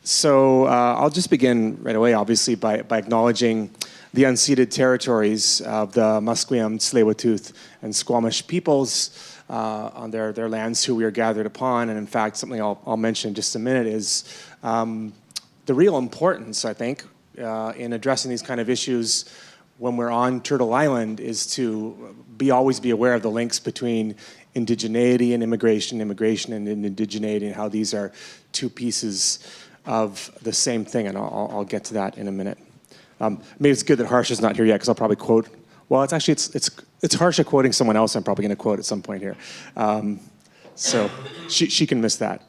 So I'll just begin right away, obviously, by acknowledging the unceded territories of the Musqueam, Tsleil-Waututh, and Squamish peoples on their lands who we are gathered upon. And in fact, something I'll mention in just a minute is the real importance, I think, in addressing these kind of issues when we're on Turtle Island is to always be aware of the links between indigeneity and immigration and indigeneity, and how these are two pieces of the same thing, and I'll get to that in a minute. Maybe it's good that Harsha's not here yet, because I'll probably quote. Well, it's Harsha quoting someone else. I'm probably going to quote at some point here, so she can miss that.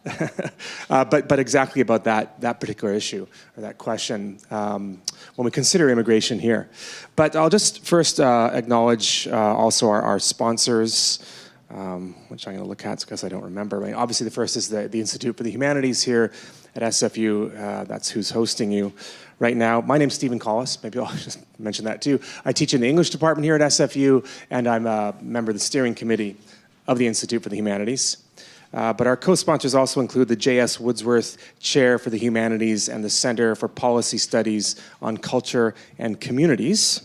But exactly about that particular issue or that question when we consider immigration here. But I'll just first acknowledge also our sponsors, which I'm going to look at because I don't remember. I mean, obviously, the first is the Institute for the Humanities here at SFU. That's who's hosting you right now. My name's Stephen Collis. Maybe I'll just mention that too. I teach in the English department here at SFU, and I'm a member of the steering committee of the Institute for the Humanities. But our co-sponsors also include the J.S. Woodsworth Chair for the Humanities and the Center for Policy Studies on Culture and Communities.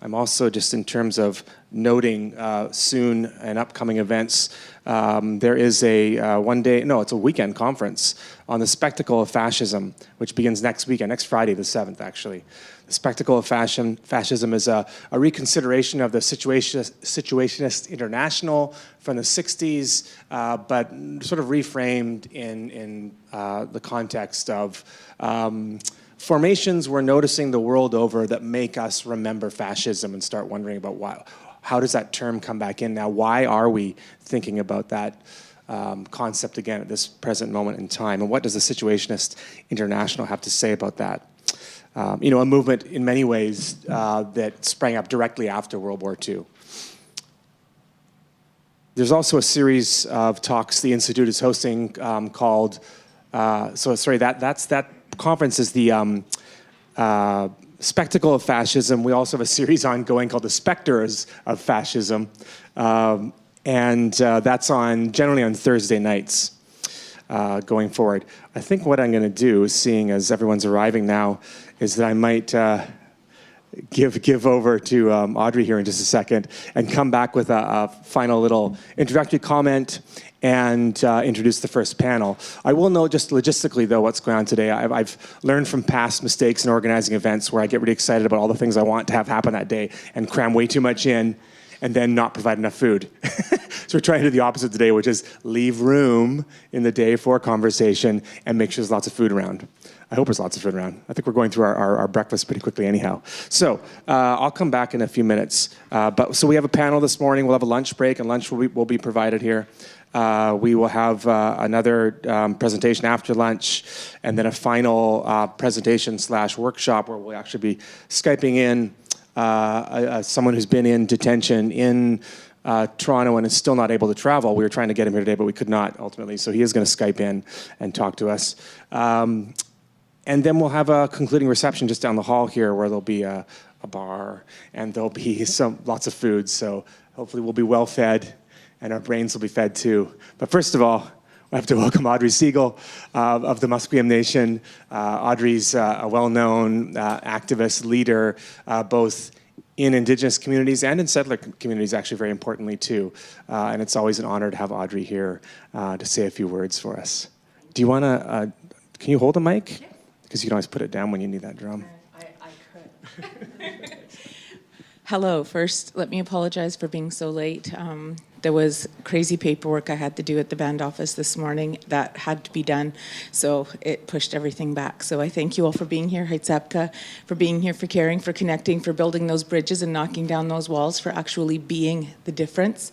I'm also, just in terms of noting soon and upcoming events, there is a it's a weekend conference on the spectacle of fascism, which begins next weekend, next Friday the 7th, actually. The spectacle of fascism is a reconsideration of the Situationist International from the 60s, but sort of reframed in the context of formations we're noticing the world over that make us remember fascism and start wondering about why. How does that term come back in now? Why are we thinking about that concept again at this present moment in time? And what does the Situationist International have to say about that? A movement in many ways that sprang up directly after World War II. There's also a series of talks the Institute is hosting called, that conference is the Spectacle of Fascism. We also have a series ongoing called The Spectres of Fascism, and that's generally on Thursday nights going forward. I think what I'm going to do, seeing as everyone's arriving now, is that I might give over to Audrey here in just a second and come back with a final little introductory comment and introduce the first panel. I will note just logistically, though, what's going on today. I've learned from past mistakes in organizing events where I get really excited about all the things I want to have happen that day and cram way too much in and then not provide enough food. So we're trying to do the opposite today, which is leave room in the day for conversation and make sure there's lots of food around. I hope there's lots of food around. I think we're going through our breakfast pretty quickly anyhow. So I'll come back in a few minutes. So we have a panel this morning. We'll have a lunch break, and lunch will be provided here. We will have another presentation after lunch, and then a final presentation/workshop where we'll actually be Skyping in someone who's been in detention in Toronto and is still not able to travel. We were trying to get him here today, but we could not ultimately. So he is going to Skype in and talk to us. And then we'll have a concluding reception just down the hall here where there'll be a bar and there'll be lots of food. So hopefully we'll be well fed and our brains will be fed too. But first of all, I have to welcome Audrey Siegel of the Musqueam Nation. Audrey's a well-known activist, leader, both in Indigenous communities and in settler communities, actually very importantly too. And it's always an honor to have Audrey here to say a few words for us. Do you want to, can you hold a mic? Yeah. Because you can always put it down when you need that drum. I could. Hello. First, let me apologize for being so late. There was crazy paperwork I had to do at the band office this morning that had to be done, so it pushed everything back. So I thank you all for being here, Heitsepka, for being here, for caring, for connecting, for building those bridges and knocking down those walls, for actually being the difference.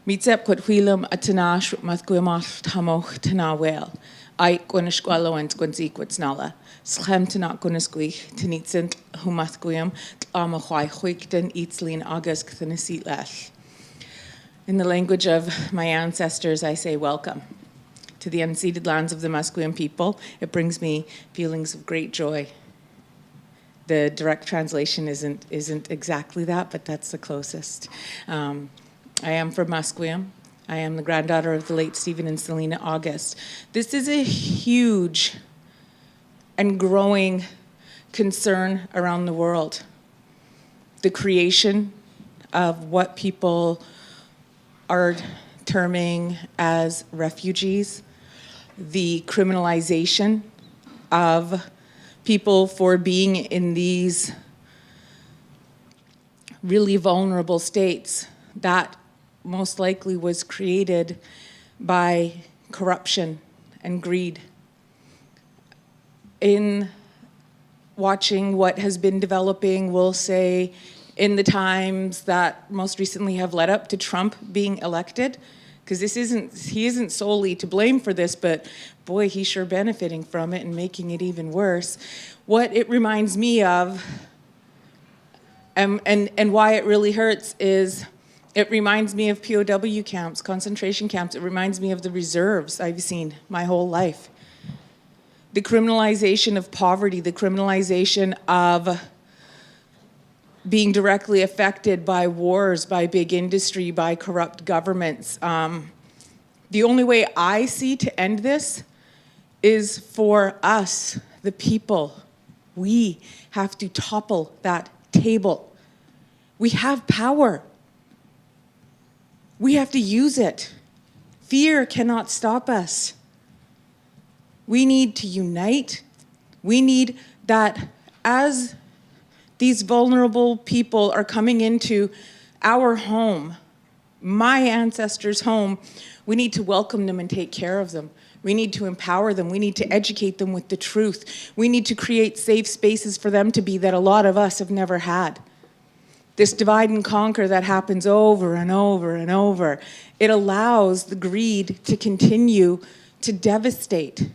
Mitsep kwatwilam atanash mathguamal tamoch tanawel. I gwanashkwalo and gwanzikwatznala. Schem tanak gwanasgwi, tanitzent humathguam, amachwai huikten itzlin agas kthanesit lech. In the language of my ancestors, I say welcome to the unceded lands of the Musqueam people. It brings me feelings of great joy. The direct translation isn't exactly that, but that's the closest. I am from Musqueam. I am the granddaughter of the late Stephen and Selena August. This is a huge and growing concern around the world. The creation of what people are terming as refugees, the criminalization of people for being in these really vulnerable states that most likely was created by corruption and greed. In watching what has been developing, we'll say, in the times that most recently have led up to Trump being elected, because he isn't solely to blame for this, but boy, he's sure benefiting from it and making it even worse. What it reminds me of, and why it really hurts, is it reminds me of POW camps, concentration camps. It reminds me of the reserves I've seen my whole life. The criminalization of poverty, the criminalization of being directly affected by wars, by big industry, by corrupt governments. The only way I see to end this is for us, the people. We have to topple that table. We have power. We have to use it. Fear cannot stop us. We need to unite. We need that as these vulnerable people are coming into our home, my ancestors' home, we need to welcome them and take care of them. We need to empower them. We need to educate them with the truth. We need to create safe spaces for them to be that a lot of us have never had. This divide and conquer that happens over and over and over, it allows the greed to continue to devastate.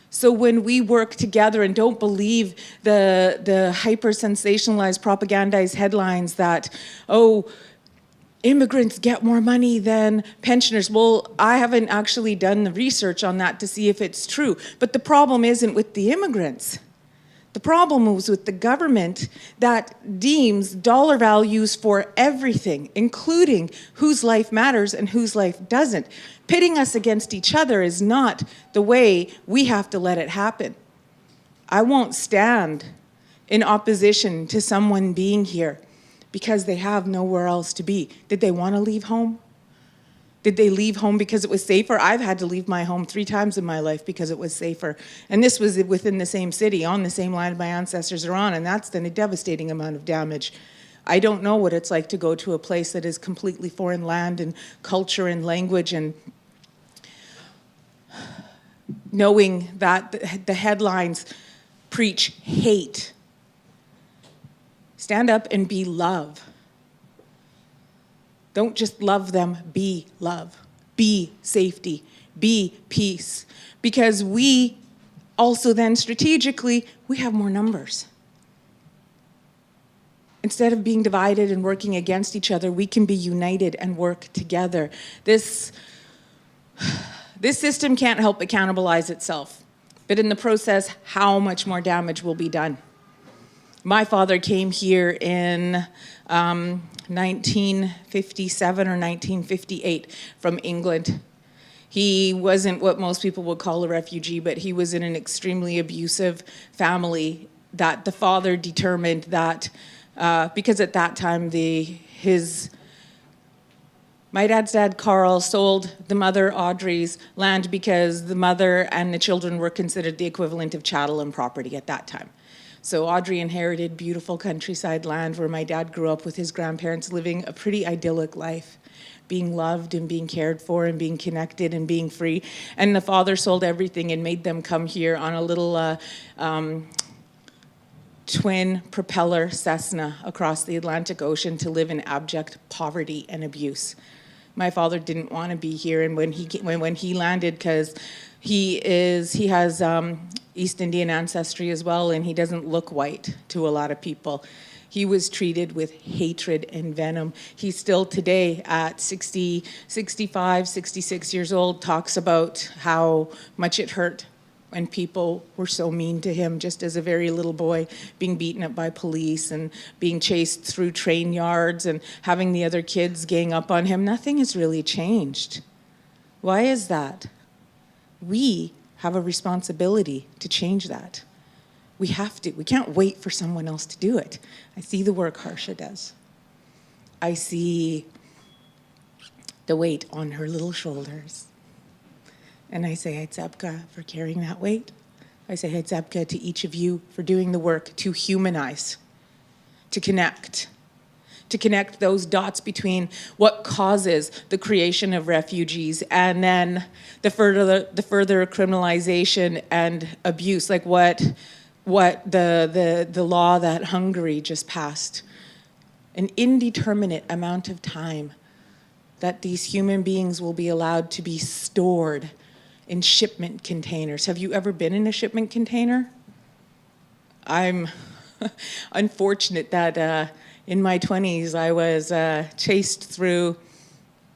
So when we work together and don't believe the hyper-sensationalized, propagandized headlines that, oh, immigrants get more money than pensioners. Well, I haven't actually done the research on that to see if it's true. But the problem isn't with the immigrants. The problem is with the government that deems dollar values for everything, including whose life matters and whose life doesn't. Pitting us against each other is not the way we have to let it happen. I won't stand in opposition to someone being here because they have nowhere else to be. Did they want to leave home? Did they leave home because it was safer? I've had to leave my home 3 times in my life because it was safer. And this was within the same city, on the same line my ancestors are on, and that's done a devastating amount of damage. I don't know what it's like to go to a place that is completely foreign land and culture and language, and knowing that the headlines preach hate. Stand up and be love. Don't just love them, be love. Be safety, be peace. Because we also then strategically, we have more numbers. Instead of being divided and working against each other, we can be united and work together. This system can't help but cannibalize itself. But in the process, how much more damage will be done? My father came here in 1957 or 1958 from England. He wasn't what most people would call a refugee, but he was in an extremely abusive family that the father determined that, because at that time my dad's dad, Carl, sold the mother, Audrey's, land because the mother and the children were considered the equivalent of chattel and property at that time. So Audrey inherited beautiful countryside land where my dad grew up with his grandparents, living a pretty idyllic life, being loved and being cared for and being connected and being free. And the father sold everything and made them come here on a little twin propeller Cessna across the Atlantic Ocean to live in abject poverty and abuse. My father didn't want to be here, and when he landed, because he has East Indian ancestry as well, and he doesn't look white to a lot of people. He was treated with hatred and venom. He still today at 60, 65, 66 years old talks about how much it hurt when people were so mean to him just as a very little boy, being beaten up by police and being chased through train yards and having the other kids gang up on him. Nothing has really changed. Why is that? We have a responsibility to change that. We have to. We can't wait for someone else to do it. I see the work Harsha does. I see the weight on her little shoulders. And I say Hetzebka for carrying that weight. I say Hetzebka to each of you for doing the work to humanize, to connect those dots between what causes the creation of refugees and then the further criminalization and abuse, like what the law that Hungary just passed. An indeterminate amount of time that these human beings will be allowed to be stored in shipment containers. Have you ever been in a shipment container? I'm unfortunate that in my 20s I was chased through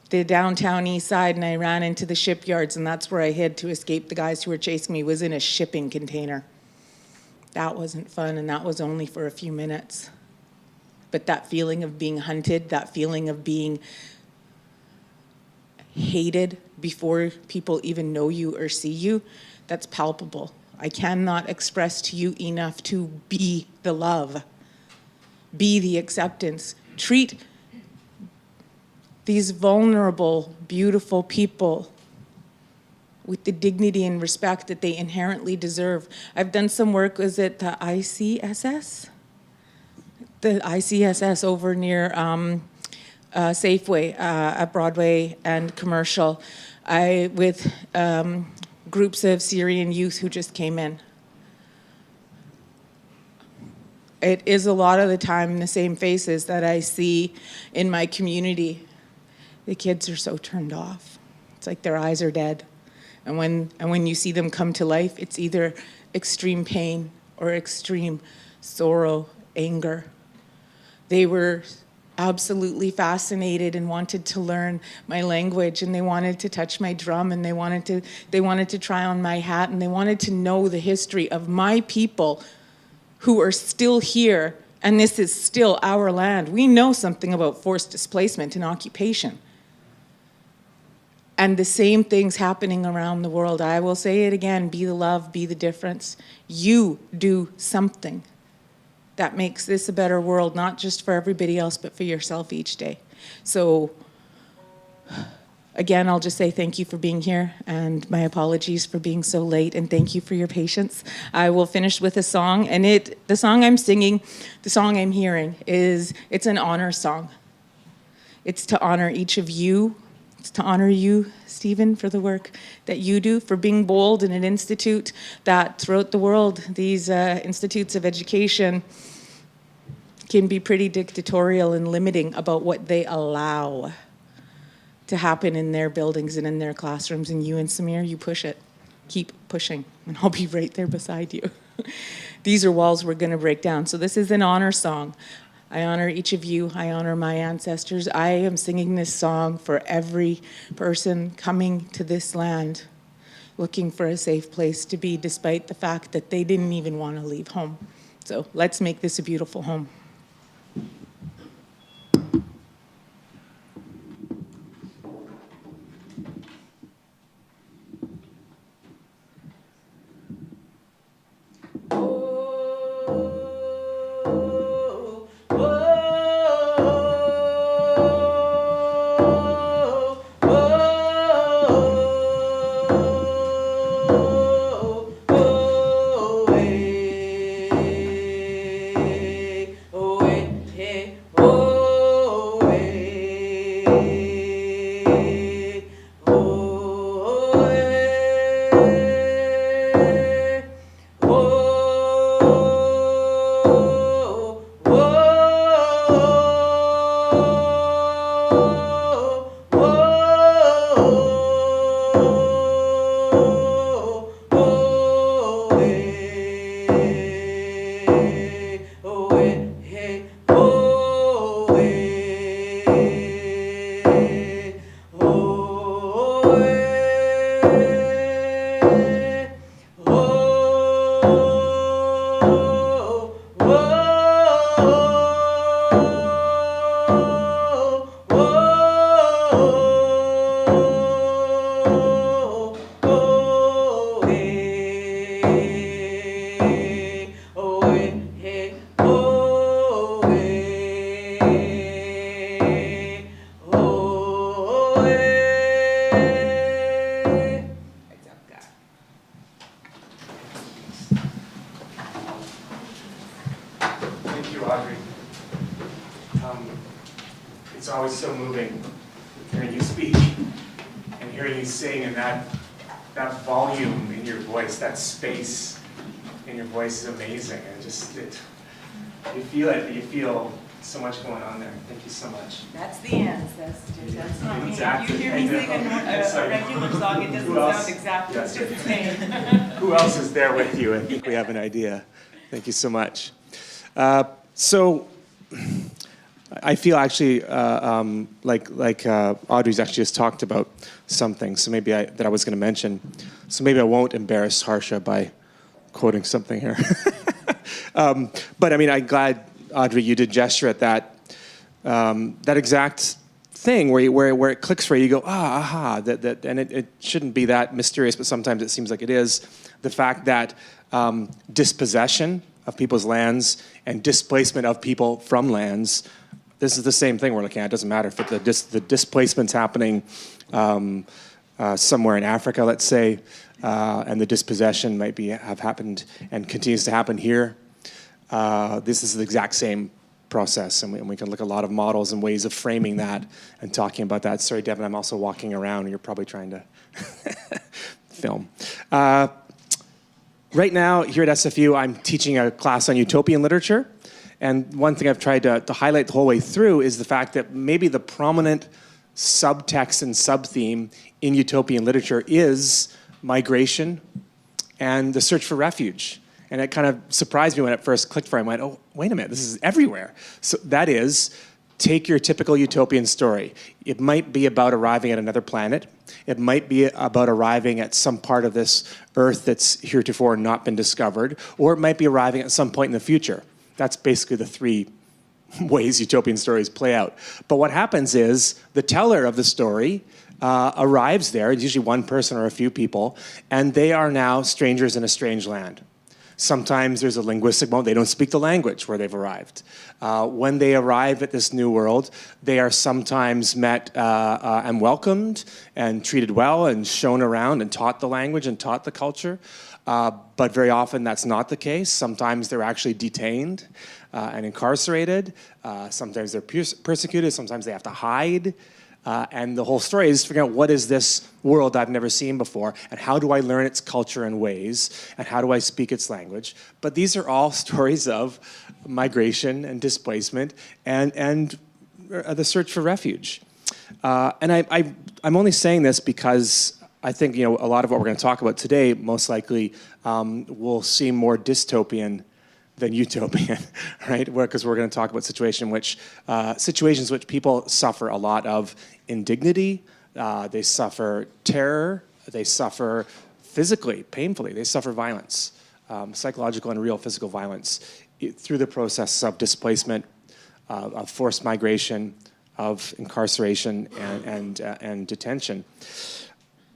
the downtown east side and I ran into the shipyards, and that's where I hid to escape the guys who were chasing me, was in a shipping container. That wasn't fun, and that was only for a few minutes. But that feeling of being hunted, that feeling of being hated before people even know you or see you, that's palpable. I cannot express to you enough to be the love, be the acceptance, treat these vulnerable, beautiful people with the dignity and respect that they inherently deserve. I've done some work, was it the ICSS? The ICSS over near Safeway at Broadway and Commercial, with groups of Syrian youth who just came in. It is a lot of the time the same faces that I see in my community. The kids are so turned off. It's like their eyes are dead. And when you see them come to life, it's either extreme pain or extreme sorrow, anger. They were absolutely fascinated and wanted to learn my language, and they wanted to touch my drum, and they wanted to try on my hat, and they wanted to know the history of my people who are still here, and this is still our land. We know something about forced displacement and occupation. And the same thing's happening around the world. I will say it again, be the love, be the difference. You do something that makes this a better world, not just for everybody else, but for yourself each day. So again, I'll just say thank you for being here, and my apologies for being so late, and thank you for your patience. I will finish with a song, and the song I'm singing, the song I'm hearing, it's an honor song. It's to honor each of you. It's to honor you, Stephen, for the work that you do, for being bold in an institute that throughout the world, these institutes of education can be pretty dictatorial and limiting about what they allow to happen in their buildings and in their classrooms. And you and Samir, you push it. Keep pushing, and I'll be right there beside you. These are walls we're going to break down. So this is an honor song. I honor each of you. I honor my ancestors. I am singing this song for every person coming to this land looking for a safe place to be, despite the fact that they didn't even want to leave home. So let's make this a beautiful home. you, Audrey. It's always so moving hearing you speak and hearing you sing, and that volume in your voice, that space in your voice is amazing. And you feel it. You feel so much going on there. Thank you so much. That's the ancestors. That's not me. Exactly. If you hear me sing a regular song, it doesn't sound exactly the same. Who else is there with you? I think we have an idea. Thank you so much. So I feel actually like Audrey's actually just talked about something. So maybe that I was going to mention. So maybe I won't embarrass Harsha by quoting something here. But I mean, I'm glad, Audrey, you did gesture at that exact thing where it clicks for you. You go, aha, and it shouldn't be that mysterious, but sometimes it seems like it is. The fact that dispossession of people's lands and displacement of people from lands, this is the same thing we're looking at. It doesn't matter if the displacement's happening somewhere in Africa, let's say, and the dispossession might have happened and continues to happen here. This is the exact same process, and we can look at a lot of models and ways of framing that and talking about that. Sorry, Devin, I'm also walking around, and you're probably trying to film. Right now, here at SFU, I'm teaching a class on utopian literature, and one thing I've tried to highlight the whole way through is the fact that maybe the prominent subtext and sub-theme in utopian literature is migration and the search for refuge. And it kind of surprised me when it first clicked for me. I went, oh, wait a minute, this is everywhere. So that is, take your typical utopian story. It might be about arriving at another planet. It might be about arriving at some part of this Earth that's heretofore not been discovered. Or it might be arriving at some point in the future. That's basically the three ways utopian stories play out. But what happens is the teller of the story arrives there, it's usually one person or a few people, and they are now strangers in a strange land. Sometimes there's a linguistic moment. They don't speak the language where they've arrived. When they arrive at this new world, they are sometimes met and welcomed and treated well and shown around and taught the language and taught the culture. But very often that's not the case. Sometimes they're actually detained and incarcerated. Sometimes they're persecuted. Sometimes they have to hide. And the whole story is figuring out what is this world I've never seen before, and how do I learn its culture and ways, and how do I speak its language. But these are all stories of migration and displacement and the search for refuge. And I'm only saying this because I think a lot of what we're going to talk about today most likely will seem more dystopian than utopian, right? Because we're going to talk about situations which people suffer a lot of indignity, they suffer terror, they suffer physically, painfully, they suffer violence, psychological and real physical violence through the process of displacement, of forced migration, of incarceration and detention.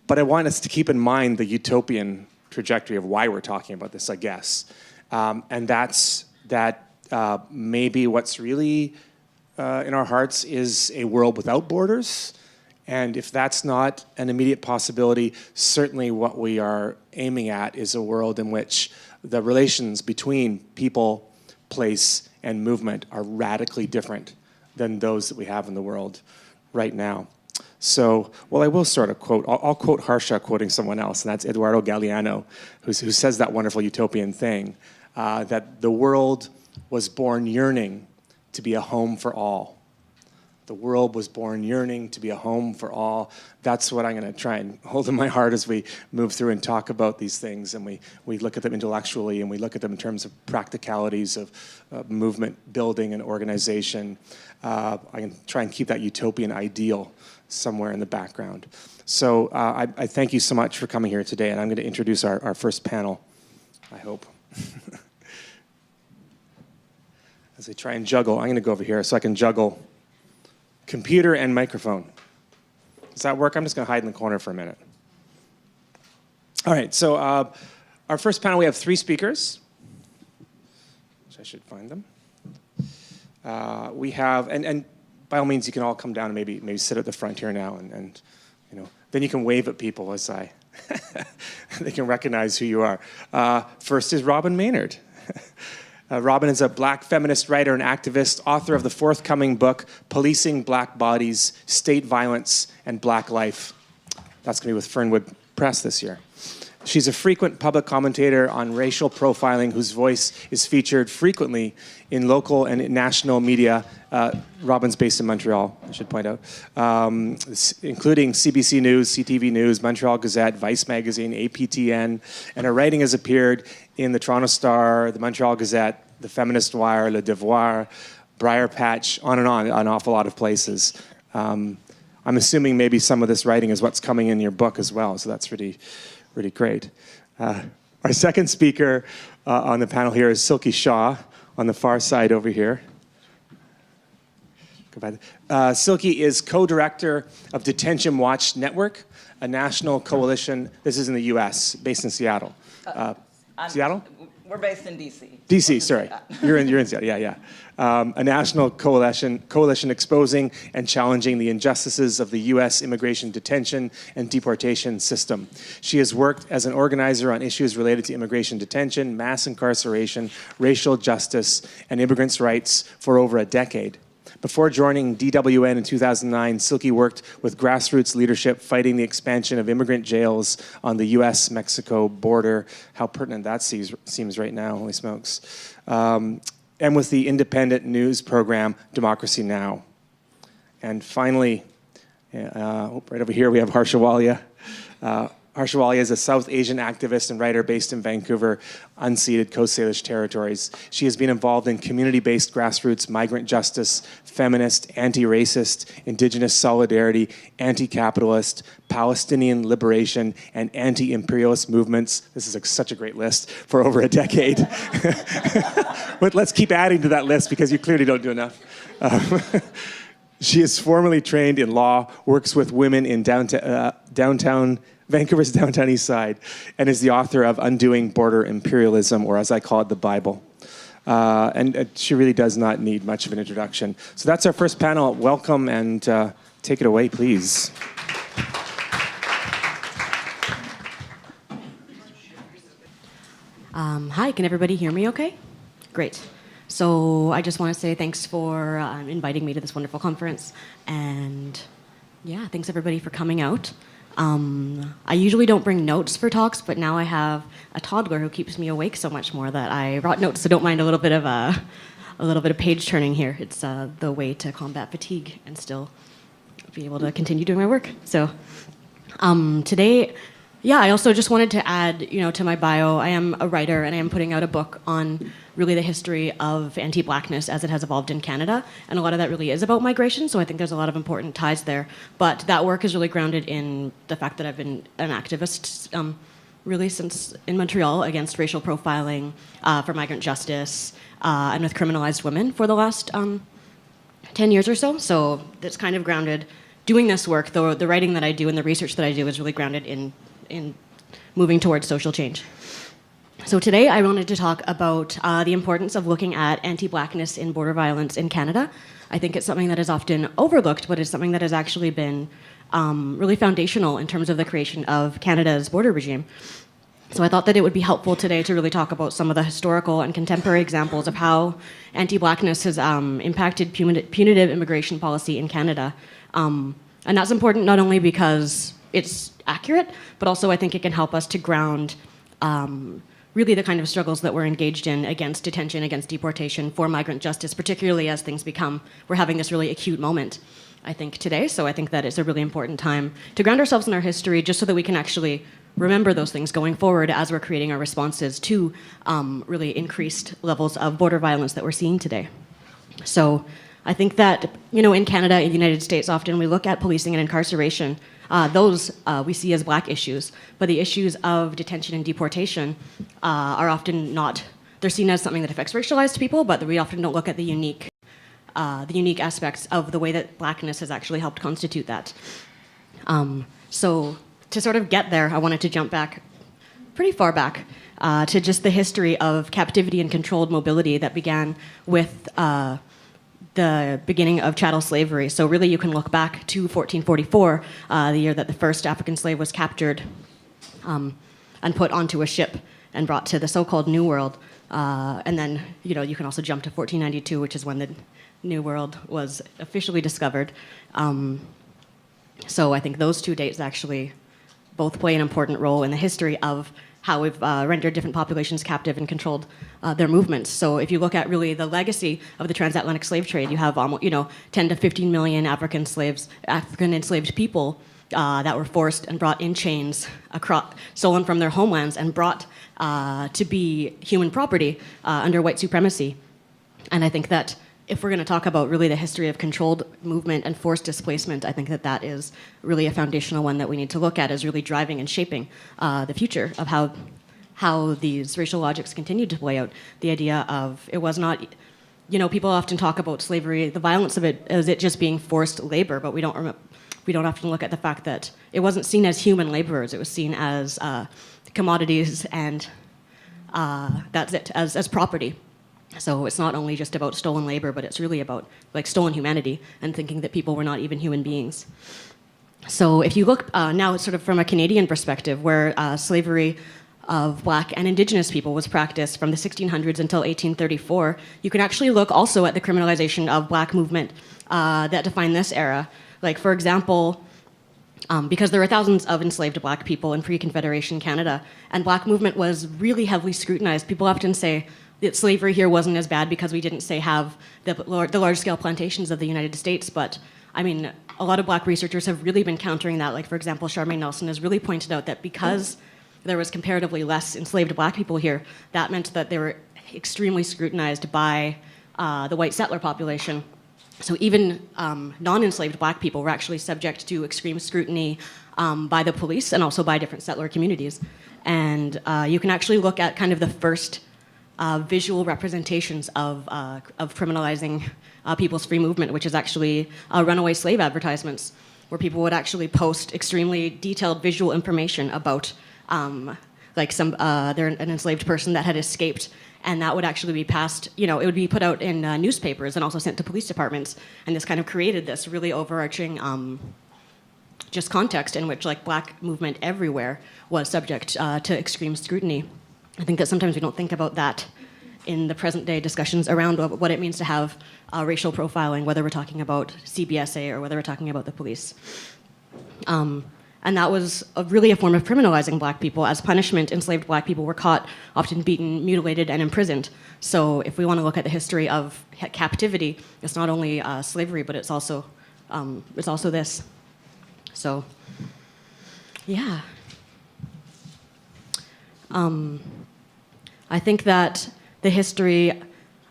But I want us to keep in mind the utopian trajectory of why we're talking about this, I guess. And that's that maybe what's really in our hearts is a world without borders. And if that's not an immediate possibility, certainly what we are aiming at is a world in which the relations between people, place, and movement are radically different than those that we have in the world right now. So, well, I will sort of quote, I'll quote Harsha quoting someone else, and that's Eduardo Galeano, who says that wonderful utopian thing, that the world was born yearning to be a home for all. The world was born yearning to be a home for all. That's what I'm going to try and hold in my heart as we move through and talk about these things, and we look at them intellectually, and we look at them in terms of practicalities of movement building and organization. I can try and keep that utopian ideal somewhere in the background. So I thank you so much for coming here today, and I'm going to introduce our first panel, I hope. As I try and juggle, I'm going to go over here so I can juggle computer and microphone. Does that work? I'm just going to hide in the corner for a minute. All right, so our first panel, we have 3 speakers. Which I should find them. We have, and by all means, you can all come down and maybe sit at the front here now, and then you can wave at people as they can recognize who you are. First is Robyn Maynard. Robyn is a black feminist writer and activist, author of the forthcoming book, Policing Black Bodies, State Violence, and Black Life. That's going to be with Fernwood Press this year. She's a frequent public commentator on racial profiling whose voice is featured frequently in local and national media. Robyn's based in Montreal, I should point out, including CBC News, CTV News, Montreal Gazette, Vice Magazine, APTN, and her writing has appeared in the Toronto Star, the Montreal Gazette, the Feminist Wire, Le Devoir, Briar Patch, on and on, an awful lot of places. I'm assuming maybe some of this writing is what's coming in your book as well, so that's really great. Our second speaker on the panel here is Silky Shah on the far side over here. Silky is co-director of Detention Watch Network, a national coalition. This is in the US, based in Seattle. Seattle? We're based in DC. DC, sorry. You're in Seattle, yeah. A national coalition exposing and challenging the injustices of the U.S. immigration detention and deportation system. She has worked as an organizer on issues related to immigration detention, mass incarceration, racial justice, and immigrants' rights for over a decade. Before joining DWN in 2009, Silky worked with grassroots leadership fighting the expansion of immigrant jails on the US-Mexico border. How pertinent that seems right now, holy smokes. And with the independent news program, Democracy Now! And finally, right over here we have Harsha Walia. Harsha Walia is a South Asian activist and writer based in Vancouver, unceded Coast Salish territories. She has been involved in community-based grassroots migrant justice, feminist, anti-racist, indigenous solidarity, anti-capitalist, Palestinian liberation, and anti-imperialist movements. This is such a great list for over a decade. But let's keep adding to that list because you clearly don't do enough. She is formally trained in law, works with women in Vancouver's downtown east side, and is the author of Undoing Border Imperialism, or as I call it, the Bible. And she really does not need much of an introduction. So that's our first panel. Welcome, and take it away, please. Hi, can everybody hear me okay? Great. So I just want to say thanks for inviting me to this wonderful conference. And yeah, thanks everybody for coming out. I usually don't bring notes for talks, but now I have a toddler who keeps me awake so much more that I brought notes, so don't mind a little bit of page turning here. It's the way to combat fatigue and still be able to continue doing my work. So today, yeah, I also just wanted to add, to my bio, I am a writer and I am putting out a book on really the history of anti-blackness as it has evolved in Canada. And a lot of that really is about migration, so I think there's a lot of important ties there. But that work is really grounded in the fact that I've been an activist really since in Montreal against racial profiling, for migrant justice, and with criminalized women for the last 10 years or so. So that's kind of grounded. Doing this work, though, the writing that I do and the research that I do is really grounded in moving towards social change. So today I wanted to talk about the importance of looking at anti-blackness in border violence in Canada. I think it's something that is often overlooked, but it's something that has actually been really foundational in terms of the creation of Canada's border regime. So I thought that it would be helpful today to really talk about some of the historical and contemporary examples of how anti-blackness has impacted punitive immigration policy in Canada. And that's important not only because it's accurate, but also I think it can help us to ground really the kind of struggles that we're engaged in against detention, against deportation, for migrant justice, particularly as things we're having this really acute moment, I think, today. So I think that it's a really important time to ground ourselves in our history just so that we can actually remember those things going forward as we're creating our responses to really increased levels of border violence that we're seeing today. So I think that, in Canada, in the United States, often we look at policing and incarceration. Those we see as black issues, but the issues of detention and deportation are often not, they're seen as something that affects racialized people, but we often don't look at the unique aspects of the way that blackness has actually helped constitute that. So to sort of get there, I wanted to jump back, pretty far back, to just the history of captivity and controlled mobility that began with the beginning of chattel slavery. So really you can look back to 1444, the year that the first African slave was captured and put onto a ship and brought to the so-called New World. And then, you can also jump to 1492, which is when the New World was officially discovered. So I think those two dates actually both play an important role in the history of how we've rendered different populations captive and controlled their movements. So if you look at really the legacy of the transatlantic slave trade, you have almost 10 to 15 million African enslaved people that were forced and brought in chains, stolen from their homelands and brought to be human property under white supremacy. And I think that if we're going to talk about really the history of controlled movement and forced displacement, I think that that is really a foundational one that we need to look at as really driving and shaping the future of how these racial logics continue to play out. The idea of it was not, people often talk about slavery, the violence of it, as it just being forced labor, but we don't often look at the fact that it wasn't seen as human laborers. It was seen as commodities and that's it, as property. So it's not only just about stolen labor, but it's really about stolen humanity and thinking that people were not even human beings. So if you look now sort of from a Canadian perspective, where slavery of Black and Indigenous people was practiced from the 1600s until 1834, you can actually look also at the criminalization of Black movement that defined this era. Like, for example, because there were thousands of enslaved Black people in pre-Confederation Canada, and Black movement was really heavily scrutinized. People often say that slavery here wasn't as bad because we didn't, say, have the large-scale plantations of the United States, but I mean, a lot of Black researchers have really been countering that. Like, for example, Charmaine Nelson has really pointed out that because there was comparatively less enslaved Black people here, that meant that they were extremely scrutinized by the white settler population. So even non-enslaved Black people were actually subject to extreme scrutiny by the police and also by different settler communities. And you can actually look at kind of the first visual representations of criminalizing people's free movement, which is actually runaway slave advertisements, where people would actually post extremely detailed visual information about they're an enslaved person that had escaped, and that would actually be passed, it would be put out in newspapers and also sent to police departments, and this kind of created this really overarching just context in which Black movement everywhere was subject to extreme scrutiny. I think that sometimes we don't think about that in the present day discussions around what it means to have racial profiling, whether we're talking about CBSA or whether we're talking about the police. And that was really a form of criminalizing Black people. As punishment, enslaved Black people were caught, often beaten, mutilated, and imprisoned. So if we want to look at the history of captivity, it's not only slavery, but it's also this. So, yeah. I think that the history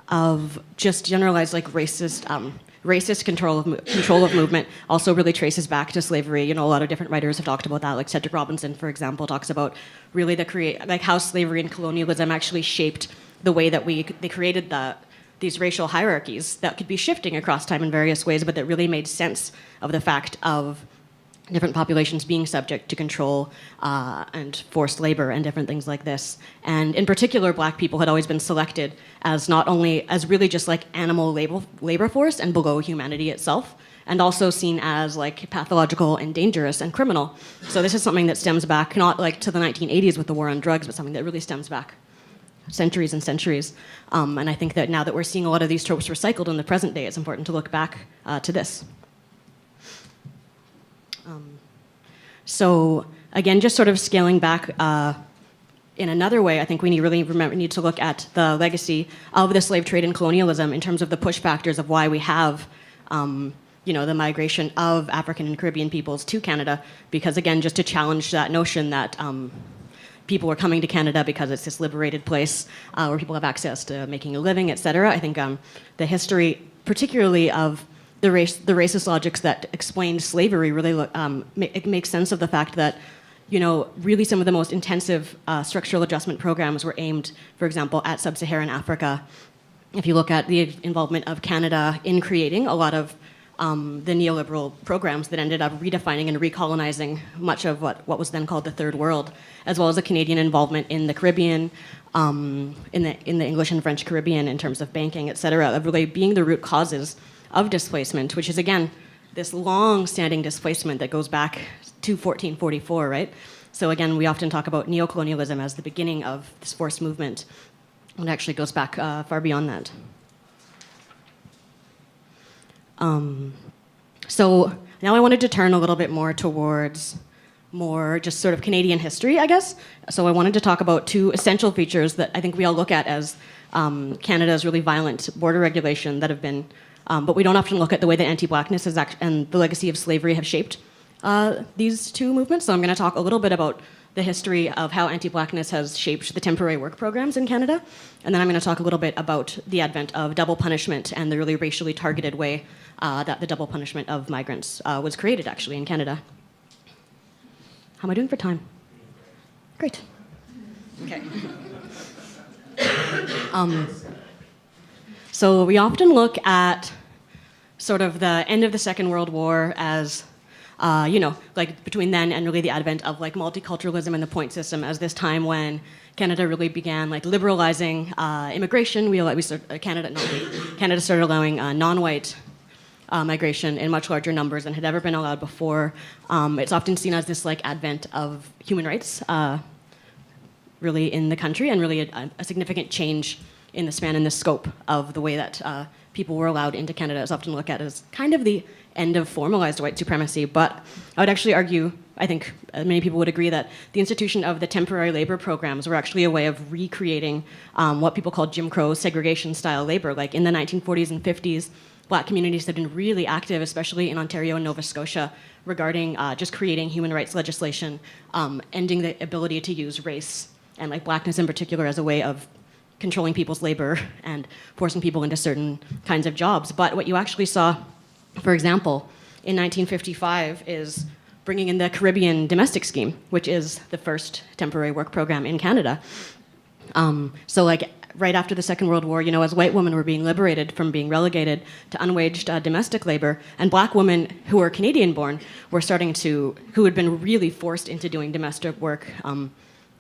of just generalized racist control of movement also really traces back to slavery. A lot of different writers have talked about that. Like Cedric Robinson, for example, talks about really how slavery and colonialism actually shaped the way that they created these racial hierarchies that could be shifting across time in various ways, but that really made sense of the fact of different populations being subject to control and forced labor and different things like this. And in particular, Black people had always been selected as not only as really just animal labor force and below humanity itself, and also seen as pathological and dangerous and criminal. So this is something that stems back not to the 1980s with the war on drugs, but something that really stems back centuries and centuries. And I think that now that we're seeing a lot of these tropes recycled in the present day, it's important to look back to this. So again, just sort of scaling back in another way, I think we need to look at the legacy of the slave trade and colonialism in terms of the push factors of why we have the migration of African and Caribbean peoples to Canada. Because again, just to challenge that notion that people are coming to Canada because it's this liberated place where people have access to making a living, et cetera. I think the history, particularly of the racist logics that explained slavery, really it makes sense of the fact that really some of the most intensive structural adjustment programs were aimed, for example, at sub-Saharan Africa. If you look at the involvement of Canada in creating a lot of the neoliberal programs that ended up redefining and recolonizing much of what was then called the Third World, as well as the Canadian involvement in the Caribbean, in the English and French Caribbean in terms of banking, et cetera, of really being the root causes of displacement, which is, again, this long-standing displacement that goes back to 1444, right? So again, we often talk about neocolonialism as the beginning of this forced movement. It actually goes back far beyond that. So now I wanted to turn a little bit more towards more just sort of Canadian history, I guess. So I wanted to talk about two essential features that I think we all look at as Canada's really violent border regulation that have been, but we don't often look at the way that anti-blackness and the legacy of slavery have shaped these two movements. So I'm going to talk a little bit about the history of how anti-blackness has shaped the temporary work programs in Canada. And then I'm going to talk a little bit about the advent of double punishment and the really racially targeted way that the double punishment of migrants was created, actually, in Canada. How am I doing for time? Great. Okay. So we often look at sort of the end of the Second World War as like between then and really the advent of like multiculturalism and the point system as this time when Canada really began like liberalizing immigration. Canada started allowing non-white migration in much larger numbers than had ever been allowed before. It's often seen as this like advent of human rights really in the country, and really a significant change in the span and the scope of the way that people were allowed into Canada. Is often looked at as kind of the end of formalized white supremacy. But I would actually argue, I think many people would agree, that the institution of the temporary labor programs were actually a way of recreating what people called Jim Crow segregation-style labor. Like in the 1940s and 50s, Black communities had been really active, especially in Ontario and Nova Scotia, regarding just creating human rights legislation, ending the ability to use race and like Blackness in particular as a way of controlling people's labor and forcing people into certain kinds of jobs. But what you actually saw, for example, in 1955 is bringing in the Caribbean Domestic Scheme, which is the first temporary work program in Canada. So like right after the Second World War, as white women were being liberated from being relegated to unwaged domestic labor, and Black women who were Canadian-born who had been really forced into doing domestic work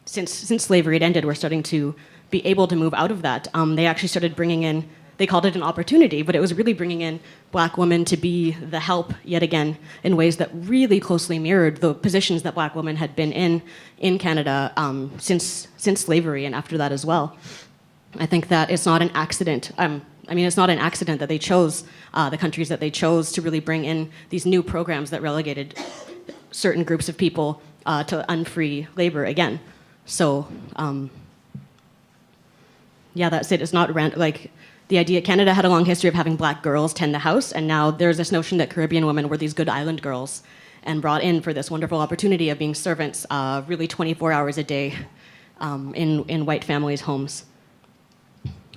since slavery had ended, were starting to be able to move out of that. They actually started bringing in, they called it an opportunity, but it was really bringing in Black women to be the help, yet again, in ways that really closely mirrored the positions that Black women had been in Canada since slavery and after that as well. I think that it's not an accident. It's not an accident that they chose the countries that they chose to really bring in these new programs that relegated certain groups of people to unfree labor again. So, that's it. It's not like the idea. Canada had a long history of having Black girls tend the house, and now there's this notion that Caribbean women were these good island girls and brought in for this wonderful opportunity of being servants, really 24 hours a day in white families' homes.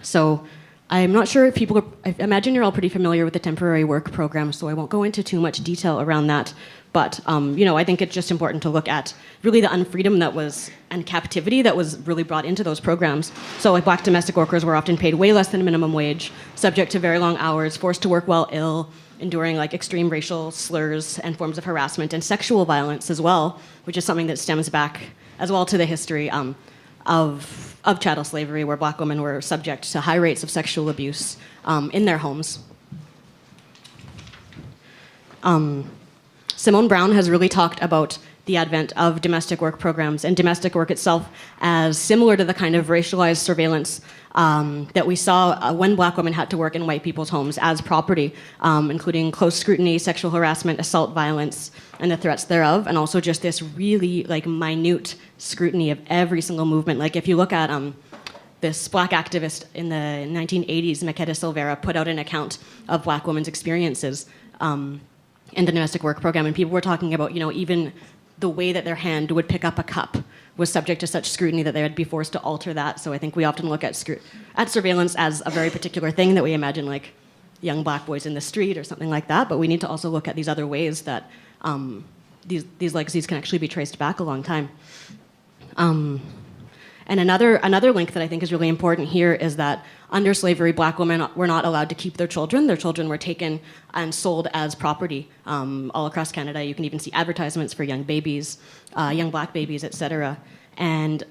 So I'm not sure if I imagine you're all pretty familiar with the temporary work program, so I won't go into too much detail around that. But, I think it's just important to look at really the unfreedom and captivity that was really brought into those programs. So like Black domestic workers were often paid way less than minimum wage, subject to very long hours, forced to work while ill, enduring like extreme racial slurs and forms of harassment and sexual violence as well, which is something that stems back as well to the history of chattel slavery, where Black women were subject to high rates of sexual abuse in their homes. Simone Brown has really talked about the advent of domestic work programs and domestic work itself as similar to the kind of racialized surveillance that we saw when Black women had to work in white people's homes as property, including close scrutiny, sexual harassment, assault, violence, and the threats thereof, and also just this really like minute scrutiny of every single movement. Like if you look at this Black activist in the 1980s, Makeda Silveira, put out an account of Black women's experiences in the domestic work program, and people were talking about, even the way that their hand would pick up a cup was subject to such scrutiny that they would be forced to alter that. So I think we often look at surveillance as a very particular thing that we imagine like young Black boys in the street or something like that, but we need to also look at these other ways that these legacies can actually be traced back a long time. And another link that I think is really important here is that under slavery, Black women were not allowed to keep their children. Their children were taken and sold as property all across Canada. You can even see advertisements for young babies, young Black babies, etc. And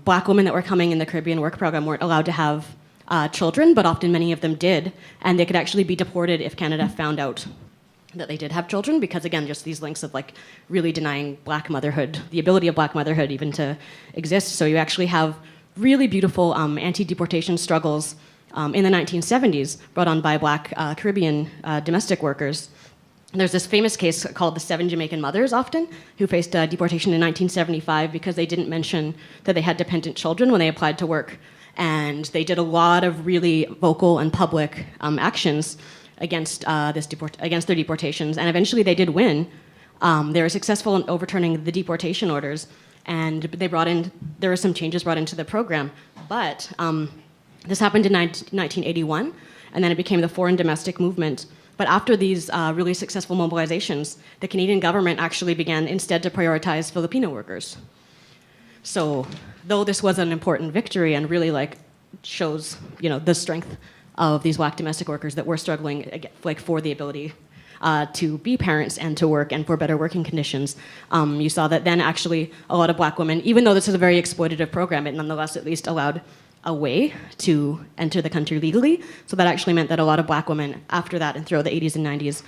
Black women that were coming in the Caribbean work program weren't allowed to have children, but often many of them did, and they could actually be deported if Canada found out that they did have children, because again, just these links of like really denying black motherhood, the ability of black motherhood even to exist. So you actually have really beautiful anti-deportation struggles in the 1970s brought on by black Caribbean domestic workers. There's this famous case called the 7 Jamaican Mothers, often, who faced deportation in 1975 because they didn't mention that they had dependent children when they applied to work. And they did a lot of really vocal and public actions against against their deportations, and eventually they did win. They were successful in overturning the deportation orders, and there were some changes brought into the program. But this happened in 1981, and then it became the Foreign Domestic Movement. But after these really successful mobilizations, the Canadian government actually began instead to prioritize Filipino workers. So, though this was an important victory and really like shows, the strength of these black domestic workers that were struggling like for the ability to be parents and to work and for better working conditions, you saw that then actually a lot of black women, even though this is a very exploitative program, it nonetheless at least allowed a way to enter the country legally. So that actually meant that a lot of black women after that and throughout the 80s and 90s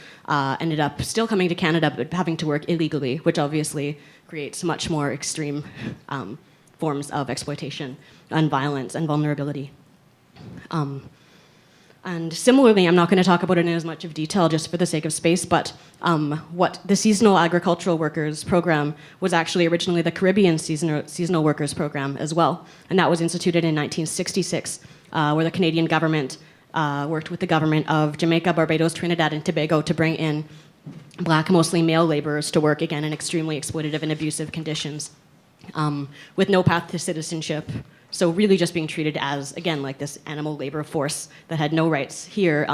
ended up still coming to Canada but having to work illegally, which obviously creates much more extreme forms of exploitation and violence and vulnerability. And similarly, I'm not going to talk about it in as much of detail just for the sake of space, but what the Seasonal Agricultural Workers Program was actually originally the Caribbean Seasonal Workers Program as well. And that was instituted in 1966, where the Canadian government worked with the government of Jamaica, Barbados, Trinidad, and Tobago to bring in black, mostly male laborers to work, again, in extremely exploitative and abusive conditions, with no path to citizenship. So really just being treated as, again, like this animal labor force that had no rights here,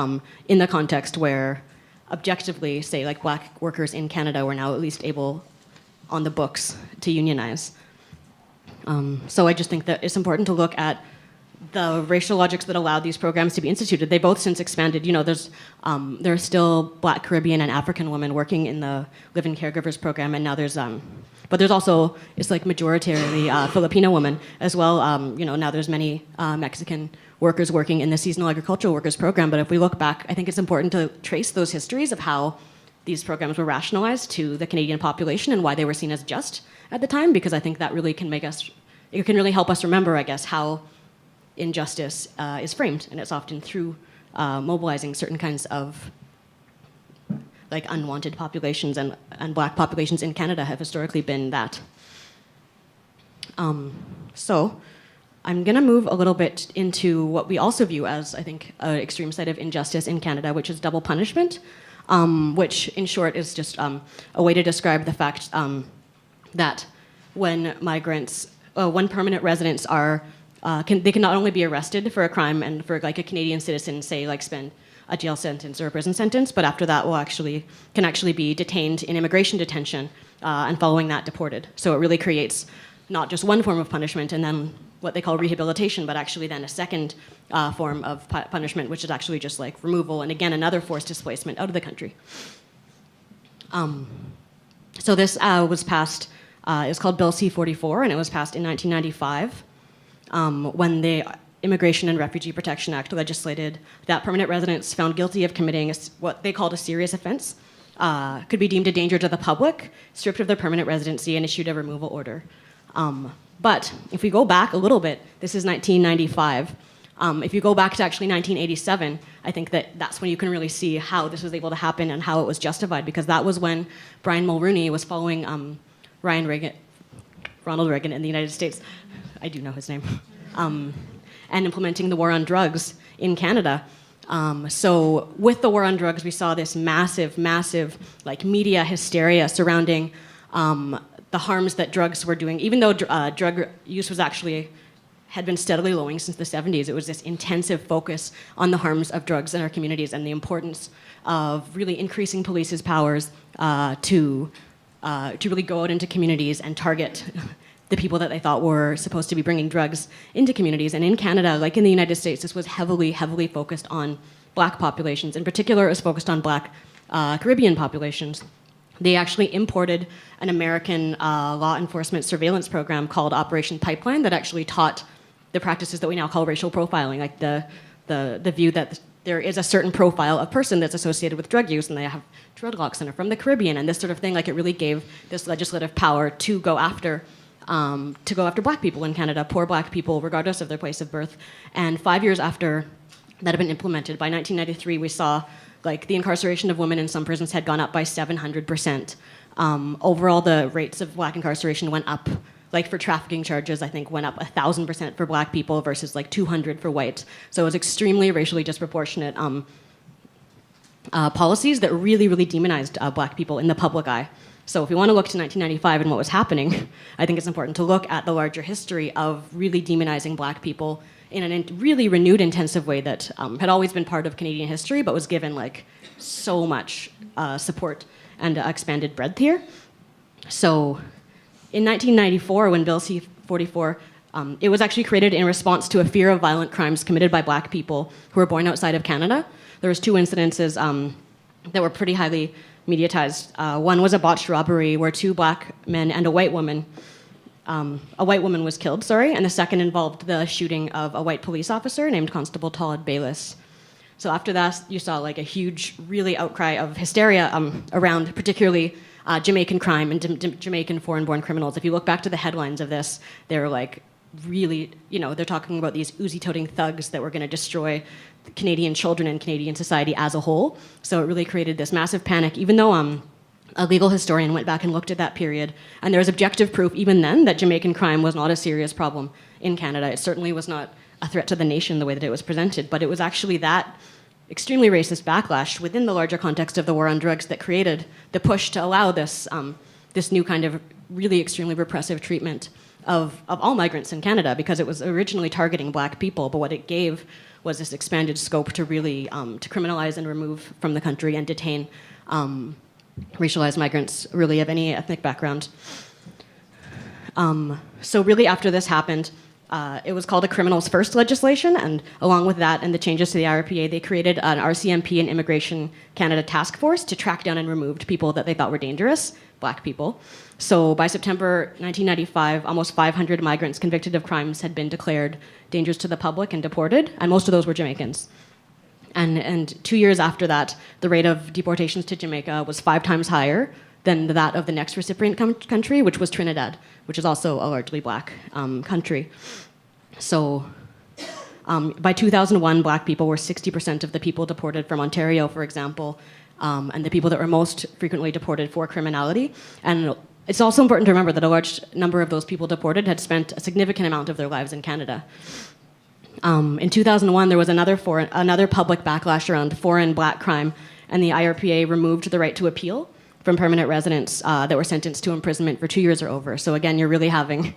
in the context where objectively, say, like black workers in Canada were now at least able on the books to unionize. So I just think that it's important to look at the racial logics that allowed these programs to be instituted. They both since expanded. There are still black Caribbean and African women working in the live-in caregivers program, and now but there's also, it's like majoritarily Filipino women as well. Now there's many Mexican workers working in the Seasonal Agricultural Workers Program, but if we look back, I think it's important to trace those histories of how these programs were rationalized to the Canadian population and why they were seen as just at the time, because I think that really can really help us remember, I guess, how injustice is framed, and it's often through mobilizing certain kinds of like unwanted populations, and black populations in Canada have historically been that. So I'm gonna move a little bit into what we also view as, I think, an extreme side of injustice in Canada, which is double punishment, which in short is just a way to describe the fact that when permanent residents are, they can not only be arrested for a crime and for like a Canadian citizen, say, like spend a jail sentence or a prison sentence, but after that can actually be detained in immigration detention, and following that deported. So it really creates not just one form of punishment and then what they call rehabilitation, but actually then a second form of punishment, which is actually just like removal and again another forced displacement out of the country. So this was passed, it was called Bill C-44, and it was passed in 1995 when the Immigration and Refugee Protection Act legislated that permanent residents found guilty of committing what they called a serious offense could be deemed a danger to the public, stripped of their permanent residency, and issued a removal order. But if we go back a little bit, this is 1995. If you go back to actually 1987, I think that's when you can really see how this was able to happen and how it was justified, because that was when Brian Mulroney was following Ronald Reagan in the United States. I do know his name. And implementing the war on drugs in Canada. So with the war on drugs, we saw this massive like media hysteria surrounding the harms that drugs were doing. Even though drug use had been steadily lowering since the 70s, it was this intensive focus on the harms of drugs in our communities and the importance of really increasing police's powers to really go out into communities and target the people that they thought were supposed to be bringing drugs into communities. And in Canada, like in the United States, this was heavily focused on black populations. In particular, it was focused on black Caribbean populations. They actually imported an American law enforcement surveillance program called Operation Pipeline that actually taught the practices that we now call racial profiling, like the the view that there is a certain profile of person that's associated with drug use, and they have dreadlocks and are from the Caribbean and this sort of thing. Like, it really gave this legislative power to go after black people in Canada, poor black people, regardless of their place of birth. And 5 years after that had been implemented, by 1993, we saw like the incarceration of women in some prisons had gone up by 700%. Overall, the rates of black incarceration went up. Like, for trafficking charges, I think went up 1,000% for black people versus like 200 for white. So it was extremely racially disproportionate policies that really, really demonized black people in the public eye. So if we want to look to 1995 and what was happening, I think it's important to look at the larger history of really demonizing black people in a really renewed, intensive way that had always been part of Canadian history, but was given like so much support and expanded breadth here. So in 1994, when Bill C-44, it was actually created in response to a fear of violent crimes committed by black people who were born outside of Canada. There was two incidences that were pretty highly mediatized. One was a botched robbery where two black men and a white woman was killed, and the second involved the shooting of a white police officer named Constable Todd Bayless. So after that, you saw like a huge, really outcry of hysteria around particularly Jamaican crime and Jamaican foreign-born criminals. If you look back to the headlines of this, they're like really, they're talking about these Uzi-toting thugs that were going to destroy Canadian children and Canadian society as a whole. So it really created this massive panic, even though a legal historian went back and looked at that period, and there was objective proof even then that Jamaican crime was not a serious problem in Canada. It certainly was not a threat to the nation the way that it was presented, but it was actually that extremely racist backlash within the larger context of the war on drugs that created the push to allow this new kind of really extremely repressive treatment of all migrants in Canada, because it was originally targeting black people, but what it gave was this expanded scope to really to criminalize and remove from the country and detain racialized migrants, really of any ethnic background. So really after this happened, it was called a criminals first legislation, and along with that and the changes to the IRPA, they created an RCMP and Immigration Canada task force to track down and remove people that they thought were dangerous, black people. So by September 1995, almost 500 migrants convicted of crimes had been declared dangerous to the public and deported, and most of those were Jamaicans. And 2 years after that, the rate of deportations to Jamaica was 5 times higher than that of the next recipient country, which was Trinidad, which is also a largely black country. So by 2001, black people were 60% of the people deported from Ontario, for example, and the people that were most frequently deported for criminality. And it's also important to remember that a large number of those people deported had spent a significant amount of their lives in Canada. In 2001, there was another public backlash around foreign black crime, and the IRPA removed the right to appeal from permanent residents that were sentenced to imprisonment for 2 years or over. So again, you're really having,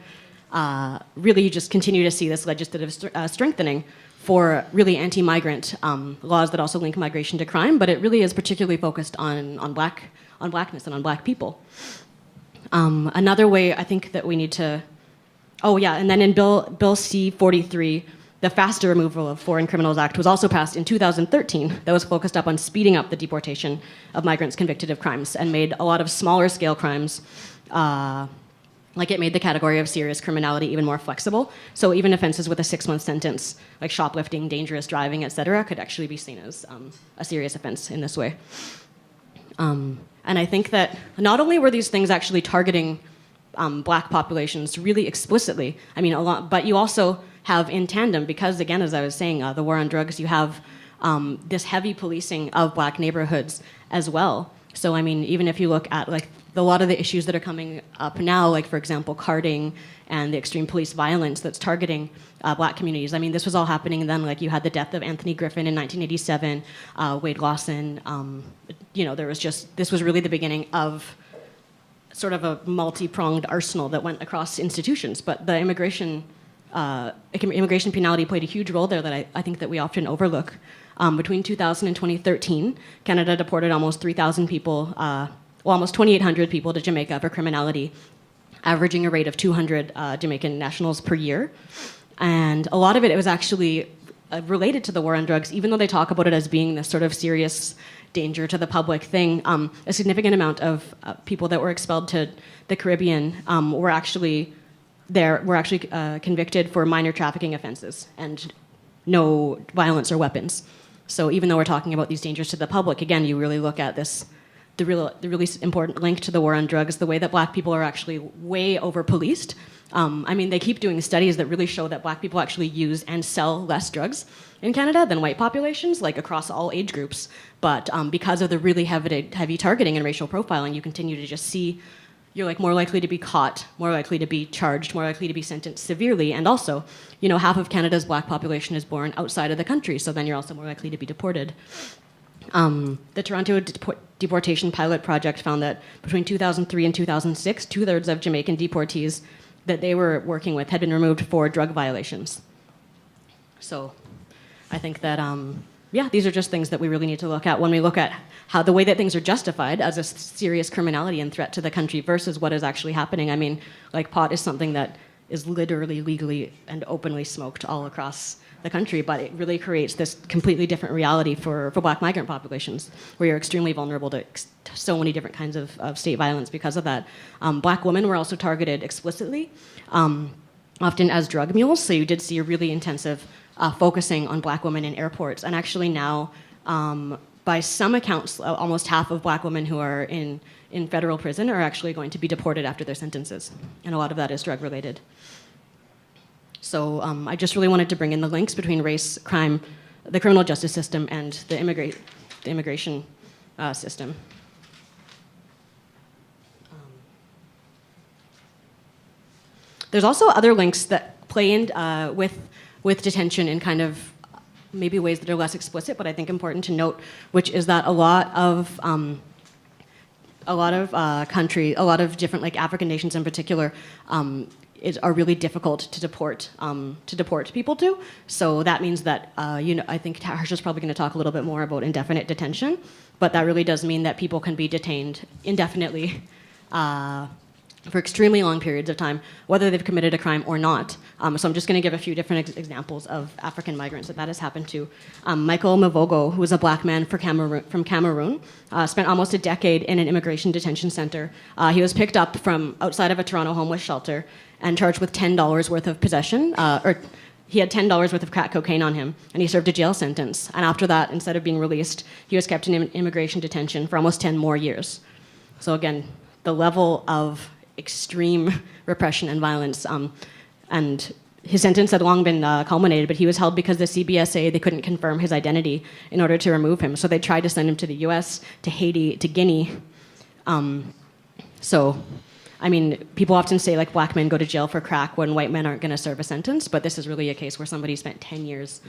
you just continue to see this legislative strengthening for really anti-migrant laws that also link migration to crime, but it really is particularly focused on blackness and on black people. Another way I think that we need to, and then in Bill C-43, the Faster Removal of Foreign Criminals Act was also passed in 2013 that was focused up on speeding up the deportation of migrants convicted of crimes and made a lot of smaller scale crimes, like it made the category of serious criminality even more flexible. So even offenses with a 6-month sentence, like shoplifting, dangerous driving, etc., could actually be seen as a serious offense in this way. And I think that not only were these things actually targeting black populations really explicitly, but you also have in tandem, because again, as I was saying, the war on drugs, you have this heavy policing of black neighborhoods as well. So even if you look at like a lot of the issues that are coming up now, like for example, carding and the extreme police violence that's targeting black communities. This was all happening then. Like you had the death of Anthony Griffin in 1987, Wade Lawson. This was really the beginning of sort of a multi-pronged arsenal that went across institutions. But the immigration penality played a huge role there that I think that we often overlook. Between 2000 and 2013, Canada deported almost 3,000 people, almost 2,800 people to Jamaica for criminality, averaging a rate of 200 Jamaican nationals per year. And a lot of it was actually related to the war on drugs, even though they talk about it as being this sort of serious danger to the public thing. A significant amount of people that were expelled to the Caribbean were actually convicted for minor trafficking offenses. And no violence or weapons. So even though we're talking about these dangers to the public, again, you really look at this, the really important link to the war on drugs, the way that black people are actually way over-policed. I mean, they keep doing studies that really show that black people actually use and sell less drugs in Canada than white populations, like across all age groups. But because of the really heavy targeting and racial profiling, you continue to just see you're like more likely to be caught, more likely to be charged, more likely to be sentenced severely. And also, you know, half of Canada's black population is born outside of the country, so then you're also more likely to be deported. The Toronto Deportation Pilot Project found that between 2003 and 2006, 2/3 of Jamaican deportees that they were working with had been removed for drug violations. So I think that, yeah, these are just things that we really need to look at when we look at how the way that things are justified as a serious criminality and threat to the country versus what is actually happening. I mean, like pot is something that is literally legally and openly smoked all across the country, but it really creates this completely different reality for black migrant populations, where you're extremely vulnerable to so many different kinds of state violence because of that. Black women were also targeted explicitly, often as drug mules, so you did see a really intensive focusing on black women in airports. And actually now, by some accounts, almost half of black women who are in federal prison are actually going to be deported after their sentences. And a lot of that is drug related. So I just really wanted to bring in the links between race, crime, the criminal justice system, and the immigration system. There's also other links that play in with detention in kind of maybe ways that are less explicit, but I think important to note, which is that a lot of different like African nations in particular are really difficult to deport people to. So that means that you know, I think Harsha's probably going to talk a little bit more about indefinite detention, but that really does mean that people can be detained indefinitely for extremely long periods of time, whether they've committed a crime or not. So I'm just going to give a few different examples of African migrants that has happened to. Michael Mavogo, who was a black man from Cameroon, spent almost a decade in an immigration detention center. He was picked up from outside of a Toronto homeless shelter and charged with $10 worth of possession, or he had $10 worth of crack cocaine on him, and he served a jail sentence. And after that, instead of being released, he was kept in immigration detention for almost 10 more years. So again, the level of extreme repression and violence, and his sentence had long been culminated, but he was held because the CBSA, they couldn't confirm his identity in order to remove him. So they tried to send him to the US, to Haiti, to Guinea. So, I mean, people often say like black men go to jail for crack when white men aren't going to serve a sentence, but this is really a case where somebody spent 10 years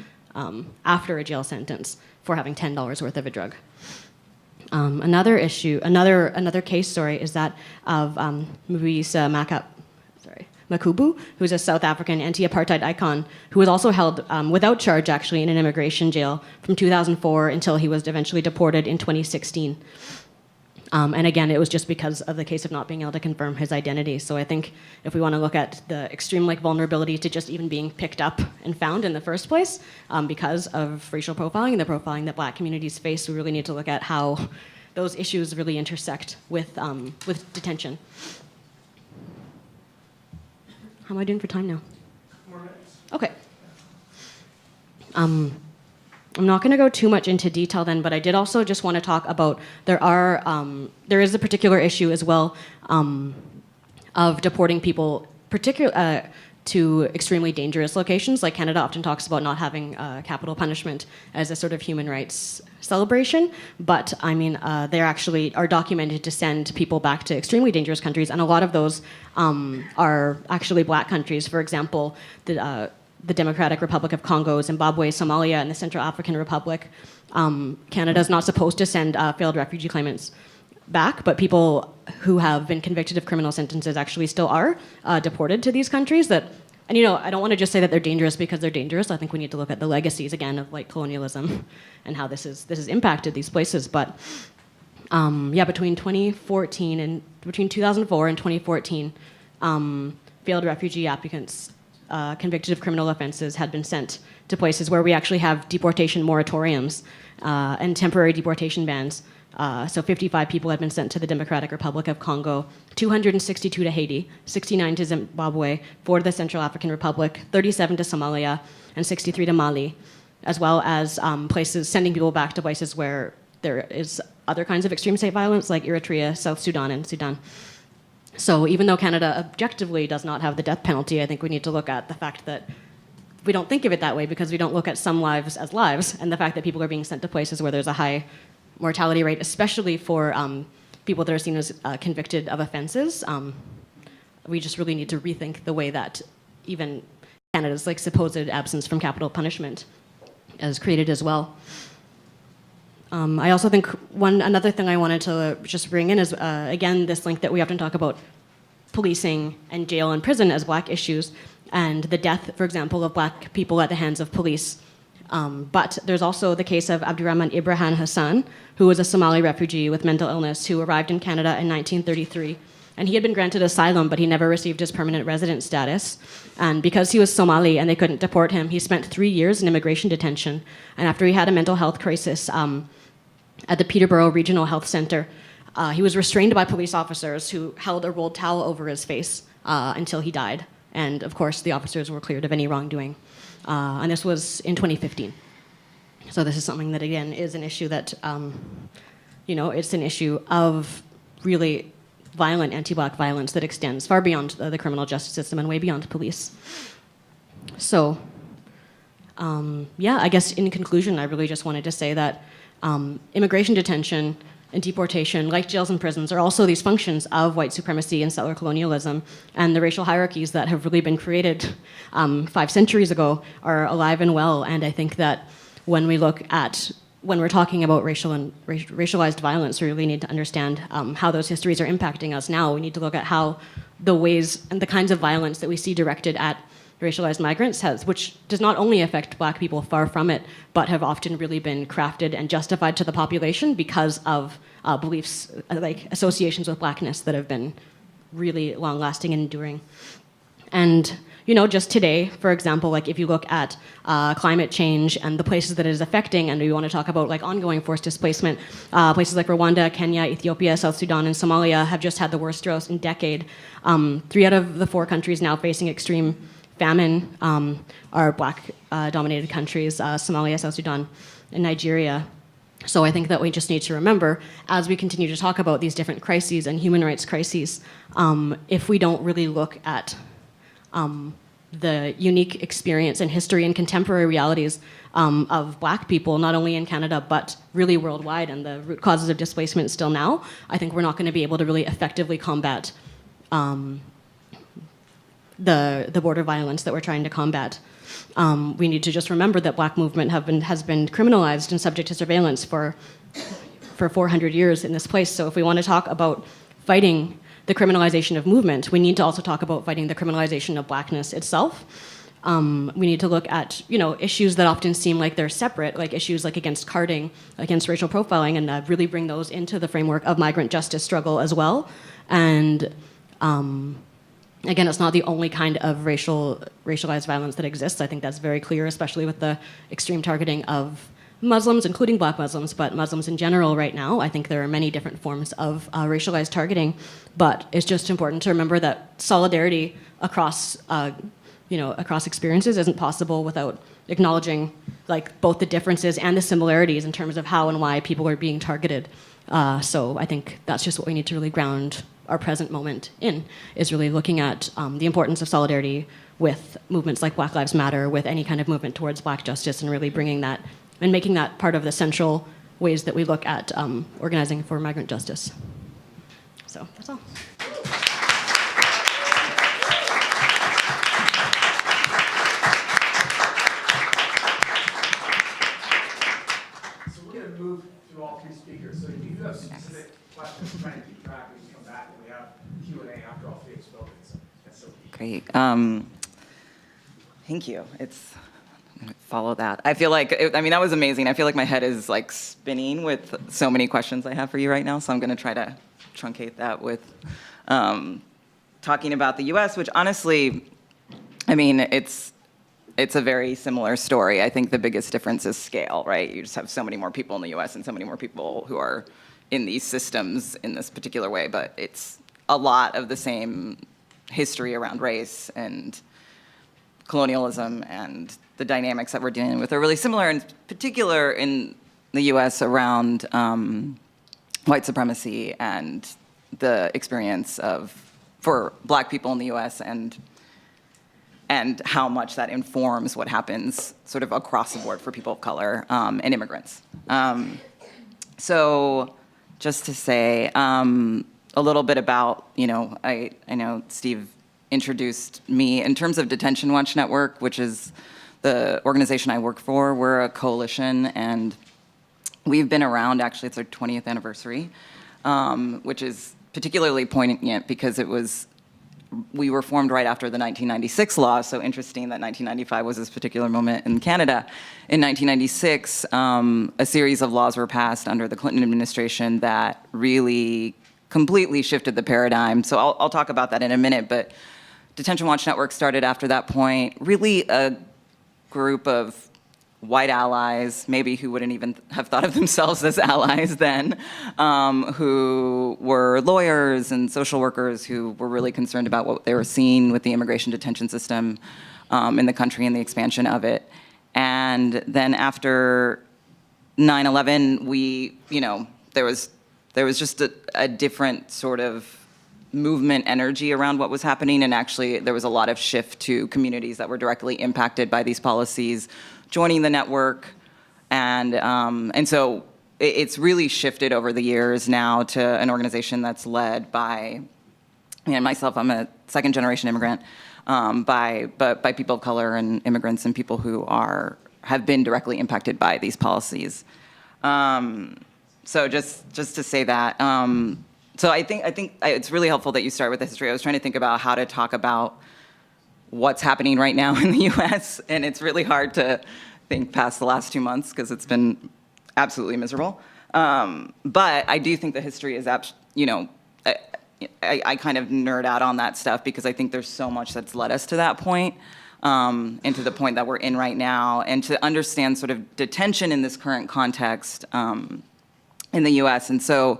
after a jail sentence for having $10 worth of a drug. Another case story is that of Mvisa Makubu, who's a South African anti-apartheid icon, who was also held without charge, actually, in an immigration jail from 2004 until he was eventually deported in 2016. And again, it was just because of the case of not being able to confirm his identity. So I think if we want to look at the extreme vulnerability to just even being picked up and found in the first place because of racial profiling and the profiling that black communities face, we really need to look at how those issues really intersect with detention. How am I doing for time now? 4 minutes. Okay. I'm not going to go too much into detail then, but I did also just want to talk about there is a particular issue as well of deporting people to extremely dangerous locations. Like Canada often talks about not having capital punishment as a sort of human rights celebration, but I mean they actually are documented to send people back to extremely dangerous countries, and a lot of those are actually black countries. For example, the Democratic Republic of Congo, Zimbabwe, Somalia, and the Central African Republic. Canada is not supposed to send failed refugee claimants back, but people who have been convicted of criminal sentences actually still are deported to these countries. And you know, I don't want to just say that they're dangerous because they're dangerous. I think we need to look at the legacies again of like colonialism and how this has impacted these places. But yeah, between 2004 and 2014, failed refugee applicants convicted of criminal offenses had been sent to places where we actually have deportation moratoriums and temporary deportation bans So 55 people had been sent to the Democratic Republic of Congo, 262 to Haiti, 69 to Zimbabwe, 4 to the Central African Republic, 37 to Somalia, and 63 to Mali, as well as sending people back to places where there is other kinds of extreme state violence, like Eritrea, South Sudan, and Sudan. So even though Canada objectively does not have the death penalty, I think we need to look at the fact that we don't think of it that way because we don't look at some lives as lives, and the fact that people are being sent to places where there's a high mortality rate, especially for people that are seen as convicted of offenses. We just really need to rethink the way that even Canada's supposed absence from capital punishment is created as well. I also think another thing I wanted to just bring in is, again, this link that we often talk about policing and jail and prison as Black issues, and the death, for example, of Black people at the hands of police. But there's also the case of Abdurrahman Ibrahim Hassan, who was a Somali refugee with mental illness who arrived in Canada in 1933. And he had been granted asylum, but he never received his permanent resident status. And because he was Somali and they couldn't deport him, he spent 3 years in immigration detention. And after he had a mental health crisis at the Peterborough Regional Health Center, he was restrained by police officers who held a rolled towel over his face until he died. And of course, the officers were cleared of any wrongdoing. And this was in 2015. So this is something that, again, is an issue that, it's an issue of really violent anti-Black violence that extends far beyond the criminal justice system and way beyond police. So, I guess in conclusion, I really just wanted to say that immigration detention and deportation, like jails and prisons, are also these functions of white supremacy and settler colonialism, and the racial hierarchies that have really been created 5 centuries ago are alive and well. And I think that when we're talking about racialized violence, we really need to understand how those histories are impacting us now. We need to look at how the ways and the kinds of violence that we see directed at racialized migrants which does not only affect Black people, far from it, but have often really been crafted and justified to the population because of beliefs, like associations with Blackness that have been really long-lasting and enduring. And just today, for example, if you look at climate change and the places that it is affecting, and we want to talk about ongoing forced displacement, places like Rwanda, Kenya, Ethiopia, South Sudan, and Somalia have just had the worst droughts in a decade. 3 out of the 4 countries now facing extreme famine are Black-dominated countries, Somalia, South Sudan, and Nigeria. So I think that we just need to remember, as we continue to talk about these different crises and human rights crises, if we don't really look at the unique experience and history and contemporary realities of Black people, not only in Canada, but really worldwide, and the root causes of displacement still now, I think we're not going to be able to really effectively combat the border violence that we're trying to combat. We need to just remember that Black movement has been criminalized and subject to surveillance for 400 years in this place. So if we want to talk about fighting the criminalization of movement, we need to also talk about fighting the criminalization of Blackness itself. We need to look at issues that often seem like they're separate, like issues like against carding, against racial profiling, and really bring those into the framework of migrant justice struggle as well. And again, it's not the only kind of racialized violence that exists. I think that's very clear, especially with the extreme targeting of Muslims, including Black Muslims, but Muslims in general right now. I think there are many different forms of racialized targeting, but it's just important to remember that solidarity across experiences isn't possible without acknowledging both the differences and the similarities in terms of how and why people are being targeted. So I think that's just what we need to really ground our present moment in, is really looking at the importance of solidarity with movements like Black Lives Matter, with any kind of movement towards Black justice, and really bringing that and making that part of the central ways that we look at organizing for migrant justice. So that's all. So we're going to move through all 3 speakers. So if you do have specific questions, try to keep track, we can come back and we have Q&A after all 3 have spoken. So that's so key. Great. Thank you. Follow that. I feel like, that was amazing. I feel like my head is spinning with so many questions I have for you right now. So I'm going to try to truncate that with talking about the U.S., which honestly, it's a very similar story. I think the biggest difference is scale, right? You just have so many more people in the U.S. and so many more people who are in these systems in this particular way, but it's a lot of the same history around race and colonialism, and the dynamics that we're dealing with are really similar, in particular in the US around white supremacy and the experience for Black people in the US and how much that informs what happens sort of across the board for people of color and immigrants. So just to say a little bit about, I know Steve introduced me. In terms of Detention Watch Network, which is the organization I work for, we're a coalition, and we've been around, actually it's our 20th anniversary, which is particularly poignant because we were formed right after the 1996 law, so interesting that 1995 was this particular moment in Canada. In 1996, a series of laws were passed under the Clinton administration that really completely shifted the paradigm. So I'll talk about that in a minute, but Detention Watch Network started after that point, really a group of white allies, maybe who wouldn't even have thought of themselves as allies then, who were lawyers and social workers who were really concerned about what they were seeing with the immigration detention system in the country and the expansion of it. And then after 9/11, there was just a different sort of movement energy around what was happening, and actually there was a lot of shift to communities that were directly impacted by these policies joining the network, and so it's really shifted over the years now to an organization that's led by, myself, I'm a second-generation immigrant, by people of color and immigrants and people who have been directly impacted by these policies. So just to say that. So I think it's really helpful that you start with the history. I was trying to think about how to talk about what's happening right now in the U.S., and it's really hard to think past the last 2 months because it's been absolutely miserable. But I do think the history is, I kind of nerd out on that stuff because I think there's so much that's led us to that point, and to the point that we're in right now, and to understand sort of detention in this current context in the U.S. And so,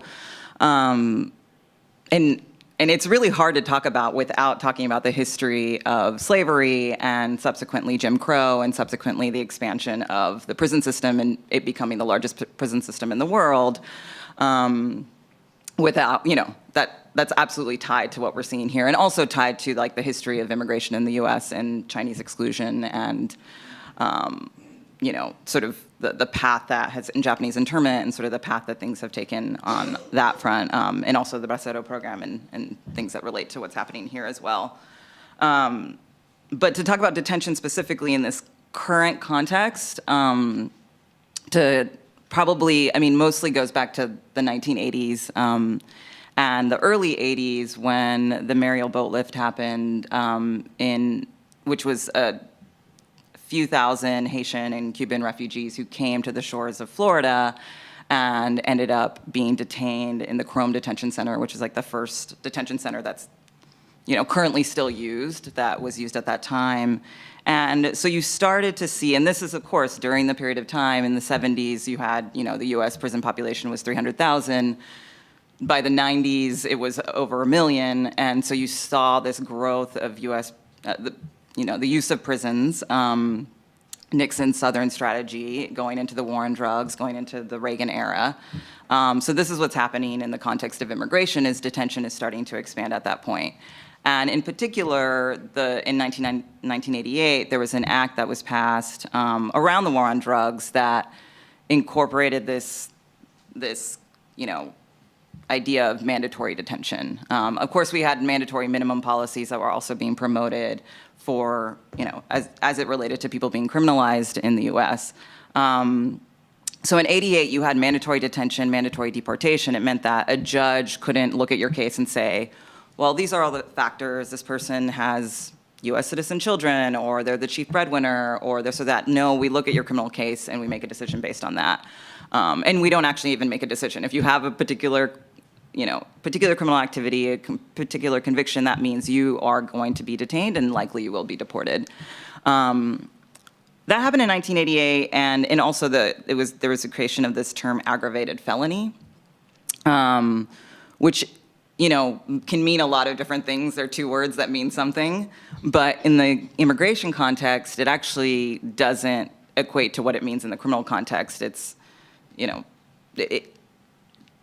and it's really hard to talk about without talking about the history of slavery and subsequently Jim Crow and subsequently the expansion of the prison system and it becoming the largest prison system in the world, without, that's absolutely tied to what we're seeing here, and also tied to like the history of immigration in the U.S. and Chinese exclusion and, sort of the path that has in Japanese internment and sort of the path that things have taken on that front, and also the Bracero program and things that relate to what's happening here as well. But to talk about detention specifically in this current context, to probably, mostly goes back to the 1980s and the early 80s when the Mariel boat lift happened, which was a few thousand Haitian and Cuban refugees who came to the shores of Florida and ended up being detained in the Chrome Detention Center, which is like the first detention center that's, currently still used, that was used at that time. And so you started to see, and this is, of course, during the period of time in the 70s, you had, the US prison population was 300,000. By the 90s, it was over 1 million. And so you saw this growth of US, the use of prisons, Nixon's Southern strategy, going into the war on drugs, going into the Reagan era. So this is what's happening in the context of immigration, is detention is starting to expand at that point. And in particular, in 1988, there was an act that was passed around the war on drugs that incorporated this idea of mandatory detention. Of course, we had mandatory minimum policies that were also being promoted for, as it related to people being criminalized in the US. So in 88, you had mandatory detention, mandatory deportation. It meant that a judge couldn't look at your case and say, well, these are all the factors. This person has US citizen children, or they're the chief breadwinner, or this or that. No, we look at your criminal case and we make a decision based on that. And we don't actually even make a decision. If you have a particular criminal activity, a particular conviction, that means you are going to be detained and likely you will be deported. That happened in 1988, and also there was the creation of this term aggravated felony, which, you know, can mean a lot of different things. They're two words that mean something. But in the immigration context, it actually doesn't equate to what it means in the criminal context. It's, you know,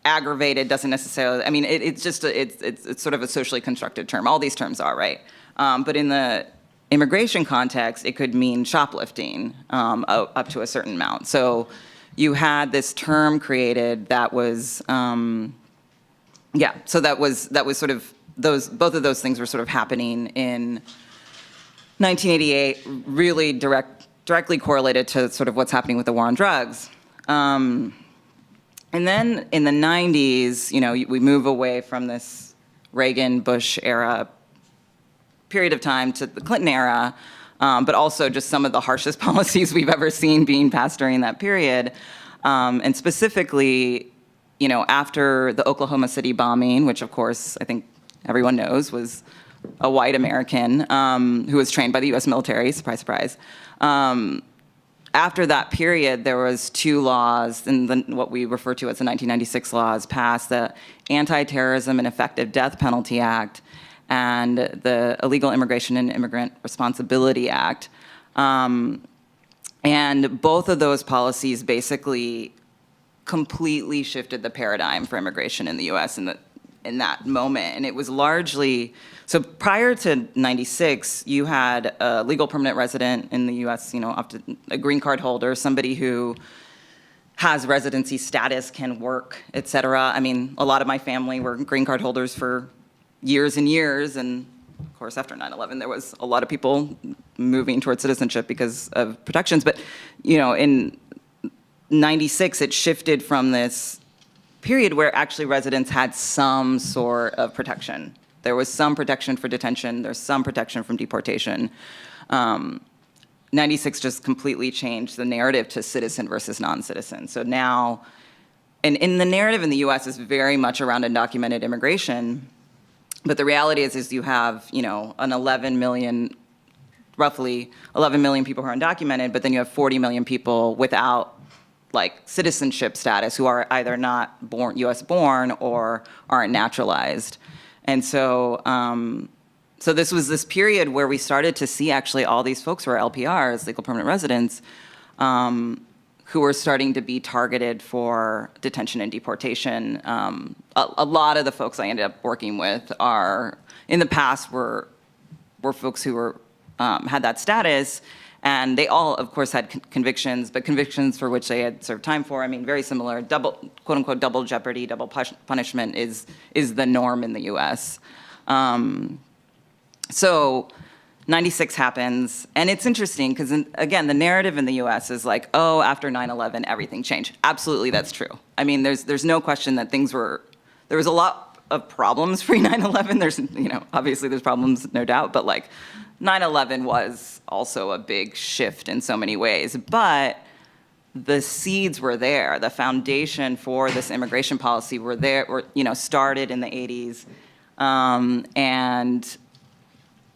aggravated doesn't necessarily, I mean, it's just, it's sort of a socially constructed term. All these terms are, right? But in the immigration context, it could mean shoplifting up to a certain amount. So you had this term created that was, yeah, so that was sort of, both of those things were sort of happening in 1988, really directly correlated to sort of what's happening with the war on drugs. And then in the 90s, you know, we move away from this Reagan-Bush era period of time to the Clinton era, but also just some of the harshest policies we've ever seen being passed during that period. And specifically, you know, after the Oklahoma City bombing, which of course I think everyone knows was a white American who was trained by the US military, surprise, surprise. After that period, there was two laws, and what we refer to as the 1996 laws passed, the Anti-Terrorism and Effective Death Penalty Act and the Illegal Immigration and Immigrant Responsibility Act. And both of those policies basically completely shifted the paradigm for immigration in the US in that moment. And it was largely, so prior to 96, you had a legal permanent resident in the US, you know, up to a green card holder, somebody who has residency status, can work, et cetera. I mean, a lot of my family were green card holders for years and years. And of course, after 9/11, there was a lot of people moving towards citizenship because of protections. But, you know, in 96, it shifted from this period where actually residents had some sort of protection. There was some protection for detention. There's some protection from deportation. 96 just completely changed the narrative to citizen versus non-citizen. So now, and in the narrative in the US is very much around undocumented immigration, but the reality is you have, you know, an 11 million, roughly 11 million people who are undocumented, but then you have 40 million people without like citizenship status who are either not born, US born or aren't naturalized. And so, so this was this period where we started to see actually all these folks who are LPRs, legal permanent residents, who were starting to be targeted for detention and deportation. A lot of the folks I ended up working with are, in the past, were folks who were, had that status. And they all, of course, had convictions, but convictions for which they had served time for. I mean, very similar, double, quote unquote, double jeopardy, double punishment is the norm in the US. So 96 happens, and it's interesting because, again, the narrative in the US is like, oh, after 9/11, everything changed. Absolutely, that's true. I mean, there's no question that there was a lot of problems pre 9/11. There's, you know, obviously there's problems, no doubt, but like, 9/11 was also a big shift in so many ways, but the seeds were there. The foundation for this immigration policy were there, you know, started in the 80s, and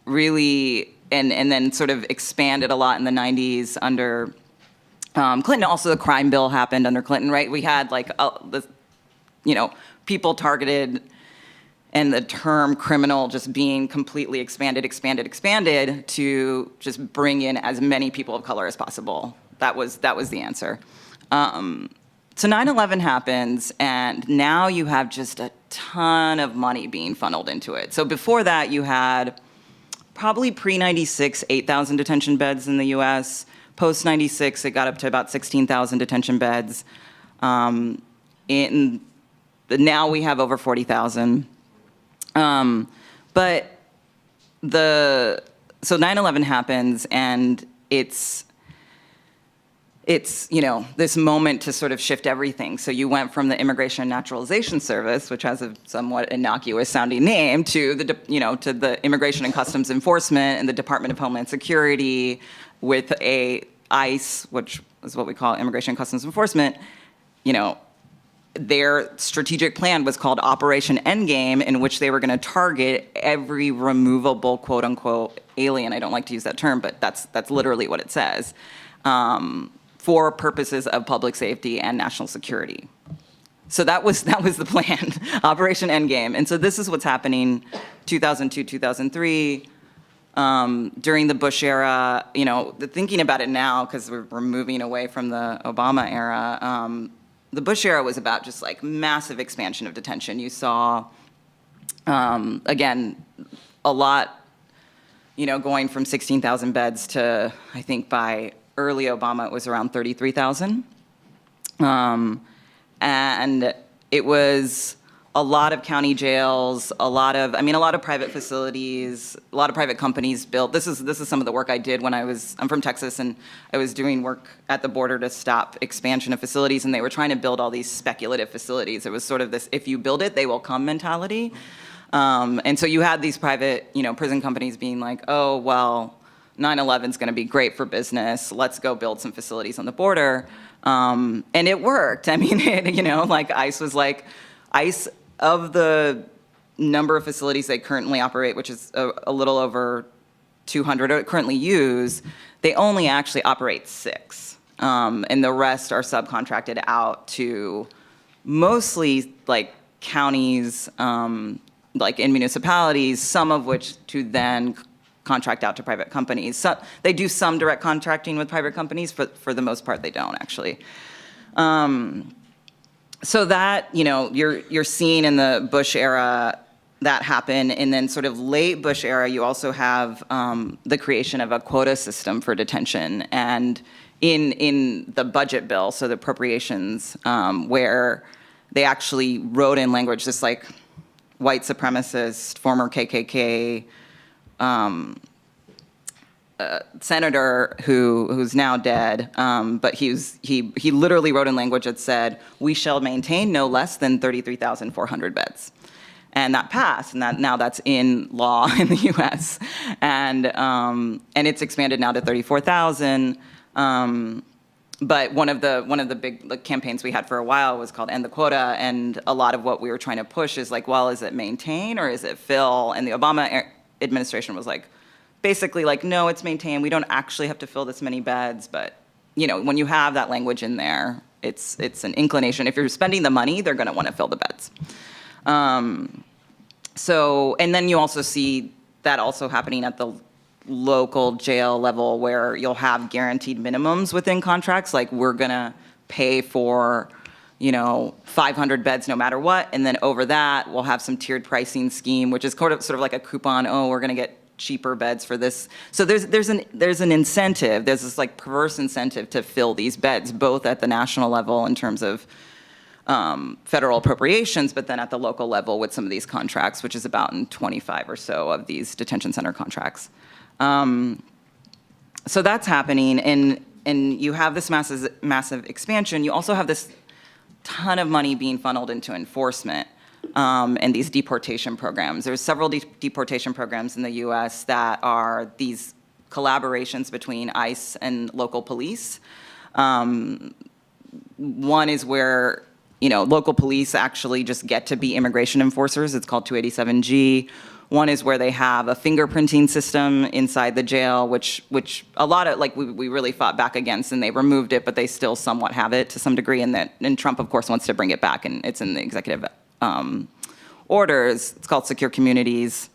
really, and then sort of expanded a lot in the 90s under Clinton. Also, the crime bill happened under Clinton, right? We had like, you know, people targeted, and the term criminal just being completely expanded to just bring in as many people of color as possible. That was the answer. So 9/11 happens, and now you have just a ton of money being funneled into it. So before that, you had probably pre-96, 8,000 detention beds in the US. Post-96, it got up to about 16,000 detention beds. Now we have over 40,000. But so 9/11 happens, and it's, you know, this moment to sort of shift everything. So you went from the Immigration and Naturalization Service, which has a somewhat innocuous sounding name, to to the Immigration and Customs Enforcement and the Department of Homeland Security with a ICE, which is what we call Immigration and Customs Enforcement. You know, their strategic plan was called Operation Endgame, in which they were going to target every removable, quote unquote, alien. I don't like to use that term, but that's literally what it says, for purposes of public safety and national security. So that was the plan, Operation Endgame. And so this is what's happening 2002, 2003. During the Bush era, thinking about it now, because we're moving away from the Obama era, the Bush era was about just like massive expansion of detention. You saw, again, a lot, going from 16,000 beds to, I think by early Obama, it was around 33,000. And it was a lot of county jails, a lot of private facilities, a lot of private companies built. This is some of the work I did when I'm from Texas, and I was doing work at the border to stop expansion of facilities, and they were trying to build all these speculative facilities. It was sort of this, if you build it, they will come mentality. And so you had these private, prison companies being like, oh, well, 9/11 is going to be great for business. Let's go build some facilities on the border. And it worked. I mean, like ICE was like, ICE, of the number of facilities they currently operate, which is a little over 200 or currently use, they only actually operate 6. And the rest are subcontracted out to mostly like counties, like in municipalities, some of which to then contract out to private companies. So they do some direct contracting with private companies, but for the most part, they don't actually. So that, you're seeing in the Bush era that happen, and then sort of late Bush era, you also have the creation of a quota system for detention, and in the budget bill, so the appropriations, where they actually wrote in language, this like white supremacist, former KKK senator who's now dead, but he literally wrote in language that said, "We shall maintain no less than 33,400 beds," and that passed, and now that's in law in the U.S. and it's expanded now to 34,000. But one of the big campaigns we had for a while was called End the Quota, and a lot of what we were trying to push is like, well, is it maintain or is it fill? And the Obama administration was like, basically like, no, it's maintained. We don't actually have to fill this many beds, but when you have that language in there, it's an inclination. If you're spending the money, they're going to want to fill the beds. So, and then you also see that also happening at the local jail level, where you'll have guaranteed minimums within contracts, like we're going to pay for 500 beds no matter what, and then over that we'll have some tiered pricing scheme, which is sort of like a coupon. Oh, we're going to get cheaper beds for this. So there's an incentive. There's this like perverse incentive to fill these beds, both at the national level in terms of federal appropriations, but then at the local level with some of these contracts, which is about in 25 or so of these detention center contracts. So that's happening, and you have this massive expansion. You also have this ton of money being funneled into enforcement. And these deportation programs. There's several deportation programs in the U.S. that are these collaborations between ICE and local police. One is where local police actually just get to be immigration enforcers. It's called 287G. One is where they have a fingerprinting system inside the jail, which a lot of, like, we really fought back against, and they removed it, but they still somewhat have it to some degree, and Trump, of course, wants to bring it back, and it's in the executive orders. It's called Secure Communities.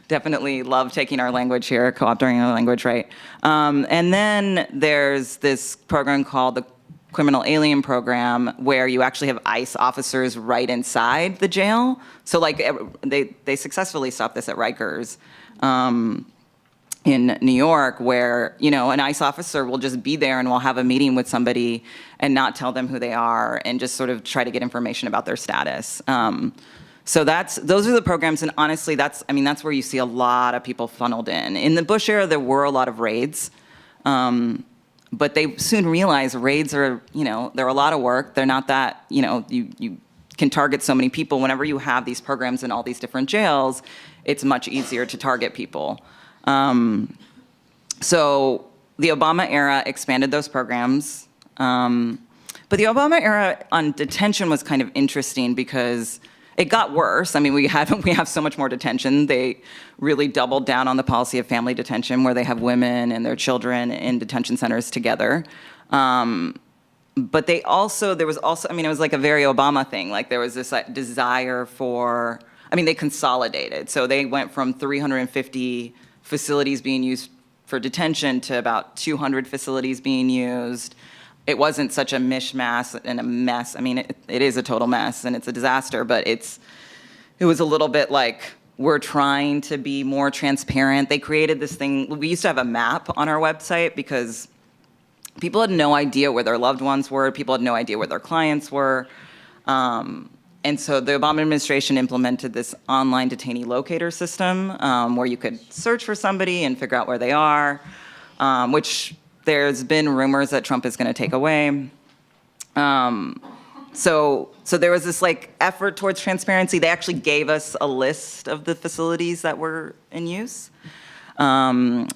Definitely love taking our language here, co-opting our language, right? And then there's this program called the Criminal Alien Program, where you actually have ICE officers right inside the jail. So like they successfully stopped this at Rikers in New York, where an ICE officer will just be there and will have a meeting with somebody and not tell them who they are and just sort of try to get information about their status. So those are the programs, and honestly, that's where you see a lot of people funneled in. In the Bush era, there were a lot of raids, but they soon realized raids are, they're a lot of work. They're not that, you can target so many people. Whenever you have these programs in all these different jails, it's much easier to target people. So the Obama era expanded those programs, but the Obama era on detention was kind of interesting because it got worse. I mean, we have so much more detention. They really doubled down on the policy of family detention, where they have women and their children in detention centers together. but there was also, I mean, it was like a very Obama thing. Like there was this like, desire for, I mean, they consolidated. So they went from 350 facilities being used for detention to about 200 facilities being used. It wasn't such a mishmash and a mess. I mean, it is a total mess and it's a disaster, but it was a little bit like, we're trying to be more transparent. They created this thing. We used to have a map on our website because people had no idea where their loved ones were. People had no idea where their clients were. And so the Obama administration implemented this online detainee locator system where you could search for somebody and figure out where they are, which there's been rumors that Trump is going to take away. So there was this like effort towards transparency. They actually gave us a list of the facilities that were in use. And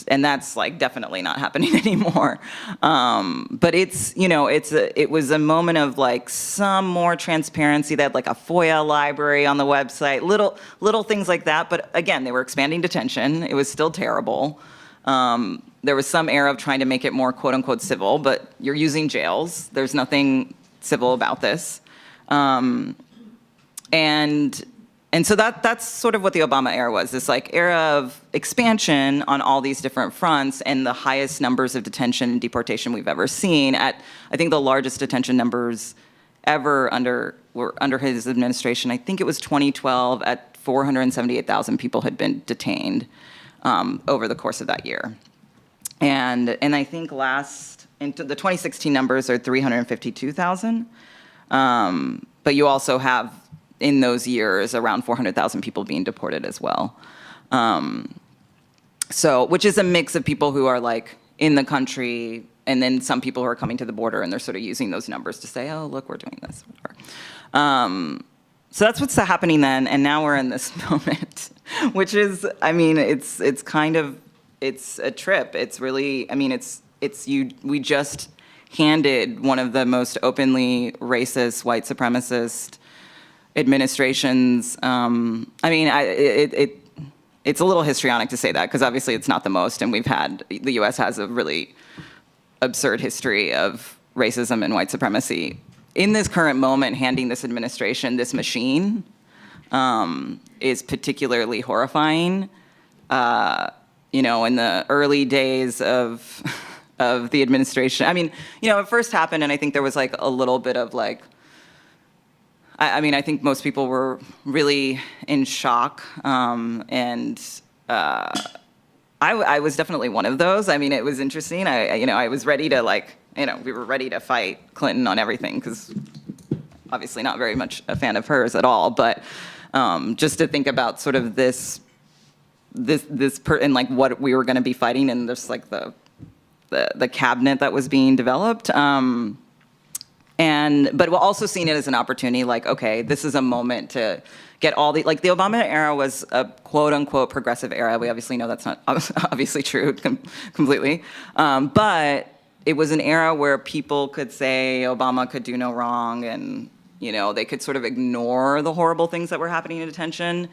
that's like definitely not happening anymore. But it was a moment of like some more transparency. They had like a FOIA library on the website, little things like that. But again, they were expanding detention. It was still terrible. There was some era of trying to make it more quote unquote civil, but you're using jails. There's nothing civil about this. And so that's sort of what the Obama era was, this like era of expansion on all these different fronts and the highest numbers of detention and deportation we've ever seen. I think the largest detention numbers ever were under his administration. I think it was 2012 at 478,000 people had been detained over the course of that year. And I think the 2016 numbers are 352,000. But you also have in those years around 400,000 people being deported as well. Which is a mix of people who are like in the country and then some people who are coming to the border and they're sort of using those numbers to say, oh, look, we're doing this, whatever. So that's what's happening then, and now we're in this moment, which is, I mean, it's a trip. It's really, I mean, we just handed one of the most openly racist, white supremacist administrations. I mean, it's a little histrionic to say that because obviously it's not the most, and the U.S. has a really absurd history of racism and white supremacy. In this current moment, handing this administration this machine is particularly horrifying. In the early days of the administration, I mean, it first happened, and I think there was like a little bit of like, I mean, I think most people were really in shock, and I was definitely one of those. I mean, it was interesting. I was ready to like, we were ready to fight Clinton on everything because obviously not very much a fan of hers at all. But just to think about sort of this and like what we were going to be fighting and just like the cabinet that was being developed. But we're also seeing it as an opportunity, like, okay, this is a moment to get all the Obama era was a quote unquote progressive era. We obviously know that's not obviously true completely. But it was an era where people could say Obama could do no wrong and, they could sort of ignore the horrible things that were happening in detention.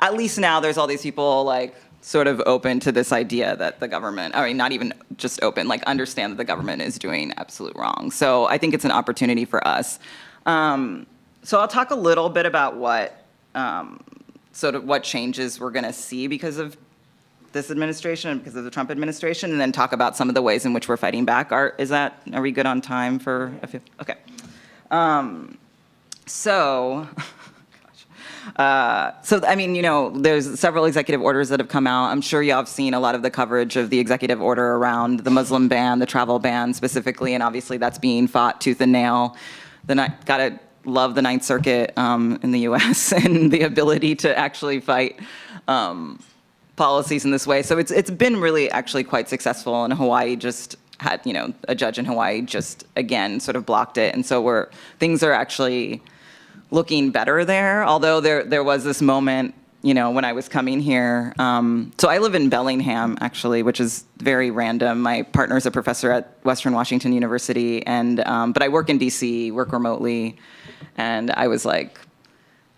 At least now there's all these people like sort of open to this idea that the government, I mean, not even just open, like understand that the government is doing absolute wrong. So I think it's an opportunity for us. So I'll talk a little bit about what changes we're gonna see because of this administration and because of the Trump administration, and then talk about some of the ways in which we're fighting back. Are we good on time for a few? Okay. I mean, there's several executive orders that have come out. I'm sure y'all have seen a lot of the coverage of the executive order around the Muslim ban, the travel ban specifically, and obviously that's being fought tooth and nail. Gotta love the Ninth Circuit in the U.S. and the ability to actually fight policies in this way. So it's been really actually quite successful, and Hawaii just had, a judge in Hawaii just, again, sort of blocked it. And so things are actually looking better there, although there was this moment, when I was coming here. So I live in Bellingham, actually, which is very random. My partner's a professor at Western Washington University, and but I work in DC, work remotely, and I was like,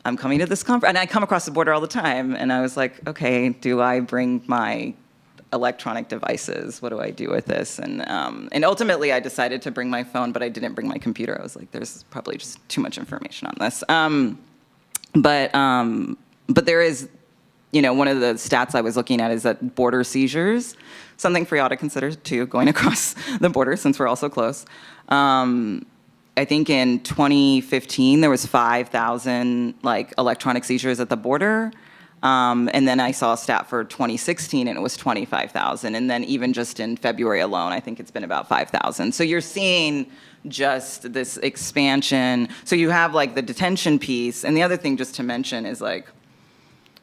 I'm coming to this conference, and I come across the border all the time, and I was like, okay, do I bring my electronic devices. What do I do with this? And ultimately, I decided to bring my phone, but I didn't bring my computer. I was like, there's probably just too much information on this. But there is, one of the stats I was looking at is that border seizures, something for y'all to consider too, going across the border since we're all so close. I think in 2015 there was 5,000 electronic seizures at the border, and then I saw a stat for 2016 and it was 25,000, and then even just in February alone, I think it's been about 5,000. So you're seeing just this expansion. So you have the detention piece, and the other thing just to mention is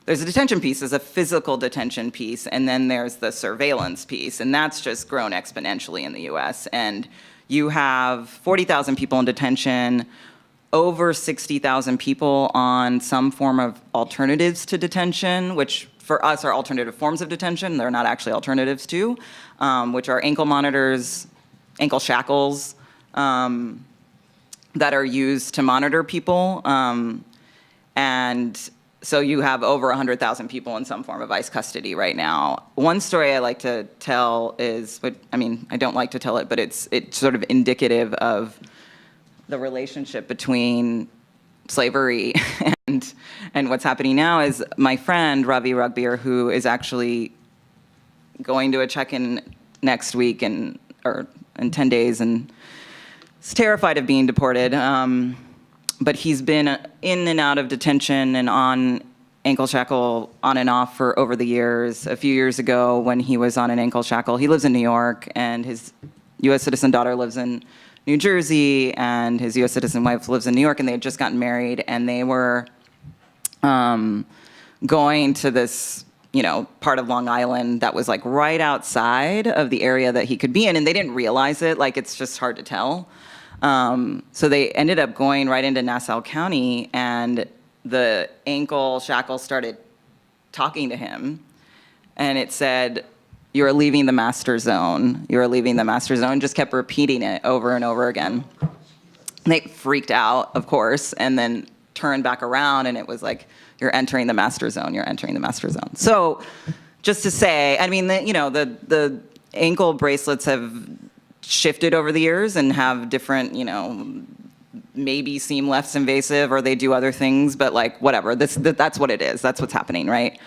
there's a detention piece, there's a physical detention piece, and then there's the surveillance piece, and that's just grown exponentially in the US. And you have 40,000 people in detention, over 60,000 people on some form of alternatives to detention, which for us are alternative forms of detention. They're not actually alternatives to, which are ankle monitors, ankle shackles, that are used to monitor people. And so you have over 100,000 people in some form of ICE custody right now. One story I like to tell is, I don't like to tell it, but it's sort of indicative of the relationship between slavery and what's happening now. Is my friend Ravi Rugbeer, who is actually going to a check-in next week or in 10 days, and is terrified of being deported. But he's been in and out of detention and on ankle shackle on and off for over the years. A few years ago, when he was on an ankle shackle, he lives in New York, and his U.S. citizen daughter lives in New Jersey, and his U.S. citizen wife lives in New York, and they had just gotten married, and they were going to this part of Long Island that was right outside of the area that he could be in, and they didn't realize it. It's just hard to tell. So they ended up going right into Nassau County, and the ankle shackle started talking to him, and it said, "You're leaving the master zone. You're leaving the master zone." Just kept repeating it over and over again. And they freaked out, of course, and then turned back around, and it was like, "You're entering the master zone. You're entering the master zone." So, just to say, the ankle bracelets have shifted over the years and have different, maybe seem less invasive or they do other things, but whatever. That's what it is. That's what's happening, right?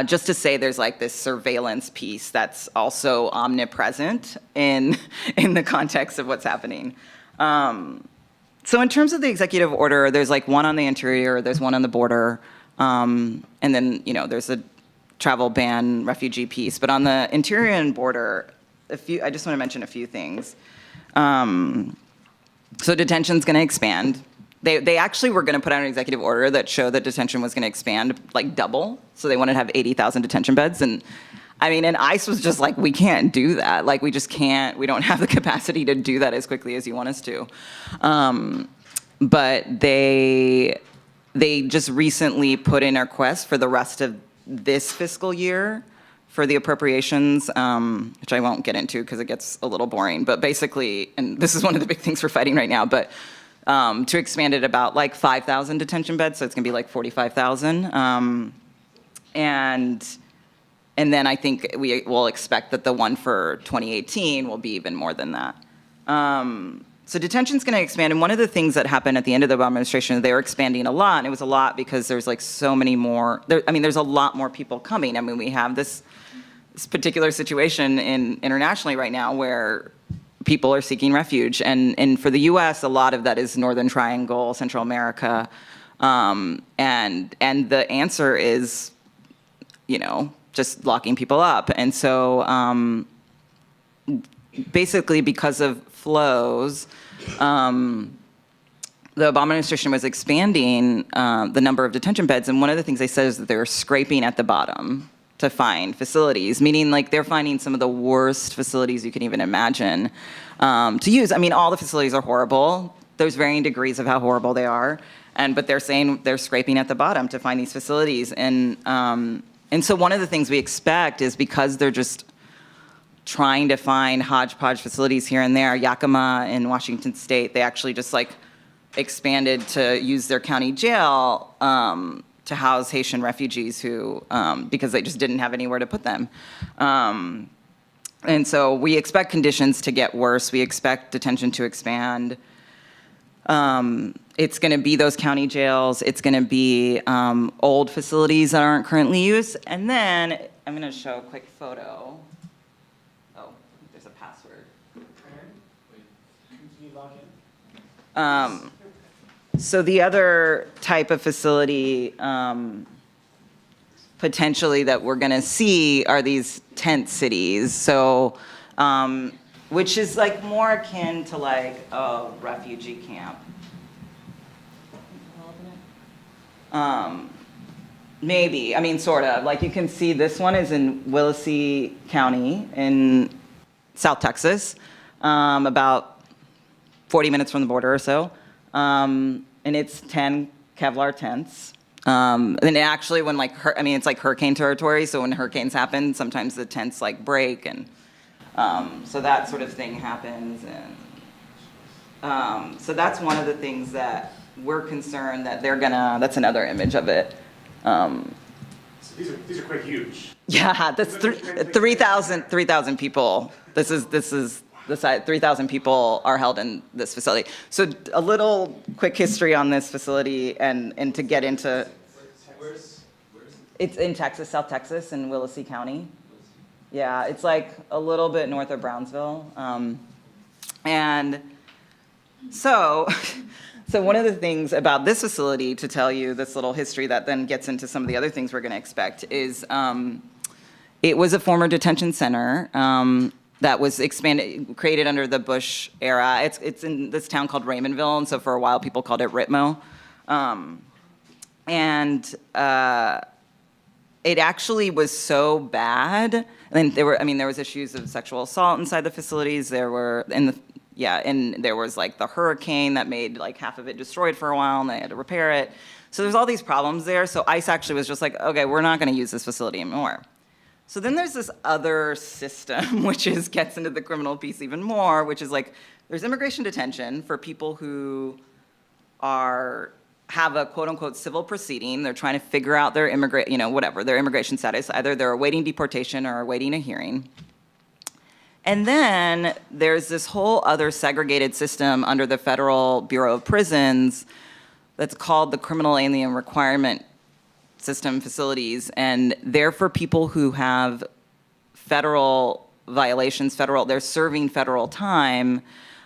Just to say, there's this surveillance piece that's also omnipresent in the context of what's happening. So in terms of the executive order, there's one on the interior, there's one on the border, and then there's a travel ban refugee piece. But on the interior and border, I just want to mention a few things. So detention's going to expand. They actually were going to put out an executive order that showed that detention was going to expand double. So they wanted to have 80,000 detention beds. And ICE was just we can't do that. We just can't, we don't have the capacity to do that as quickly as you want us to. But they just recently put in a request for the rest of this fiscal year for the appropriations, which I won't get into because it gets a little boring. But basically, and this is one of the big things we're fighting right now, but to expand it about 5,000 detention beds, so it's gonna be 45,000. And then I think we will expect that the one for 2018 will be even more than that. So detention's going to expand, and one of the things that happened at the end of the Obama administration, they were expanding a lot, and it was a lot because there's so many more. There's a lot more people coming. We have this particular situation internationally right now where people are seeking refuge, and for the U.S., a lot of that is Northern Triangle, Central America, and the answer is, just locking people up, and so basically because of flows, the Obama administration was expanding the number of detention beds, and one of the things they said is that they were scraping at the bottom to find facilities, meaning they're finding some of the worst facilities you can even imagine to use. All the facilities are horrible. There's varying degrees of how horrible they are, but they're saying they're scraping at the bottom to find these facilities, and so one of the things we expect is because they're just trying to find hodgepodge facilities here and there. Yakima in Washington State, they actually just expanded to use their county jail to house Haitian refugees who, because they just didn't have anywhere to put them. And so we expect conditions to get worse. We expect detention to expand. It's going to be those county jails. It's going to be old facilities that aren't currently used. And then I'm going to show a quick photo. Oh, there's a password. So the other type of facility potentially that we're going to see are these tent cities. So, which is like more akin to like a refugee camp. Maybe, I mean, sort of. Like you can see this one is in Willacy County in South Texas, about 40 minutes from the border or so. And it's 10 Kevlar tents. And actually when like, it's like hurricane territory, so when hurricanes happen, sometimes the tents like break, and so that sort of thing happens. And so that's one of the things that we're concerned that they're gonna, that's another image of it. So these are quite huge. Yeah, that's 3,000 people. This is the size, 3,000 people are held in this facility. So a little quick history on this facility and to get into. It's in Texas, South Texas, in Willacy County. Yeah, it's like a little bit north of Brownsville. And so one of the things about this facility, to tell you this little history that then gets into some of the other things we're going to expect, is it was a former detention center that was created under the Bush era. It's in this town called Raymondville, and so for a while people called it Ritmo. It actually was so bad. And there was issues of sexual assault inside the facilities. There were, and there was like the hurricane that made like half of it destroyed for a while, and they had to repair it. So there's all these problems there. So ICE actually was just like, okay, we're not going to use this facility anymore. So then there's this other system, which gets into the criminal piece even more, which is like, there's immigration detention for people who have a quote unquote civil proceeding. They're trying to figure out their their immigration status. Either they're awaiting deportation or awaiting a hearing. And then there's this whole other segregated system under the Federal Bureau of Prisons that's called the Criminal Alien Requirement System facilities, and they're for people who have federal violations, they're serving federal time,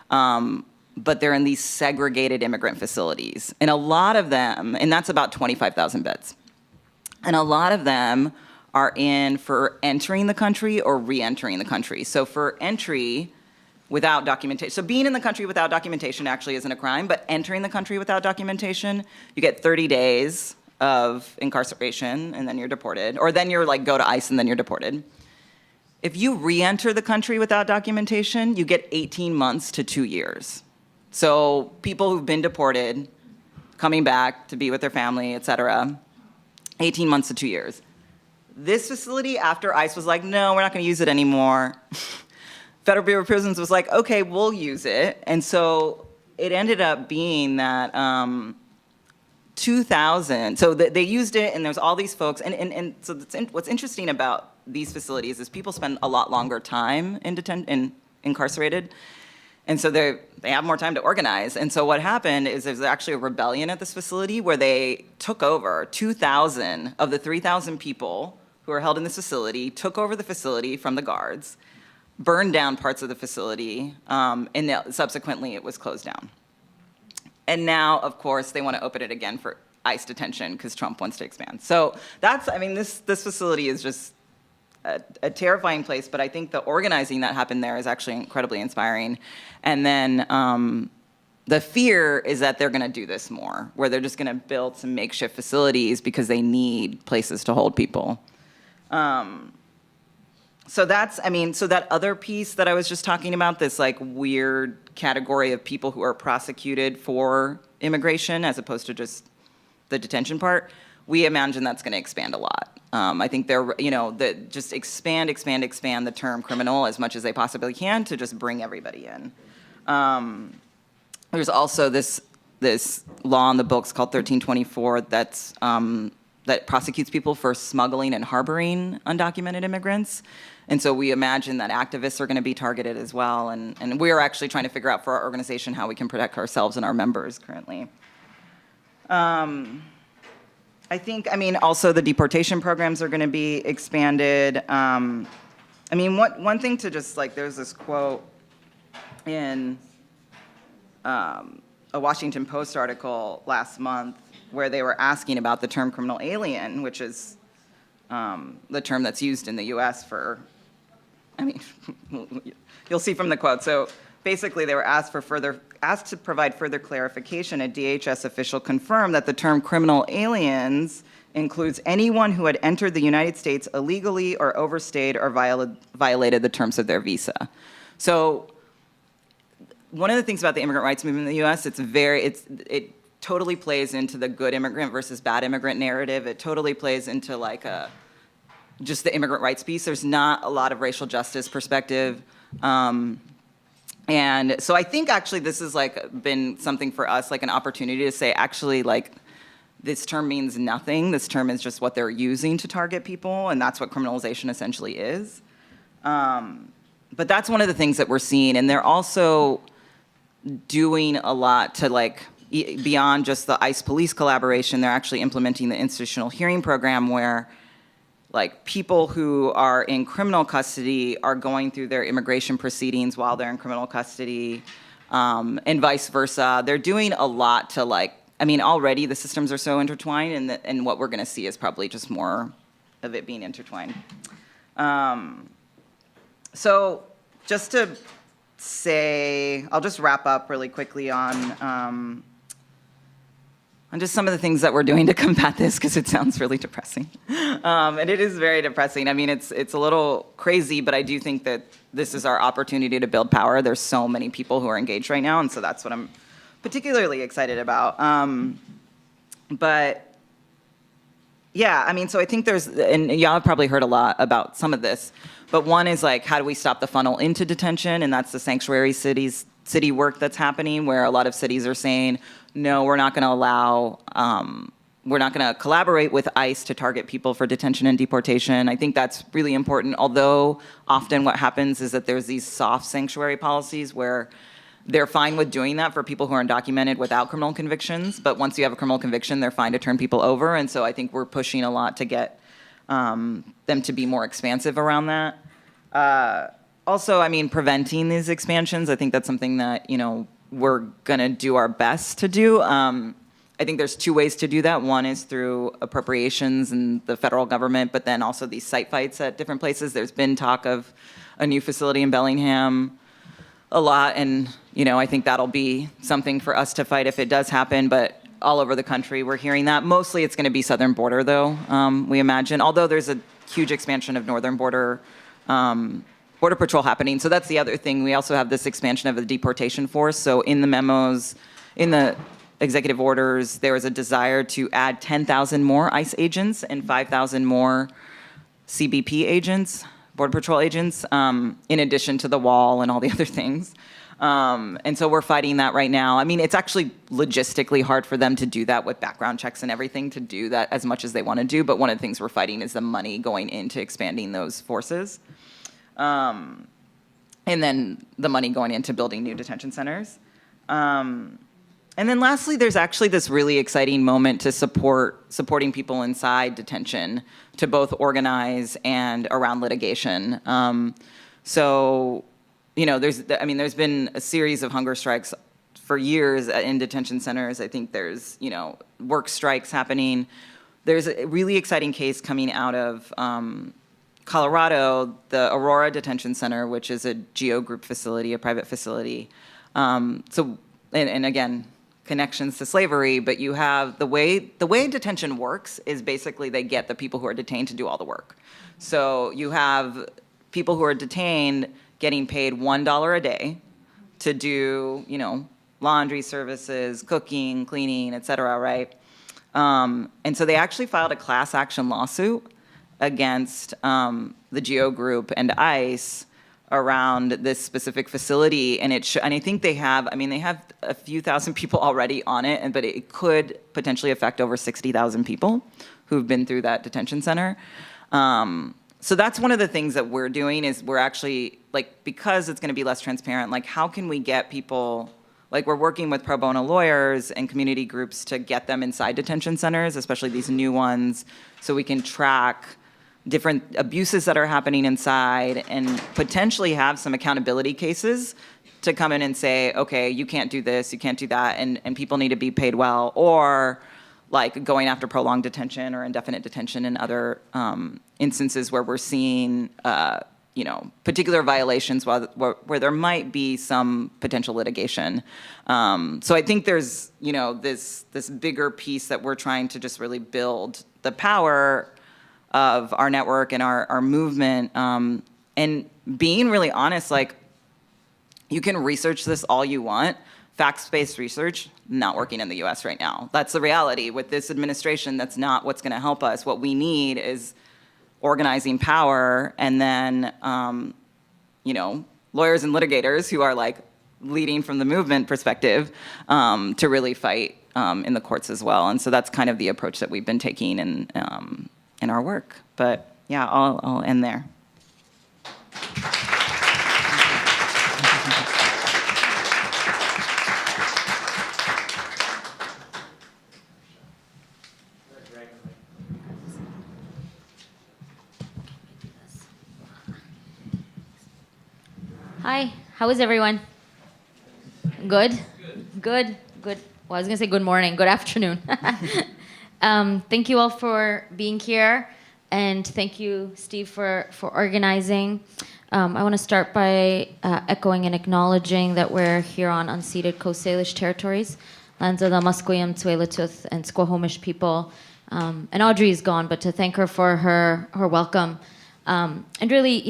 but they're in these segregated immigrant facilities. And a lot of them, and that's about 25,000 beds, and a lot of them are in for entering the country or re-entering the country. So for entry without documentation, so being in the country without documentation actually isn't a crime, but entering the country without documentation, you get 30 days of incarceration, and then you're deported, or then you're like go to ICE and then you're deported. If you re-enter the country without documentation, you get 18 months to 2 years. So people who've been deported, coming back to be with their family, et cetera, 18 months to 2 years. This facility, after ICE was like, no, we're not gonna use it anymore, Federal Bureau of Prisons was like, okay, we'll use it. And so it ended up being that 2,000, so they used it, and there's all these folks, and so what's interesting about these facilities is people spend a lot longer time incarcerated, and so they have more time to organize. And so what happened is there's actually a rebellion at this facility where they took over 2,000 of the 3,000 people who are held in this facility, took over the facility from the guards, burned down parts of the facility, and subsequently it was closed down. And now, of course, they want to open it again for ICE detention because Trump wants to expand. So this facility is just a terrifying place, but I think the organizing that happened there is actually incredibly inspiring. And then the fear is that they're going to do this more, where they're just going to build some makeshift facilities because they need places to hold people. So that other piece that I was just talking about, this like weird category of people who are prosecuted for immigration as opposed to just the detention part, we imagine that's going to expand a lot. I think just expand the term criminal as much as they possibly can to just bring everybody in. There's also this law in the books called 1324 that's that prosecutes people for smuggling and harboring undocumented immigrants. And so we imagine that activists are going to be targeted as well. And we are actually trying to figure out for our organization how we can protect ourselves and our members currently. I think, also the deportation programs are going to be expanded. One thing to just there's this quote in a Washington Post article last month where they were asking about the term criminal alien, which is the term that's used in the US for, you'll see from the quote. So basically they were asked to provide further clarification. A DHS official confirmed that the term criminal aliens includes anyone who had entered the United States illegally or overstayed or violated the terms of their visa. So one of the things about the immigrant rights movement in the US, it totally plays into the good immigrant versus bad immigrant narrative. It totally plays into just the immigrant rights piece. There's not a lot of racial justice perspective. And so I think actually this has been something for us, an opportunity to say, actually, this term means nothing. This term is just what they're using to target people, and that's what criminalization essentially is. But that's one of the things that we're seeing, and they're also doing a lot to beyond just the ICE police collaboration. They're actually implementing the institutional hearing program where people who are in criminal custody are going through their immigration proceedings while they're in criminal custody, and vice versa. They're doing a lot to already the systems are so intertwined, and what we're going to see is probably just more of it being intertwined. So just to say, I'll just wrap up really quickly on just some of the things that we're doing to combat this, because it sounds really depressing. And it is very depressing. It's a little crazy, but I do think that this is our opportunity to build power. There's so many people who are engaged right now, and so that's what I'm particularly excited about. But yeah, so I think and y'all have probably heard a lot about some of this, but one is how do we stop the funnel into detention? And that's the sanctuary city work that's happening, where a lot of cities are saying, no, we're not going to allow, we're not going to collaborate with ICE to target people for detention and deportation. I think that's really important, although often what happens is that there's these soft sanctuary policies where they're fine with doing that for people who are undocumented without criminal convictions, but once you have a criminal conviction, they're fine to turn people over. And so I think we're pushing a lot to get them to be more expansive around that. Also, preventing these expansions, I think that's something that, we're going to do our best to do. I think there's two ways to do that. One is through appropriations and the federal government, but then also these site fights at different places. There's been talk of a new facility in Bellingham a lot, and I think that'll be something for us to fight if it does happen, but all over the country we're hearing that. Mostly it's going to be southern border, though, we imagine, although there's a huge expansion of northern border patrol happening. So that's the other thing. We also have this expansion of the deportation force. So in the memos, in the executive orders, there was a desire to add 10,000 more ICE agents and 5,000 more CBP agents, Border Patrol agents, in addition to the wall and all the other things. And so we're fighting that right now. It's actually logistically hard for them to do that with background checks and everything, to do that as much as they want to do. But one of the things we're fighting is the money going into expanding those forces. And then the money going into building new detention centers. And then lastly, there's actually this really exciting moment to supporting people inside detention to both organize and around litigation. So, there's been a series of hunger strikes for years in detention centers. I think there's, work strikes happening. There's a really exciting case coming out of Colorado, the Aurora Detention Center, which is a GEO Group facility, a private facility. And again, connections to slavery, but you have the way detention works is basically they get the people who are detained to do all the work. So you have people who are detained getting paid $1 a day to do, laundry services, cooking, cleaning, et cetera, right? And so they actually filed a class action lawsuit against the GEO Group and ICE around this specific facility, and and I think they have a few thousand people already on it, but it could potentially affect over 60,000 people who've been through that detention center. So that's one of the things that we're doing is we're actually, like, because it's going to be less transparent, like, how can we get people, like, we're working with pro bono lawyers and community groups to get them inside detention centers, especially these new ones, so we can track different abuses that are happening inside and potentially have some accountability cases to come in and say, okay, you can't do this, you can't do that, and people need to be paid well, or like going after prolonged detention or indefinite detention and other instances where we're seeing particular violations where there might be some potential litigation. So I think there's this bigger piece that we're trying to just really build the power of our network and our movement, and being really honest, like, you can research this all you want. Facts-based research, not working in the US right now. That's the reality. With this administration, that's not what's gonna help us. What we need is organizing power, and then lawyers and litigators who are like leading from the movement perspective to really fight in the courts as well. And so that's kind of the approach that we've been taking in our work. But yeah, I'll end there. Hi, how is everyone? Good? Good. Well, I was going to say good morning, good afternoon. Thank you all for being here, and thank you, Steve, for organizing. I want to start by echoing and acknowledging that we're here on unceded Coast Salish territories, lands of the Musqueam, Tsleil-Waututh, and Squamish people. And Audrey is gone, but to thank her for her welcome. And really,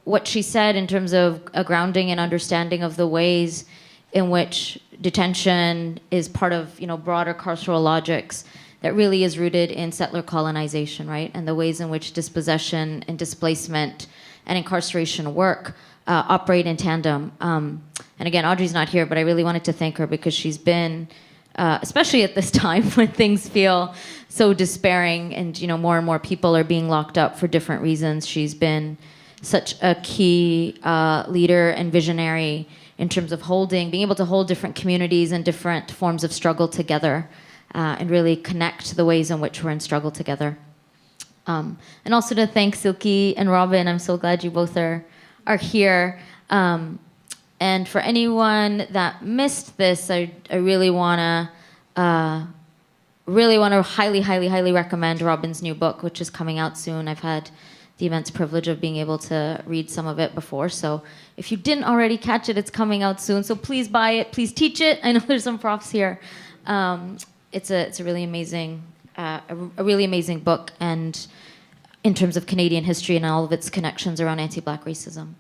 what she said in terms of a grounding and understanding of the ways in which detention is part of broader carceral logics that really is rooted in settler colonization, right? And the ways in which dispossession and displacement and incarceration work operate in tandem. And again, Audrey's not here, but I really wanted to thank her because she's been, especially at this time when things feel so despairing and more and more people are being locked up for different reasons, she's been such a key leader and visionary in terms of being able to hold different communities and different forms of struggle together and really connect the ways in which we're in struggle together. And also to thank Silky and Robyn. I'm so glad you both are here. And for anyone that missed this, I really want to highly recommend Robyn's new book, which is coming out soon. I've had the immense privilege of being able to read some of it before. So if you didn't already catch it, it's coming out soon. So please buy it, please teach it. I know there's some profs here. It's a really amazing, book, and in terms of Canadian history and all of its connections around anti-Black racism.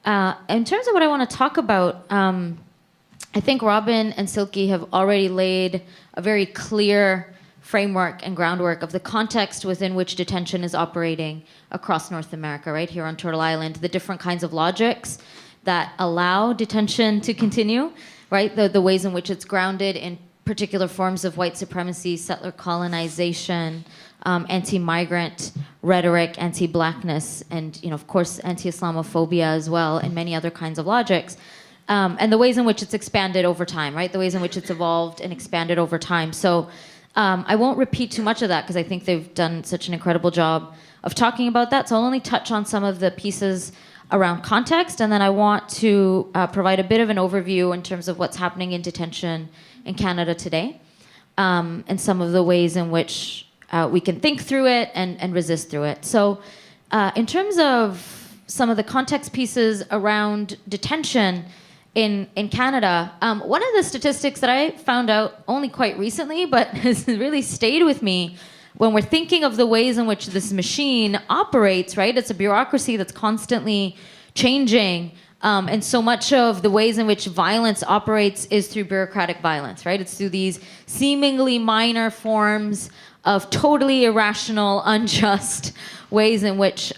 In terms of what I want to talk about, I think Robyn and Silky have already laid a very clear framework and groundwork of the context within which detention is operating across North America, right here on Turtle Island, the different kinds of logics that allow detention to continue, right? The ways in which it's grounded in particular forms of white supremacy, settler colonization, anti-migrant rhetoric, anti-blackness, and of course anti-Islamophobia as well, and many other kinds of logics. And the ways in which it's expanded over time, right? The ways in which it's evolved and expanded over time. So I won't repeat too much of that because I think they've done such an incredible job of talking about that. So I'll only touch on some of the pieces around context, and then I want to provide a bit of an overview in terms of what's happening in detention in Canada today, and some of the ways in which we can think through it and resist through it. So in terms of some of the context pieces around detention in Canada, one of the statistics that I found out only quite recently, but has really stayed with me when we're thinking of the ways in which this machine operates, right? It's a bureaucracy that's constantly changing. And so much of the ways in which violence operates is through bureaucratic violence, right? It's through these seemingly minor forms of totally irrational, unjust ways in which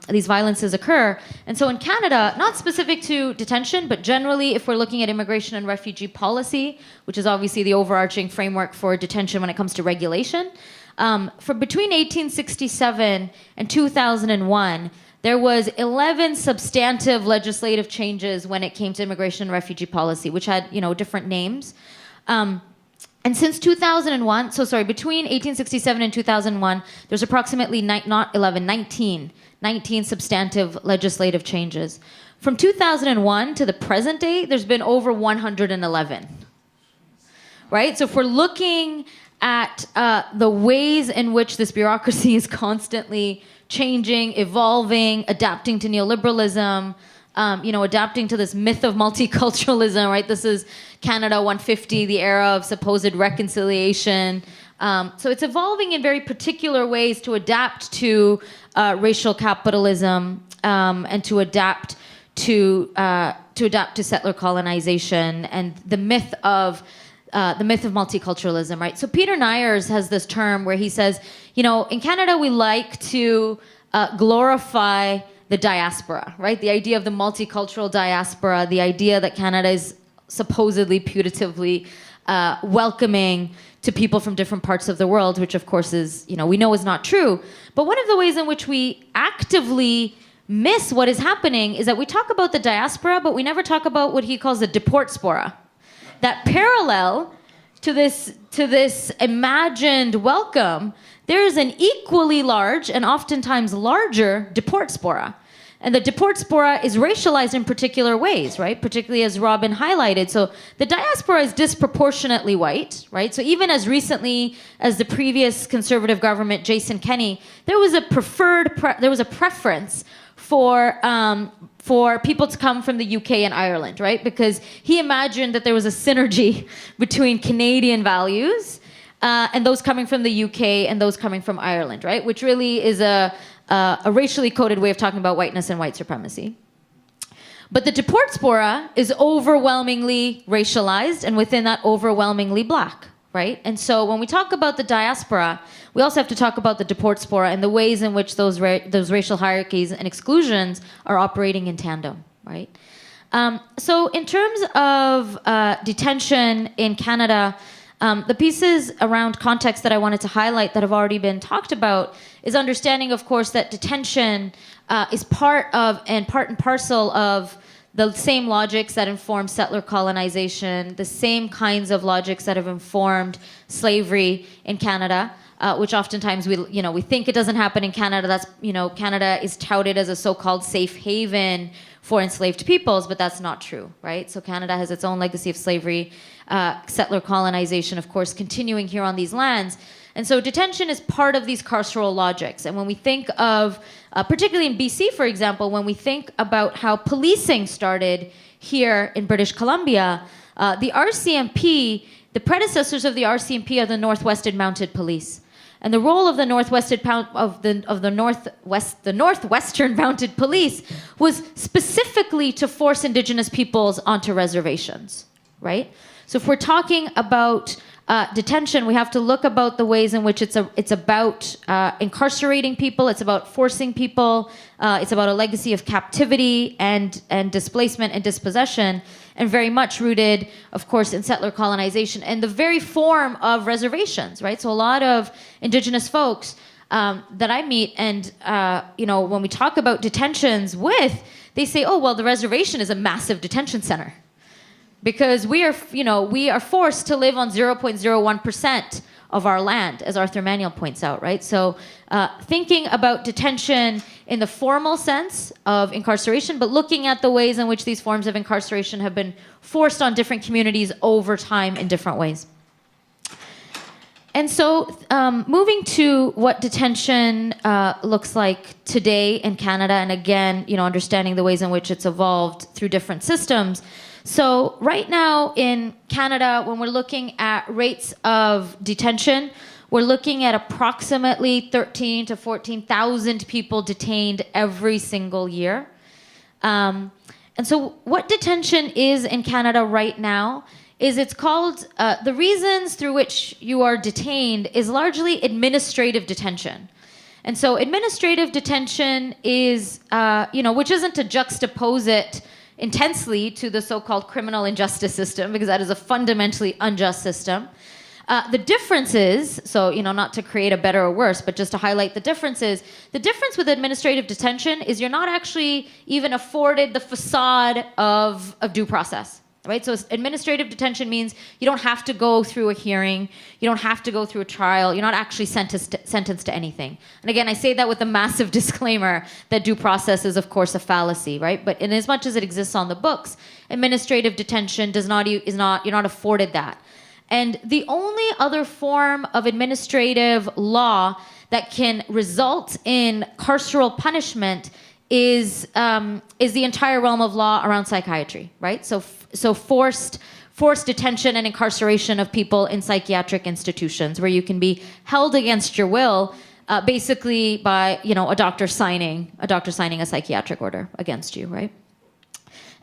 these violences occur. And so in Canada, not specific to detention, but generally if we're looking at immigration and refugee policy, which is obviously the overarching framework for detention when it comes to regulation, For between 1867 and 2001, there was 11 substantive legislative changes when it came to immigration and refugee policy, which had, different names. And since 2001, between 1867 and 2001, there's approximately 19 substantive legislative changes. From 2001 to the present day, there's been over 111, right? So if we're looking at the ways in which this bureaucracy is constantly changing, evolving, adapting to neoliberalism, adapting to this myth of multiculturalism, right? This is Canada 150, the era of supposed reconciliation. So it's evolving in very particular ways to adapt to racial capitalism and to adapt to settler colonization and the myth of multiculturalism, right? So Peter Nyers has this term where he says, in Canada we like to glorify the diaspora, right? The idea of the multicultural diaspora, the idea that Canada is supposedly putatively welcoming to people from different parts of the world, which of course is, we know is not true. But one of the ways in which we actively miss what is happening is that we talk about the diaspora, but we never talk about what he calls the deportspora. That parallel to this imagined welcome, there is an equally large and oftentimes larger deportspora. And the deportspora is racialized in particular ways, right? Particularly as Robyn highlighted. So the diaspora is disproportionately white, right? So even as recently as the previous conservative government, Jason Kenney, there was a preference for people to come from the UK and Ireland, right? Because he imagined that there was a synergy between Canadian values and those coming from the UK and those coming from Ireland, right? Which really is a racially coded way of talking about whiteness and white supremacy. But the deportspora is overwhelmingly racialized, and within that, overwhelmingly black, right? And so when we talk about the diaspora, we also have to talk about the deportspora and the ways in which those racial hierarchies and exclusions are operating in tandem, right? So in terms of detention in Canada, the pieces around context that I wanted to highlight that have already been talked about is understanding, of course, that detention is part and parcel of the same logics that inform settler colonization, the same kinds of logics that have informed slavery in Canada, which oftentimes we think it doesn't happen in Canada. That's, Canada is touted as a so-called safe haven for enslaved peoples, but that's not true, right? So Canada has its own legacy of slavery, settler colonization, of course, continuing here on these lands. And so detention is part of these carceral logics. And when we think of, particularly in BC, for example, when we think about how policing started here in British Columbia, the RCMP, the predecessors of the RCMP are the Northwestern Mounted Police. And the role of the Northwestern Mounted Police was specifically to force Indigenous peoples onto reservations, right? So if we're talking about detention, we have to look about the ways in which it's about incarcerating people, it's about forcing people, it's about a legacy of captivity and displacement and dispossession, and very much rooted, of course, in settler colonization and the very form of reservations, right? So a lot of Indigenous folks that I meet and, when we talk about detentions with, they say, oh, well, the reservation is a massive detention center. Because we are forced to live on 0.01% of our land, as Arthur Manuel points out, right? So thinking about detention in the formal sense of incarceration, but looking at the ways in which these forms of incarceration have been forced on different communities over time in different ways. And so moving to what detention looks like today in Canada, and again, understanding the ways in which it's evolved through different systems. So right now in Canada, when we're looking at rates of detention, we're looking at approximately 13,000 to 14,000 people detained every single year. And so what detention is in Canada right now is it's called, the reasons through which you are detained is largely administrative detention. And so administrative detention is, which isn't to juxtapose it intensely to the so-called criminal injustice system, because that is a fundamentally unjust system. The difference is, so, not to create a better or worse, but just to highlight the differences, the difference with administrative detention is you're not actually even afforded the facade of due process, right? So administrative detention means you don't have to go through a hearing, you don't have to go through a trial, you're not actually sentenced to anything. And again, I say that with a massive disclaimer that due process is, of course, a fallacy, right? But in as much as it exists on the books, administrative detention you're not afforded that. And the only other form of administrative law that can result in carceral punishment is the entire realm of law around psychiatry, right? So forced detention and incarceration of people in psychiatric institutions, where you can be held against your will, basically by a doctor signing a psychiatric order against you, right?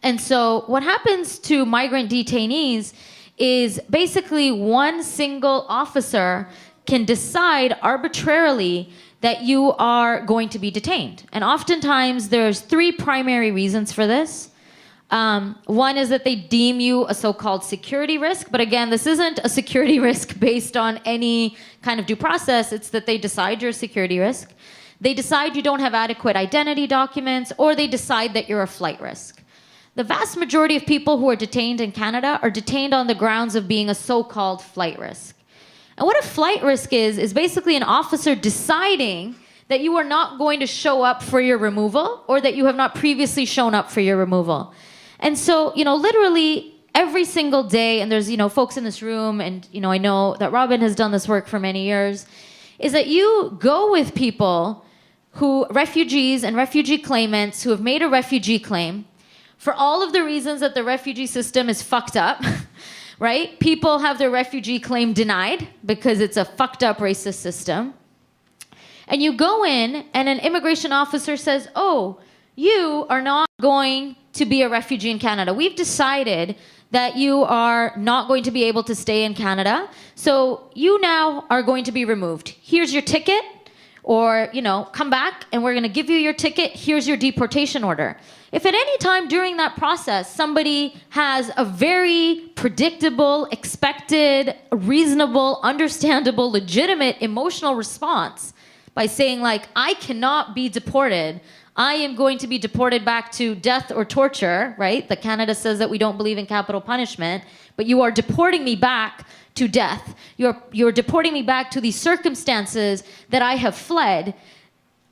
And so what happens to migrant detainees is basically one single officer can decide arbitrarily that you are going to be detained. And oftentimes there's three primary reasons for this. One is that they deem you a so-called security risk. But again, this isn't a security risk based on any kind of due process. It's that they decide you're a security risk. They decide you don't have adequate identity documents, or they decide that you're a flight risk. The vast majority of people who are detained in Canada are detained on the grounds of being a so-called flight risk. And what a flight risk is basically an officer deciding that you are not going to show up for your removal, or that you have not previously shown up for your removal. And so, literally every single day, and there's, folks in this room, and, I know that Robyn has done this work for many years, is that you go with people refugees and refugee claimants who have made a refugee claim, for all of the reasons that the refugee system is fucked up, right? People have their refugee claim denied because it's a fucked up racist system. And you go in and an immigration officer says, oh, you are not going to be a refugee in Canada. We've decided that you are not going to be able to stay in Canada. So you now are going to be removed. Here's your ticket, or, come back and we're going to give you your ticket. Here's your deportation order. If at any time during that process somebody has a very predictable, expected, reasonable, understandable, legitimate emotional response by saying, like, I cannot be deported, I am going to be deported back to death or torture, right? That Canada says that we don't believe in capital punishment, but you are deporting me back to death. You're deporting me back to the circumstances that I have fled.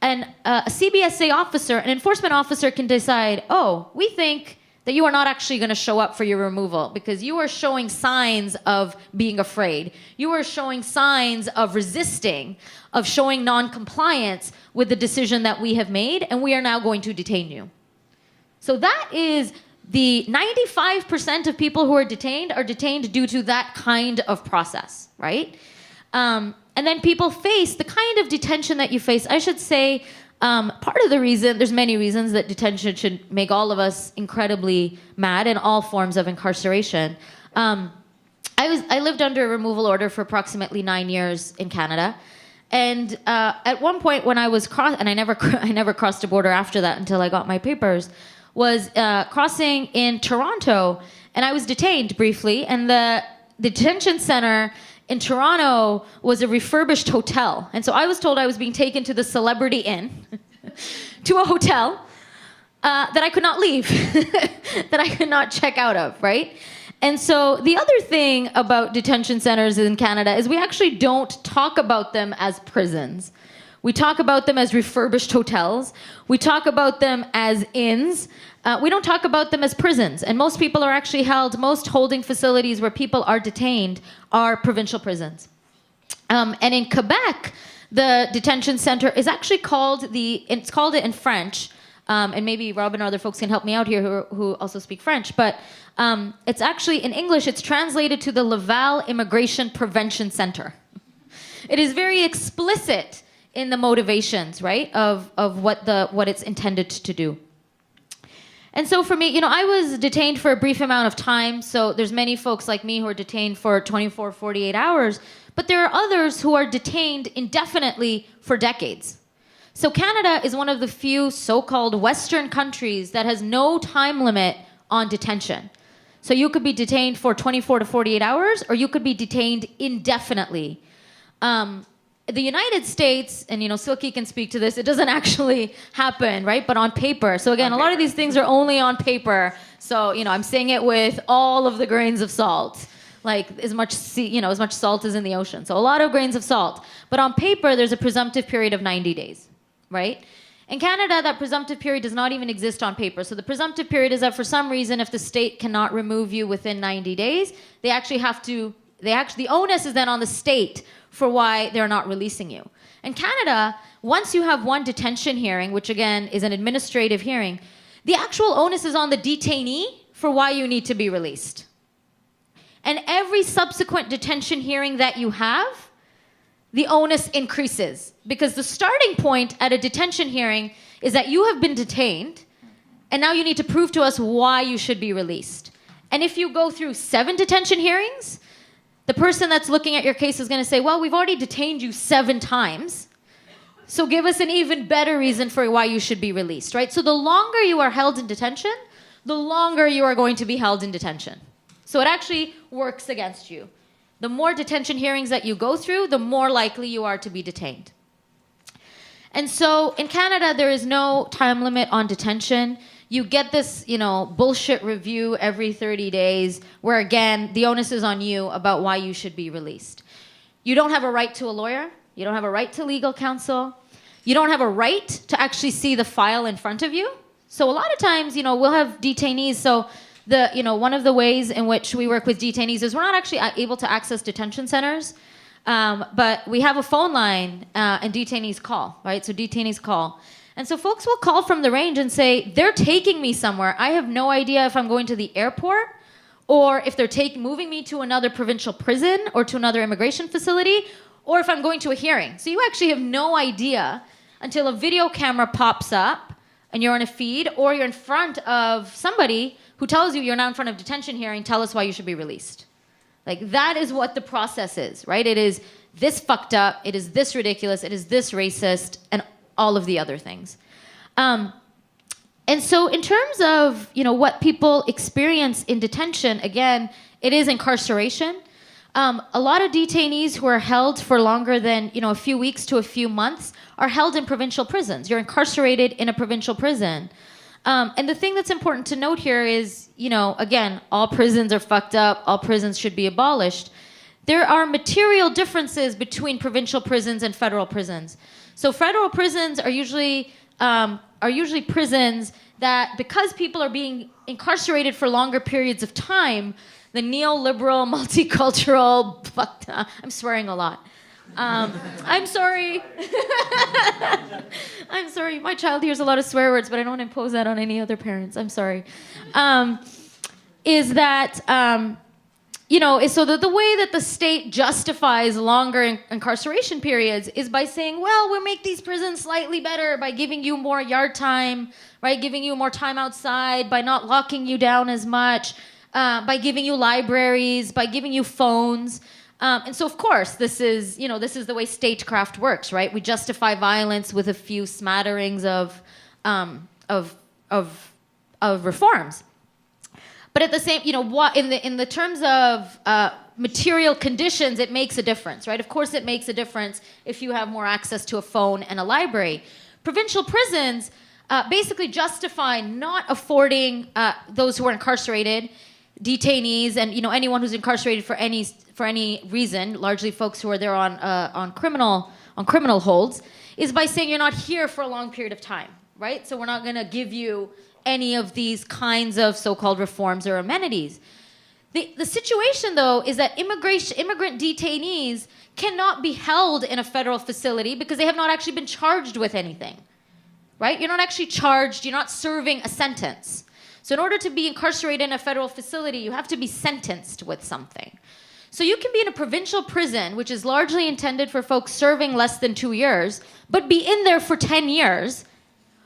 And a CBSA officer, an enforcement officer, can decide, oh, we think that you are not actually going to show up for your removal because you are showing signs of being afraid. You are showing signs of resisting, of showing non-compliance with the decision that we have made, and we are now going to detain you. So that is the 95% of people who are detained due to that kind of process, right? And then people face the kind of detention that you face. I should say, part of the reason, there's many reasons that detention should make all of us incredibly mad, in all forms of incarceration. I lived under a removal order for approximately 9 years in Canada. And at one point when I was and I never crossed a border after that until I got my papers, was crossing in Toronto, and I was detained briefly, and the detention center in Toronto was a refurbished hotel. And so I was told I was being taken to the Celebrity Inn, to a hotel that I could not leave, that I could not check out of, right? And so the other thing about detention centers in Canada is we actually don't talk about them as prisons. We talk about them as refurbished hotels. We talk about them as inns. We don't talk about them as prisons. And most people are actually most holding facilities where people are detained are provincial prisons. And in Quebec, the detention center is actually called it in French, and maybe Robyn or other folks can help me out here who also speak French, but it's actually, in English, it's translated to the Laval Immigration Prevention Center. It is very explicit in the motivations, right, of what it's intended to do. And so for me, I was detained for a brief amount of time, so there's many folks like me who are detained for 24, 48 hours, but there are others who are detained indefinitely for decades. So Canada is one of the few so-called Western countries that has no time limit on detention. So you could be detained for 24 to 48 hours, or you could be detained indefinitely. The United States, and Silky can speak to this, it doesn't actually happen, right? But on paper. So again, a lot of these things are only on paper. So, I'm saying it with all of the grains of salt. Like as much salt is in the ocean. So a lot of grains of salt. But on paper, there's a presumptive period of 90 days, right? In Canada, that presumptive period does not even exist on paper. So the presumptive period is that for some reason, if the state cannot remove you within 90 days, the onus is then on the state for why they're not releasing you. In Canada, once you have one detention hearing, which again is an administrative hearing, the actual onus is on the detainee for why you need to be released. And every subsequent detention hearing that you have, the onus increases. Because the starting point at a detention hearing is that you have been detained, and now you need to prove to us why you should be released. And if you go through 7 detention hearings, the person that's looking at your case is going to say, well, we've already detained you 7 times, so give us an even better reason for why you should be released, right? So the longer you are held in detention, the longer you are going to be held in detention. So it actually works against you. The more detention hearings that you go through, the more likely you are to be detained. And so in Canada, there is no time limit on detention. You get this, bullshit review every 30 days where, again, the onus is on you about why you should be released. You don't have a right to a lawyer. You don't have a right to legal counsel. You don't have a right to actually see the file in front of you. So a lot of times, we'll have detainees. So one of the ways in which we work with detainees is we're not actually able to access detention centers, but we have a phone line and detainees call, right? So detainees call. And so folks will call from the range and say, they're taking me somewhere. I have no idea if I'm going to the airport or if they're moving me to another provincial prison or to another immigration facility or if I'm going to a hearing. So you actually have no idea until a video camera pops up and you're on a feed or you're in front of somebody who tells you you're now in front of detention hearing, tell us why you should be released. Like that is what the process is, right? It is this fucked up, it is this ridiculous, it is this racist, and all of the other things. And so in terms of, what people experience in detention, again, it is incarceration. A lot of detainees who are held for longer than, a few weeks to a few months are held in provincial prisons. You're incarcerated in a provincial prison. And the thing that's important to note here is, again, all prisons are fucked up. All prisons should be abolished. There are material differences between provincial prisons and federal prisons. So federal prisons are usually prisons that, because people are being incarcerated for longer periods of time, the neoliberal, multicultural, I'm swearing a lot. I'm sorry. I'm sorry. My child hears a lot of swear words, but I don't impose that on any other parents. I'm sorry. Is that, so the way that the state justifies longer incarceration periods is by saying, well, we'll make these prisons slightly better by giving you more yard time, right? Giving you more time outside, by not locking you down as much, by giving you libraries, by giving you phones. And so, of course, this is the way statecraft works, right? We justify violence with a few smatterings of reforms. But at the same, in the terms of material conditions, it makes a difference, right? Of course, it makes a difference if you have more access to a phone and a library. Provincial prisons basically justify not affording those who are incarcerated, detainees, and anyone who's incarcerated for any reason, largely folks who are there on criminal holds, is by saying you're not here for a long period of time, right? So we're not going to give you any of these kinds of so-called reforms or amenities. The situation, though, is that immigrant detainees cannot be held in a federal facility because they have not actually been charged with anything, right? You're not actually charged. You're not serving a sentence. So in order to be incarcerated in a federal facility, you have to be sentenced with something. So you can be in a provincial prison, which is largely intended for folks serving less than 2 years, but be in there for 10 years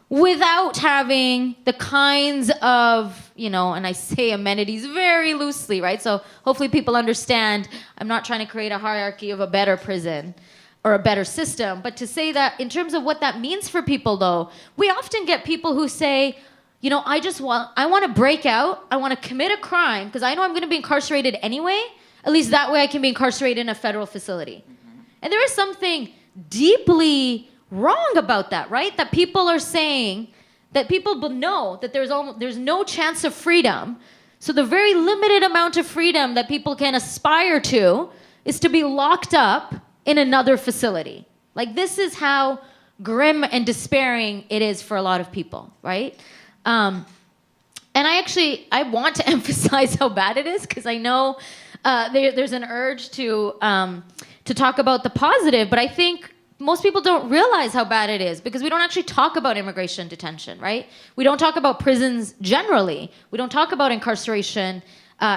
without having the kinds of, and I say amenities very loosely, right? So hopefully people understand I'm not trying to create a hierarchy of a better prison or a better system, but to say that in terms of what that means for people, though, we often get people who say, I want to break out. I want to commit a crime because I know I'm going to be incarcerated anyway. At least that way I can be incarcerated in a federal facility. And there is something deeply wrong about that, right? That people are saying, that people know that there's no chance of freedom. So the very limited amount of freedom that people can aspire to is to be locked up in another facility. Like, this is how grim and despairing it is for a lot of people, right? And I want to emphasize how bad it is, because I know there's an urge to talk about the positive, but I think most people don't realize how bad it is because we don't actually talk about immigration detention, right? We don't talk about prisons generally. We don't talk about incarceration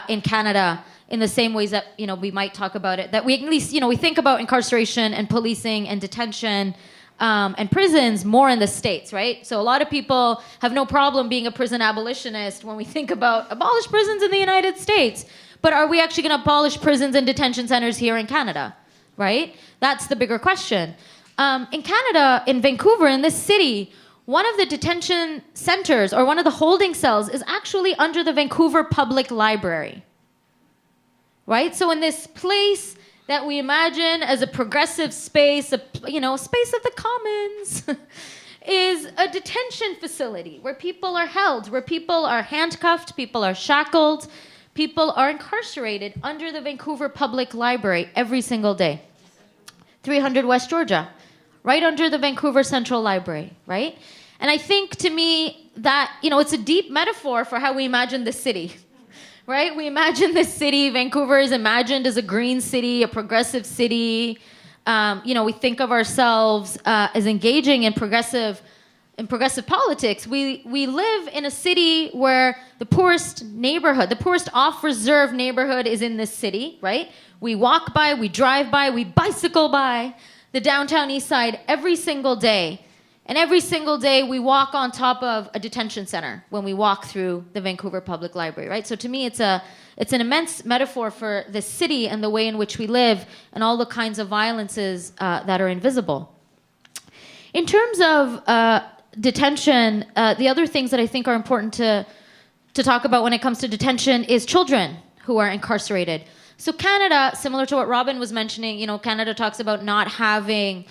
in Canada in the same ways that we might talk about it. That we at least we think about incarceration and policing and detention and prisons more in the States, right? So a lot of people have no problem being a prison abolitionist when we think about abolish prisons in the United States. But are we actually going to abolish prisons and detention centers here in Canada, right? That's the bigger question. In Canada, in Vancouver, in this city, one of the detention centers or one of the holding cells is actually under the Vancouver Public Library, right? So in this place that we imagine as a progressive space, a space of the commons, is a detention facility where people are held, where people are handcuffed, people are shackled, people are incarcerated under the Vancouver Public Library every single day. 300 West Georgia, right under the Vancouver Central Library, right? And I think, to me, that, it's a deep metaphor for how we imagine the city, right? We imagine this city. Vancouver is imagined as a green city, a progressive city. We think of ourselves as engaging in progressive politics. We live in a city where the poorest off-reserve neighborhood is in this city, right? We walk by, we drive by, we bicycle by the downtown east side every single day. And every single day we walk on top of a detention center when we walk through the Vancouver Public Library, right? So to me, it's an immense metaphor for the city and the way in which we live and all the kinds of violences that are invisible. In terms of detention, the other things that I think are important to talk about when it comes to detention is children who are incarcerated. So Canada, similar to what Robyn was mentioning, Canada talks about not having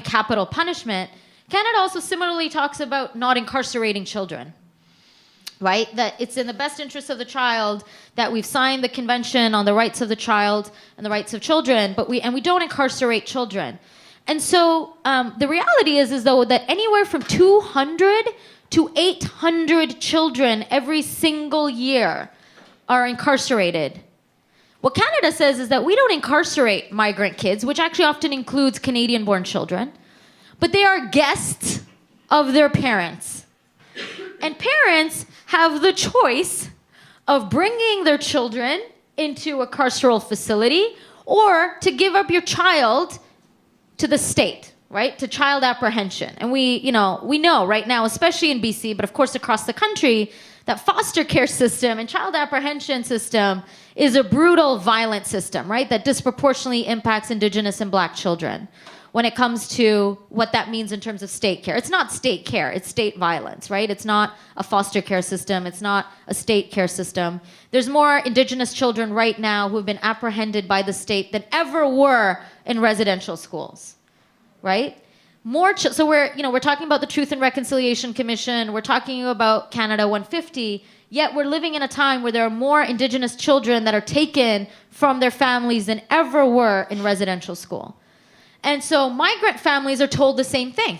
capital punishment. Canada also similarly talks about not incarcerating children, right? That it's in the best interest of the child that we've signed the Convention on the Rights of the Child and the Rights of Children, but we don't incarcerate children. And so the reality is though that anywhere from 200 to 800 children every single year are incarcerated. What Canada says is that we don't incarcerate migrant kids, which actually often includes Canadian-born children, but they are guests of their parents. And parents have the choice of bringing their children into a carceral facility or to give up your child to the state, right? To child apprehension. And we know right now, especially in BC, but of course across the country, that foster care system and child apprehension system is a brutal, violent system, right? That disproportionately impacts Indigenous and Black children when it comes to what that means in terms of state care. It's not state care, it's state violence, right? It's not a foster care system, it's not a state care system. There's more Indigenous children right now who have been apprehended by the state than ever were in residential schools, right? So we're talking about the Truth and Reconciliation Commission, we're talking about Canada 150, yet we're living in a time where there are more Indigenous children that are taken from their families than ever were in residential school. And so migrant families are told the same thing,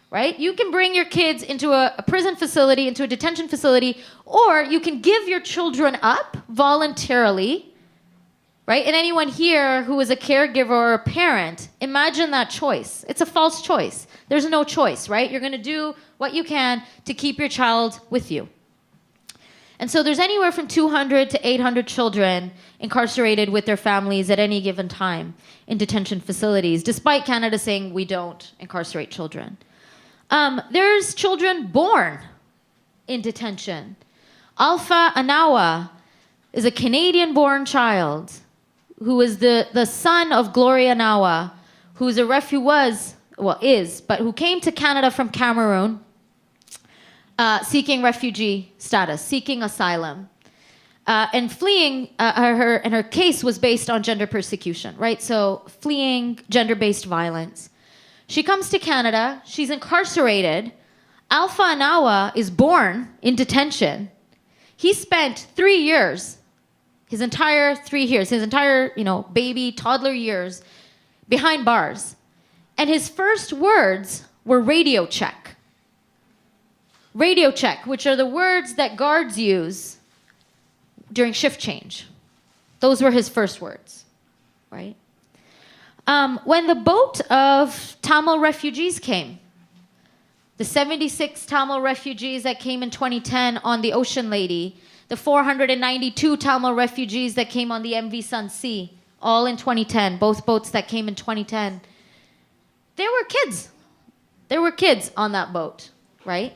right? You can bring your kids into a prison facility, into a detention facility, or you can give your children up voluntarily, right? And anyone here who is a caregiver or a parent, imagine that choice. It's a false choice. There's no choice, right? You're going to do what you can to keep your child with you. And so there's anywhere from 200 to 800 children incarcerated with their families at any given time in detention facilities, despite Canada saying we don't incarcerate children. There's children born in detention. Alpha Anawa is a Canadian-born child who is the son of Gloria Anawa, who's a refugee, but who came to Canada from Cameroon, seeking refugee status, seeking asylum. And fleeing, her case was based on gender persecution, right? So fleeing gender-based violence. She comes to Canada, she's incarcerated. Alpha Anawa is born in detention. He spent 3 years, his entire baby, toddler years, behind bars. And his first words were radio check. Radio check, which are the words that guards use during shift change. Those were his first words, right? When the boat of Tamil refugees came, the 76 Tamil refugees that came in 2010 on the Ocean Lady, the 492 Tamil refugees that came on the MV Sun Sea, all in 2010, both boats that came in 2010, there were kids. There were kids on that boat, right?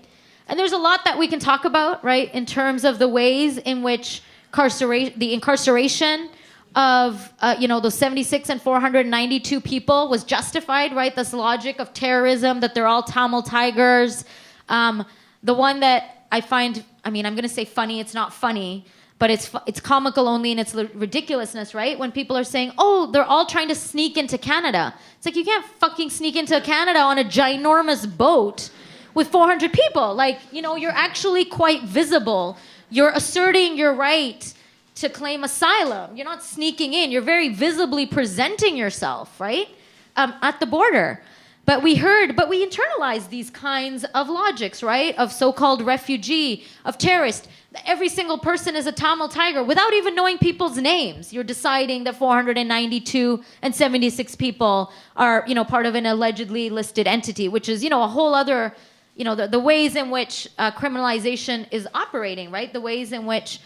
And there's a lot that we can talk about, right, in terms of the ways in which the incarceration of those 76 and 492 people was justified, right? This logic of terrorism, that they're all Tamil tigers. The one that I find, I'm going to say funny, it's not funny, but it's comical only in its ridiculousness, right? When people are saying, oh, they're all trying to sneak into Canada. It's like, you can't fucking sneak into Canada on a ginormous boat with 400 people. Like, you're actually quite visible. You're asserting your right to claim asylum. You're not sneaking in. You're very visibly presenting yourself, right? At the border. But we internalized these kinds of logics, right? Of so-called refugee, of terrorist. Every single person is a Tamil tiger without even knowing people's names. You're deciding that 492 and 76 people are, part of an allegedly listed entity, which is, a whole other, the ways in which criminalization is operating, right? The ways in which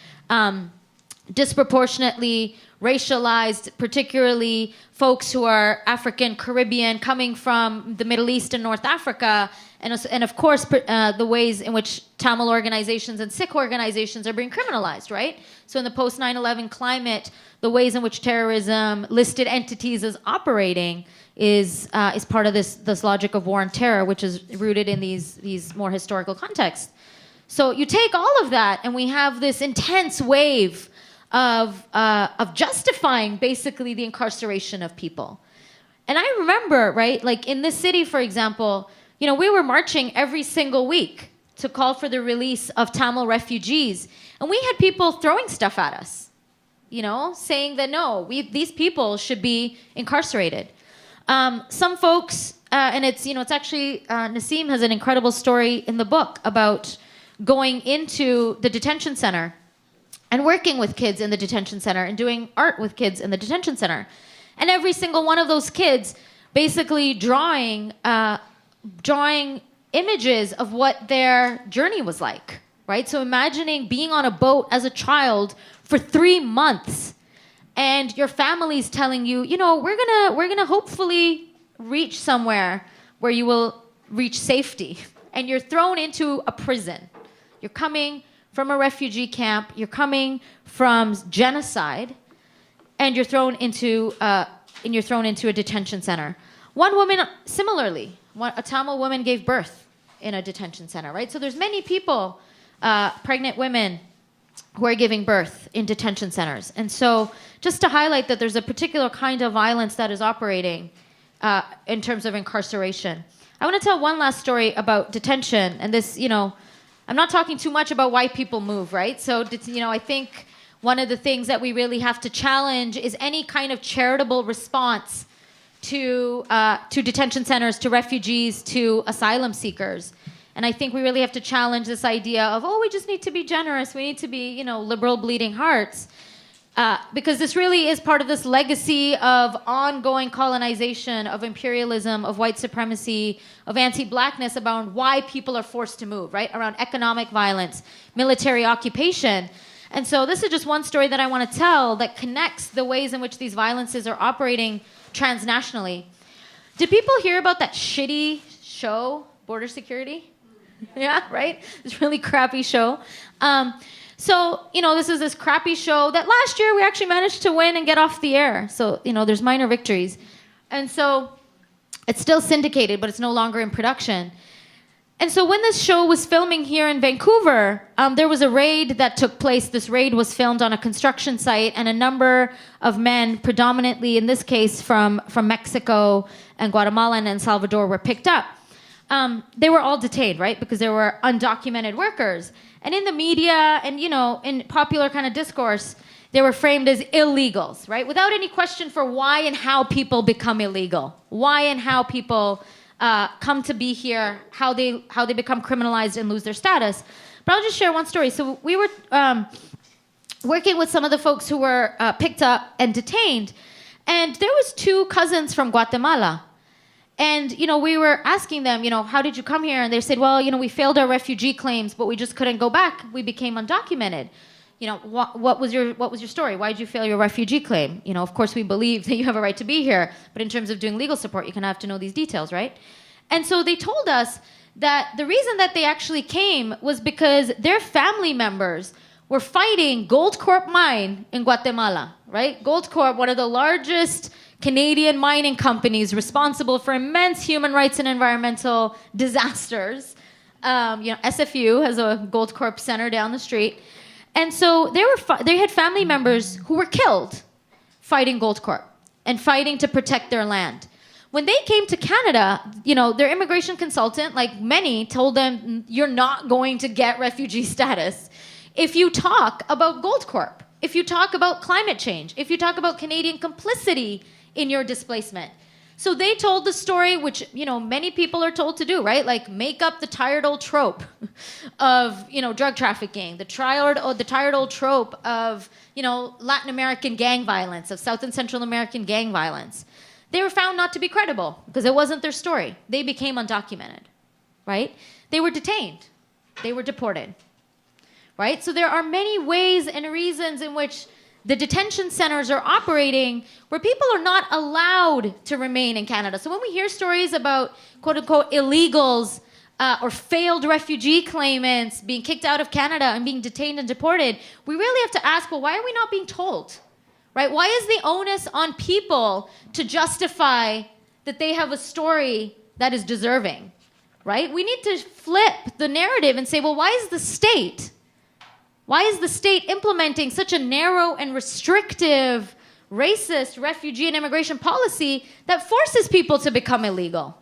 disproportionately racialized, particularly folks who are African, Caribbean, coming from the Middle East and North Africa, and of course the ways in which Tamil organizations and Sikh organizations are being criminalized, right? So in the post 9/11 climate, the ways in which terrorism, listed entities is operating is part of this logic of war and terror, which is rooted in these more historical contexts. So you take all of that, and we have this intense wave of justifying basically the incarceration of people. And I remember, right, like in this city, for example, we were marching every single week to call for the release of Tamil refugees. And we had people throwing stuff at us, saying that no, these people should be incarcerated. Some folks, and it's actually, Nassim has an incredible story in the book about going into the detention center and working with kids in the detention center and doing art with kids in the detention center. And every single one of those kids basically drawing images of what their journey was like, right? So imagining being on a boat as a child for 3 months and your family's telling you, we're gonna hopefully reach somewhere where you will reach safety. And you're thrown into a prison. You're coming from a refugee camp, you're coming from genocide, and you're thrown into a detention center. One woman, similarly, a Tamil woman gave birth in a detention center, right? So there's many people, pregnant women, who are giving birth in detention centers. And so just to highlight that there's a particular kind of violence that is operating in terms of incarceration. I want to tell one last story about detention, and this, I'm not talking too much about why people move, right? So, I think one of the things that we really have to challenge is any kind of charitable response to detention centers, to refugees, to asylum seekers. And I think we really have to challenge this idea of, we just need to be generous. We need to be, liberal bleeding hearts. Because this really is part of this legacy of ongoing colonization, of imperialism, of white supremacy, of anti-blackness, about why people are forced to move, right? Around economic violence, military occupation. And so this is just one story that I want to tell that connects the ways in which these violences are operating transnationally. Did people hear about that shitty show, Border Security? Yeah, right? This really crappy show. So, this is this crappy show that last year we actually managed to win and get off the air. So, there's minor victories. And so it's still syndicated, but it's no longer in production. And so when this show was filming here in Vancouver, there was a raid that took place. This raid was filmed on a construction site, and a number of men, predominantly in this case from Mexico and Guatemala and El Salvador, were picked up. They were all detained, right? Because they were undocumented workers. And in the media and, in popular kind of discourse, they were framed as illegals, right? Without any question for why and how people become illegal. Why and how people come to be here, how they become criminalized and lose their status. But I'll just share one story. So we were working with some of the folks who were picked up and detained, and there was two cousins from Guatemala. And, we were asking them, how did you come here? And they said, well, we failed our refugee claims, but we just couldn't go back. We became undocumented. What was your story? Why did you fail your refugee claim? Of course, we believe that you have a right to be here, but in terms of doing legal support, you kind of have to know these details, right? And so they told us that the reason that they actually came was because their family members were fighting Goldcorp mine in Guatemala, right? Goldcorp, one of the largest Canadian mining companies responsible for immense human rights and environmental disasters. SFU has a Goldcorp center down the street. And so they had family members who were killed fighting Goldcorp and fighting to protect their land. When they came to Canada, their immigration consultant, like many, told them, you're not going to get refugee status if you talk about Goldcorp, if you talk about climate change, if you talk about Canadian complicity in your displacement. So they told the story, which, many people are told to do, right? Like make up the tired old trope of, drug trafficking, the tired old trope of, Latin American gang violence, of South and Central American gang violence. They were found not to be credible because it wasn't their story. They became undocumented, right? They were detained. They were deported, right? So there are many ways and reasons in which the detention centers are operating where people are not allowed to remain in Canada. So when we hear stories about quote-unquote illegals or failed refugee claimants being kicked out of Canada and being detained and deported, we really have to ask, well, why are we not being told? Right? Why is the onus on people to justify that they have a story that is deserving? Right? We need to flip the narrative and say, well, why is the state implementing such a narrow and restrictive, racist refugee and immigration policy that forces people to become illegal,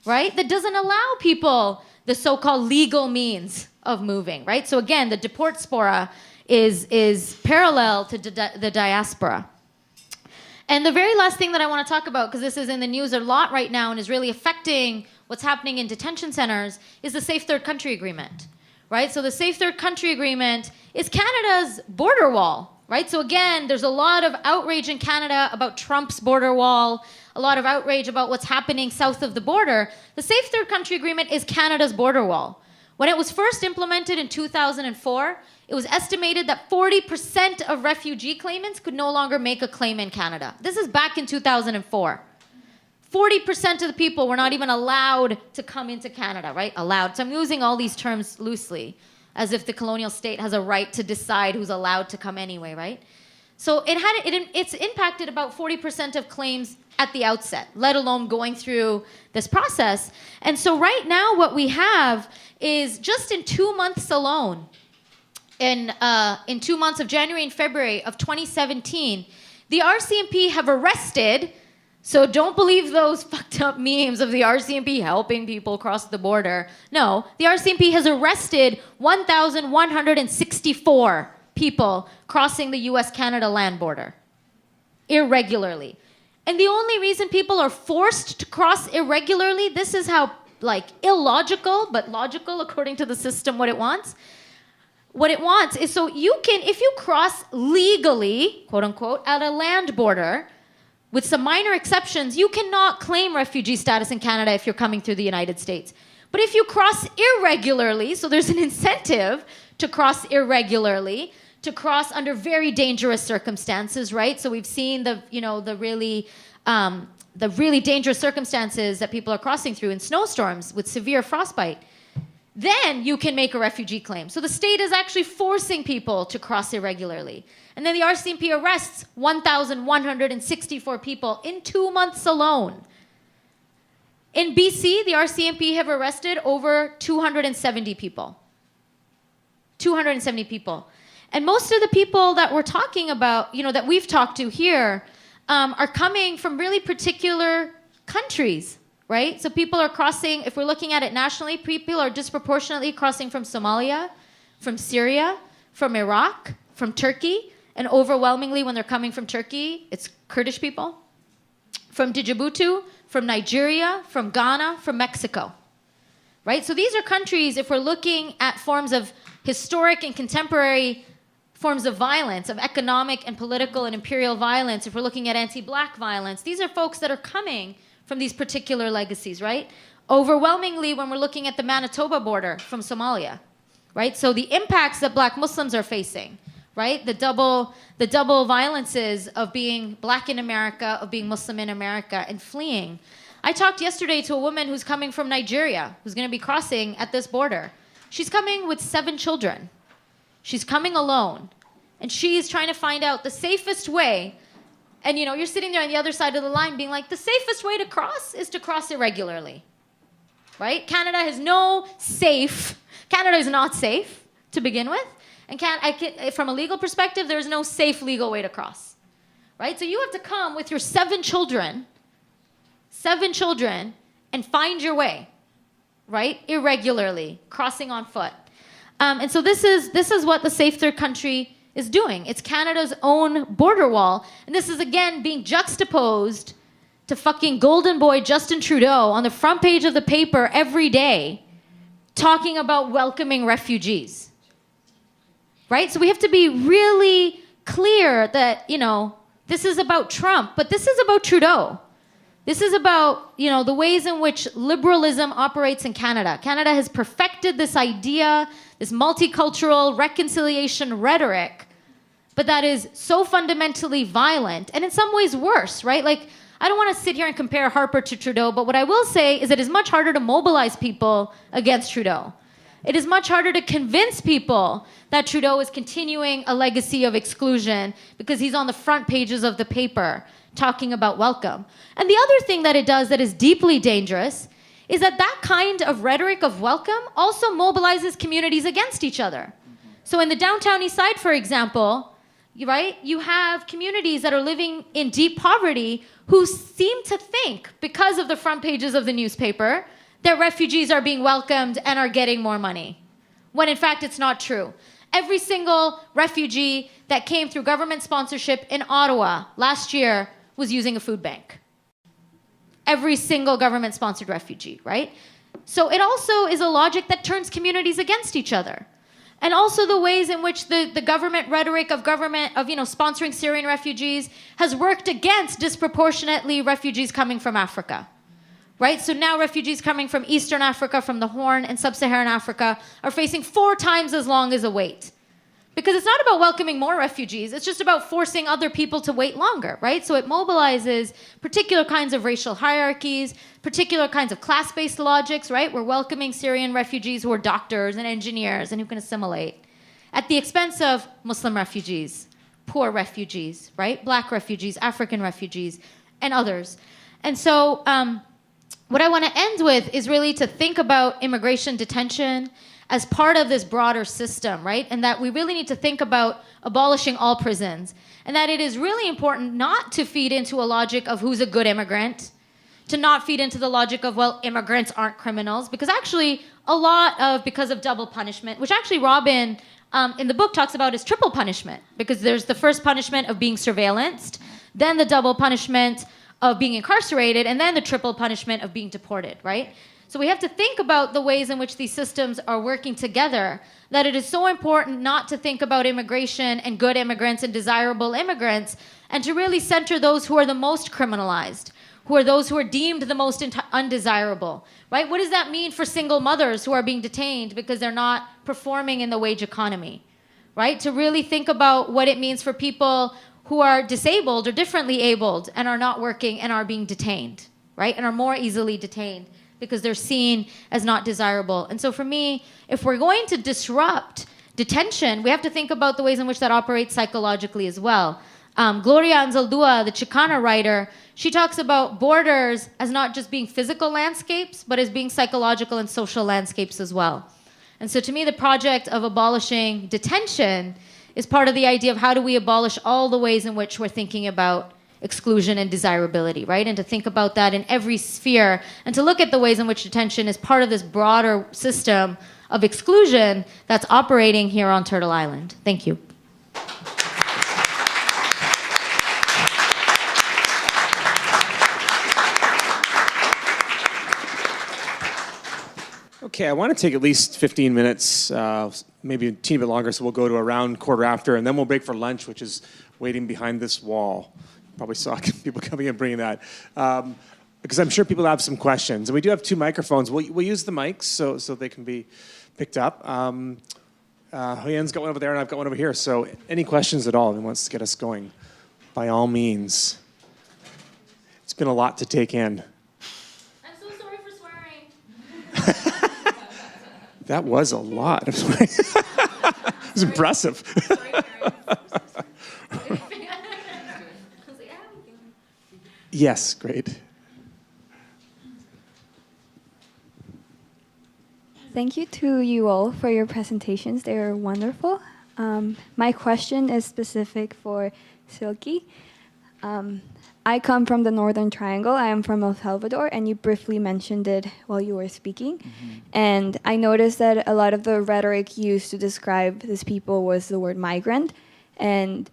right? That doesn't allow people the so-called legal means of moving, right? So again, the deportspora is parallel to the diaspora. And the very last thing that I want to talk about, because this is in the news a lot right now and is really affecting what's happening in detention centers, is the Safe Third Country Agreement. Right? So the Safe Third Country Agreement is Canada's border wall, right? So again, there's a lot of outrage in Canada about Trump's border wall, a lot of outrage about what's happening south of the border. The Safe Third Country Agreement is Canada's border wall. When it was first implemented in 2004, it was estimated that 40% of refugee claimants could no longer make a claim in Canada. This is back in 2004. 40% of the people were not even allowed to come into Canada, right? Allowed. So I'm using all these terms loosely, as if the colonial state has a right to decide who's allowed to come anyway, right? So it's impacted about 40% of claims at the outset, let alone going through this process. And so right now what we have is just in 2 months alone, in 2 months of January and February of 2017, the RCMP have arrested. So don't believe those fucked up memes of the RCMP helping people cross the border. No, the RCMP has arrested 1,164 people crossing the US-Canada land border irregularly. And the only reason people are forced to cross irregularly, this is how illogical, but logical according to the system what it wants. What it wants is so you can, if you cross legally, quote unquote, at a land border, with some minor exceptions, you cannot claim refugee status in Canada if you're coming through the United States. But if you cross irregularly, so there's an incentive to cross irregularly, to cross under very dangerous circumstances, right? So we've seen the really dangerous circumstances that people are crossing through in snowstorms with severe frostbite. Then you can make a refugee claim. So the state is actually forcing people to cross irregularly. And then the RCMP arrests 1,164 people in 2 months alone. In BC, the RCMP have arrested over 270 people. 270 people. And most of the people that we're talking about, that we've talked to here, are coming from really particular countries, right? So people are crossing, if we're looking at it nationally, people are disproportionately crossing from Somalia, from Syria, from Iraq, from Turkey, and overwhelmingly when they're coming from Turkey, it's Kurdish people, from Djibouti, from Nigeria, from Ghana, from Mexico, right? So these are countries, if we're looking at forms of historic and contemporary forms of violence, of economic and political and imperial violence, if we're looking at anti-black violence, these are folks that are coming from these particular legacies, right? Overwhelmingly, when we're looking at the Manitoba border from Somalia, right? So the impacts that black Muslims are facing, right? The double violences of being black in America, of being Muslim in America, and fleeing. I talked yesterday to a woman who's coming from Nigeria, who's going to be crossing at this border. She's coming with 7 children. She's coming alone. And she's trying to find out the safest way. And you're sitting there on the other side of the line being like, the safest way to cross is to cross irregularly, right? Canada is not safe to begin with. And from a legal perspective, there's no safe legal way to cross, right? So you have to come with your 7 children, and find your way, right? Irregularly, crossing on foot. And so this is what the Safe Third Country is doing. It's Canada's own border wall. And this is, again, being juxtaposed to fucking golden boy Justin Trudeau on the front page of the paper every day talking about welcoming refugees. Right? So we have to be really clear that, this is about Trump, but this is about Trudeau. This is about, the ways in which liberalism operates in Canada. Canada has perfected this idea, this multicultural reconciliation rhetoric, but that is so fundamentally violent and in some ways worse, right? Like, I don't want to sit here and compare Harper to Trudeau, but what I will say is it is much harder to mobilize people against Trudeau. It is much harder to convince people that Trudeau is continuing a legacy of exclusion because he's on the front pages of the paper talking about welcome. And the other thing that it does that is deeply dangerous is that kind of rhetoric of welcome also mobilizes communities against each other. So in the downtown east side, for example, right, you have communities that are living in deep poverty who seem to think, because of the front pages of the newspaper, that refugees are being welcomed and are getting more money, when in fact it's not true. Every single refugee that came through government sponsorship in Ottawa last year was using a food bank. Every single government-sponsored refugee, right? So it also is a logic that turns communities against each other. And also the ways in which the government rhetoric of sponsoring Syrian refugees has worked against disproportionately refugees coming from Africa. Right? So now refugees coming from Eastern Africa, from the Horn and Sub-Saharan Africa are facing 4 times as long as a wait. Because it's not about welcoming more refugees, it's just about forcing other people to wait longer, right? So it mobilizes particular kinds of racial hierarchies, particular kinds of class-based logics, right? We're welcoming Syrian refugees who are doctors and engineers and who can assimilate at the expense of Muslim refugees, poor refugees, right? Black refugees, African refugees, and others. And so what I want to end with is really to think about immigration detention as part of this broader system, right? And that we really need to think about abolishing all prisons. And that it is really important not to feed into a logic of who's a good immigrant, to not feed into the logic of, well, immigrants aren't criminals, because actually because of double punishment, which actually Robyn in the book talks about is triple punishment, because there's the first punishment of being surveillanced, then the double punishment of being incarcerated, and then the triple punishment of being deported, right? So we have to think about the ways in which these systems are working together, that it is so important not to think about immigration and good immigrants and desirable immigrants, and to really center those who are the most criminalized, who are those who are deemed the most undesirable, right? What does that mean for single mothers who are being detained because they're not performing in the wage economy, right? To really think about what it means for people who are disabled or differently abled and are not working and are being detained, right? And are more easily detained because they're seen as not desirable. And so for me, if we're going to disrupt detention, we have to think about the ways in which that operates psychologically as well. Gloria Anzaldúa, the Chicana writer, she talks about borders as not just being physical landscapes, but as being psychological and social landscapes as well. And so to me, the project of abolishing detention is part of the idea of how do we abolish all the ways in which we're thinking about exclusion and desirability, right? And to think about that in every sphere, and to look at the ways in which detention is part of this broader system of exclusion that's operating here on Turtle Island. Thank you. Okay, I want to take at least 15 minutes, maybe a teeny bit longer, so we'll go to around quarter after, and then we'll break for lunch, which is waiting behind this wall. Probably saw people coming in bringing that. Because I'm sure people have some questions. And we do have 2 microphones. We'll use the mics so they can be picked up. Huyen's got one over there, and I've got one over here. So any questions at all that wants to get us going, by all means. It's been a lot to take in. I'm so sorry for swearing. That was a lot. It was impressive. Yes, great. Thank you to you all for your presentations. They are wonderful. My question is specific for Silky. I come from the Northern Triangle. I am from El Salvador, and you briefly mentioned it while you were speaking. Mm-hmm. And I noticed that a lot of the rhetoric used to describe these people was the word migrant. And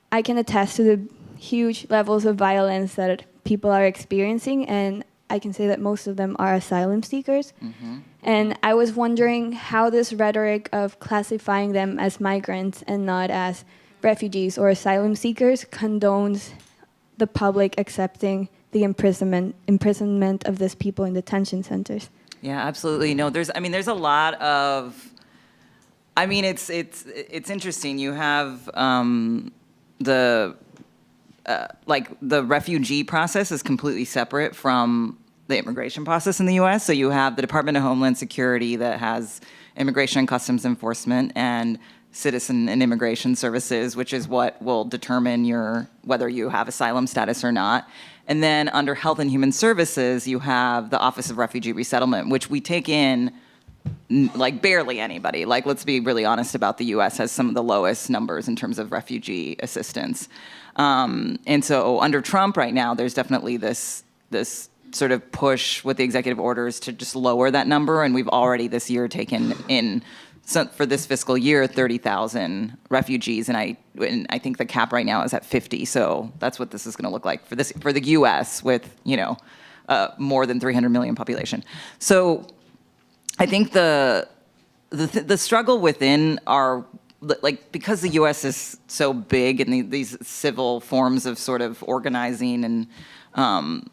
I can attest to the huge levels of violence that people are experiencing, and I can say that most of them are asylum seekers. Mm-hmm. And I was wondering how this rhetoric of classifying them as migrants and not as refugees or asylum seekers condones the public accepting the imprisonment of these people in detention centers. Yeah, absolutely. No, there's a lot of, it's interesting. You have the refugee process is completely separate from the immigration process in the U.S. So you have the Department of Homeland Security that has Immigration and Customs Enforcement and Citizen and Immigration Services, which is what will determine whether you have asylum status or not. And then under Health and Human Services, you have the Office of Refugee Resettlement, which we take in like barely anybody. Like, let's be really honest about the U.S. has some of the lowest numbers in terms of refugee assistance. And so under Trump right now, there's definitely this sort of push with the executive orders to just lower that number. And we've already this year taken in, so for this fiscal year, 30,000 refugees. And I think the cap right now is at 50. So that's what this is going to look like for the U.S. with, more than 300 million population. So I think the struggle within our, because the U.S. is so big in these civil forms of sort of organizing and,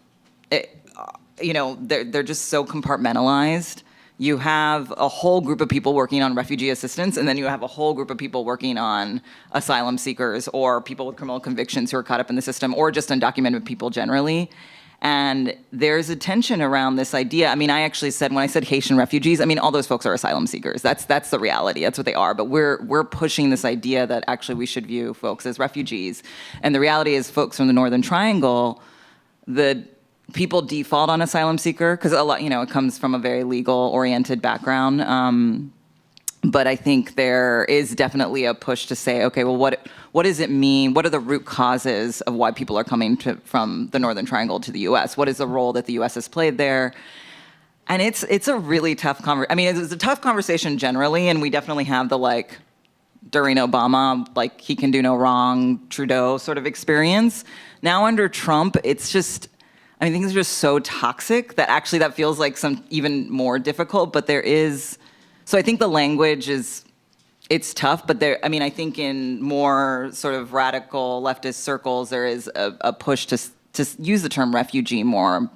they're just so compartmentalized. You have a whole group of people working on refugee assistance, and then you have a whole group of people working on asylum seekers or people with criminal convictions who are caught up in the system, or just undocumented people generally. And there's a tension around this idea. I actually said, when I said Haitian refugees, all those folks are asylum seekers. That's the reality. That's what they are. But we're pushing this idea that actually we should view folks as refugees. And the reality is, folks from the Northern Triangle, the people default on asylum seeker because a lot, it comes from a very legal-oriented background. But I think there is definitely a push to say, okay, well, what does it mean? What are the root causes of why people are coming from the Northern Triangle to the U.S.? What is the role that the U.S. has played there? And it's a really tough conversation. It's a tough conversation generally, and we definitely have the during Obama, he can do no wrong, Trudeau sort of experience. Now under Trump, it's just, things are just so toxic that actually that feels like some even more difficult, but there is. So I think the language it's tough, but there, I think in more sort of radical leftist circles, there is a push to use the term refugee more,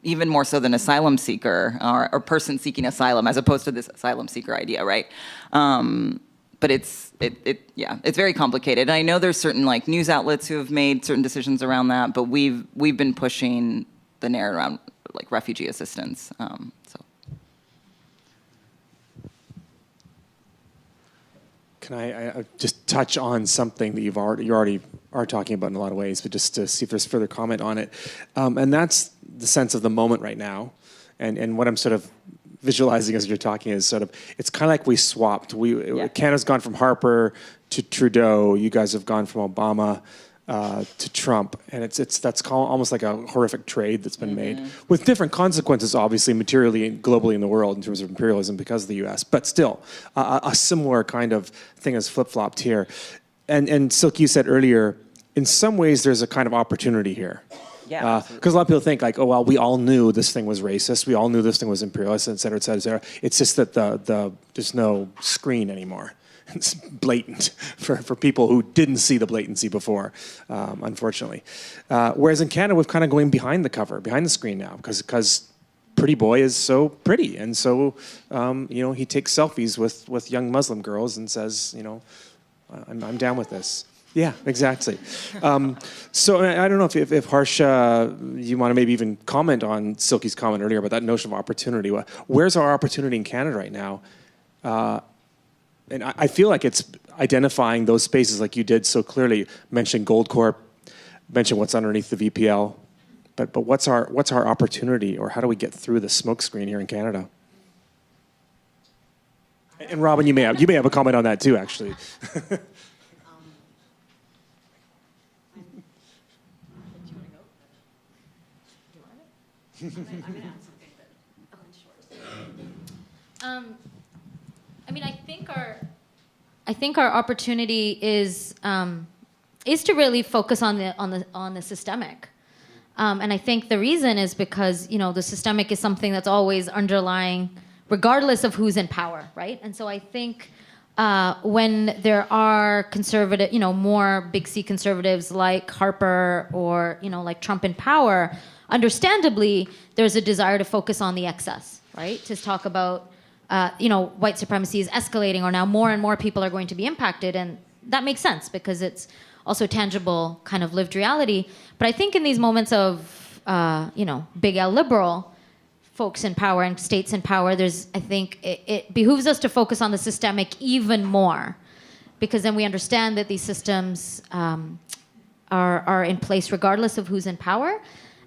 even more so than asylum seeker or person seeking asylum, as opposed to this asylum seeker idea, right? But it's very complicated. And I know there's certain news outlets who have made certain decisions around that, but we've been pushing the narrative around refugee assistance. Can I just touch on something that you're already are talking about in a lot of ways, but just to see if there's further comment on it. And that's the sense of the moment right now. And what I'm sort of visualizing as you're talking is sort of, it's kind of like we swapped. Canada's gone from Harper to Trudeau. You guys have gone from Obama to Trump, and that's almost like a horrific trade that's been made with different consequences, obviously, materially and globally in the world in terms of imperialism because of the U.S. But still, a similar kind of thing has flip-flopped here. And Silky, you said earlier, in some ways, there's a kind of opportunity here. Yeah, because a lot of people think like, oh well, we all knew this thing was racist, we all knew this thing was imperialist, et cetera, et cetera, et cetera. It's just that there's no screen anymore. It's blatant for people who didn't see the blatancy before, unfortunately. Whereas in Canada, we're kind of going behind the cover, behind the screen now, because Pretty Boy is so pretty, and so he takes selfies with young Muslim girls and says, I'm down with this. Yeah, exactly. So I don't know if Harsha, you want to maybe even comment on Silky's comment earlier about that notion of opportunity. Where's our opportunity in Canada right now? And I feel like it's identifying those spaces like you did so clearly, mention Goldcorp, mention what's underneath the VPL, but what's our opportunity, or how do we get through the smokescreen here in Canada? And Robyn, you may have a comment on that too, actually. I think our opportunity is to really focus on the systemic, and I think the reason is because the systemic is something that's always underlying, regardless of who's in power, right? And so I think when there are conservative, more big C conservatives like Harper or like Trump in power, understandably there's a desire to focus on the excess, right? To talk about white supremacy is escalating, or now more and more people are going to be impacted. And that makes sense because it's also tangible kind of lived reality. But I think in these moments of, big L liberal folks in power and states in power, I think it behooves us to focus on the systemic even more, because then we understand that these systems are in place regardless of who's in power.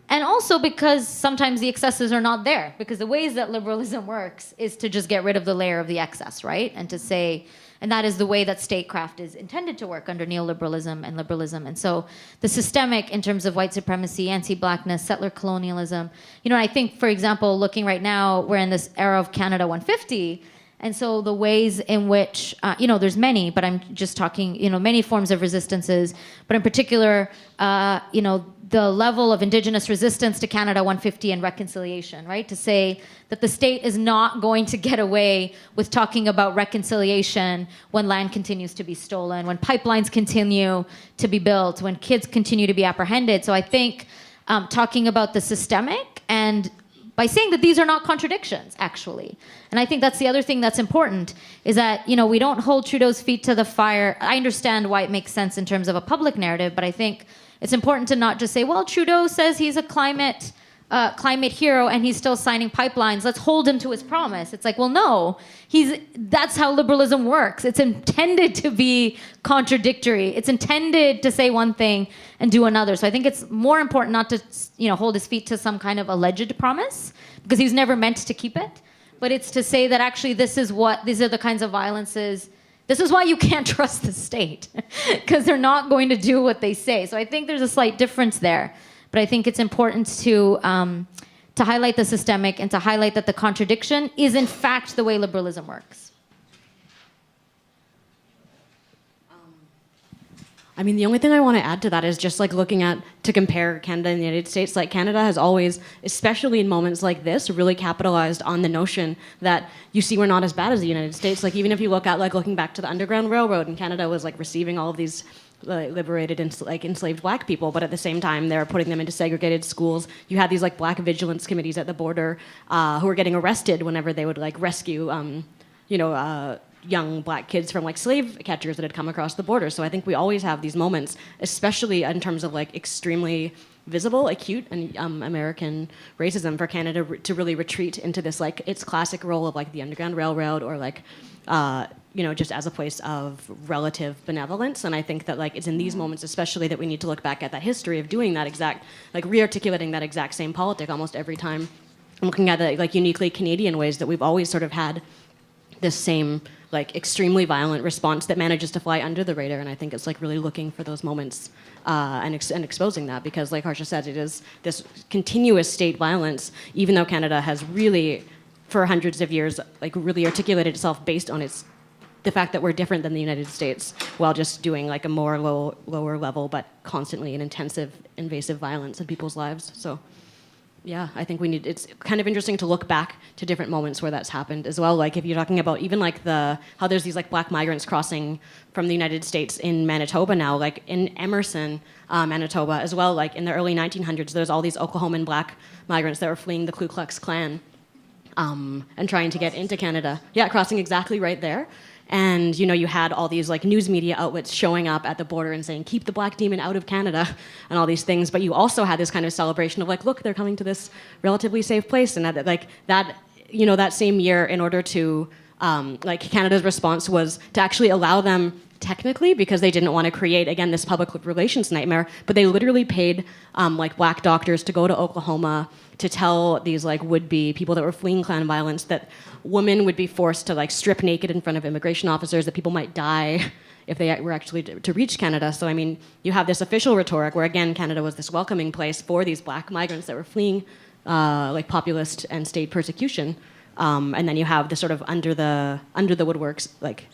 And also because sometimes the excesses are not there, because the ways that liberalism works is to just get rid of the layer of the excess, right? And to say, and that is the way that statecraft is intended to work under neoliberalism and liberalism. And so the systemic in terms of white supremacy, anti-blackness, settler colonialism, I think, for example, looking right now, we're in this era of Canada 150. And so the ways in which, there's many, but I'm just talking, many forms of resistances, but in particular, the level of Indigenous resistance to Canada 150 and reconciliation, right? To say that the state is not going to get away with talking about reconciliation when land continues to be stolen, when pipelines continue to be built, when kids continue to be apprehended. So I think talking about the systemic, and by saying that these are not contradictions, actually. And I think that's the other thing that's important, is that, we don't hold Trudeau's feet to the fire. I understand why it makes sense in terms of a public narrative, but I think it's important to not just say, well, Trudeau says he's a climate hero and he's still signing pipelines. Let's hold him to his promise. It's like, well, no, that's how liberalism works. It's intended to be contradictory. It's intended to say one thing and do another. So I think it's more important not to, hold his feet to some kind of alleged promise, because he was never meant to keep it. But it's to say that actually these are the kinds of violences. This is why you can't trust the state, because they're not going to do what they say. So I think there's a slight difference there. But I think it's important to highlight the systemic and to highlight that the contradiction is in fact the way liberalism works. The only thing I want to add to that is just like looking to compare Canada and the United States. Like Canada has always, especially in moments like this, really capitalized on the notion that you see we're not as bad as the United States. Like even if you look at looking back to the Underground Railroad, and Canada was receiving all of these liberated and enslaved black people, but at the same time they're putting them into segregated schools. You had these black vigilance committees at the border who were getting arrested whenever they would rescue young black kids from like slave catchers that had come across the border. So I think we always have these moments, especially in terms of like extremely visible, acute, and American racism, for Canada to really retreat into this like its classic role of like the Underground Railroad, or like just as a place of relative benevolence. And I think that like it's in these moments especially that we need to look back at that history of doing that exact, like re-articulating that exact same politic almost every time, looking at the like uniquely Canadian ways that we've always sort of had this same like extremely violent response that manages to fly under the radar. And I think it's like really looking for those moments and exposing that, because like Harsha said, it is this continuous state violence, even though Canada has really for hundreds of years like really articulated itself based on the fact that we're different than the United States, while just doing like a more lower level but constantly an intensive invasive violence in people's lives. So yeah, I think it's kind of interesting to look back to different moments where that's happened as well. Like if you're talking about even like how there's these like black migrants crossing from the United States in Manitoba now, like in Emerson, Manitoba as well, like in the early 1900s, there's all these Oklahoman black migrants that were fleeing the Ku Klux Klan and trying to get into Canada. Yeah, crossing exactly right there. And you had all these like news media outlets showing up at the border and saying, keep the black demon out of Canada, and all these things. But you also had this kind of celebration of like, look, they're coming to this relatively safe place. And that same year, in order to like Canada's response was to actually allow them technically, because they didn't want to create, again, this public relations nightmare, but they literally paid like black doctors to go to Oklahoma to tell these like would-be people that were fleeing Klan violence that women would be forced to like strip naked in front of immigration officers, that people might die if they were actually to reach Canada. So I mean, you have this official rhetoric where again Canada was this welcoming place for these black migrants that were fleeing like populist and state persecution, and then you have the sort of under the woodworks like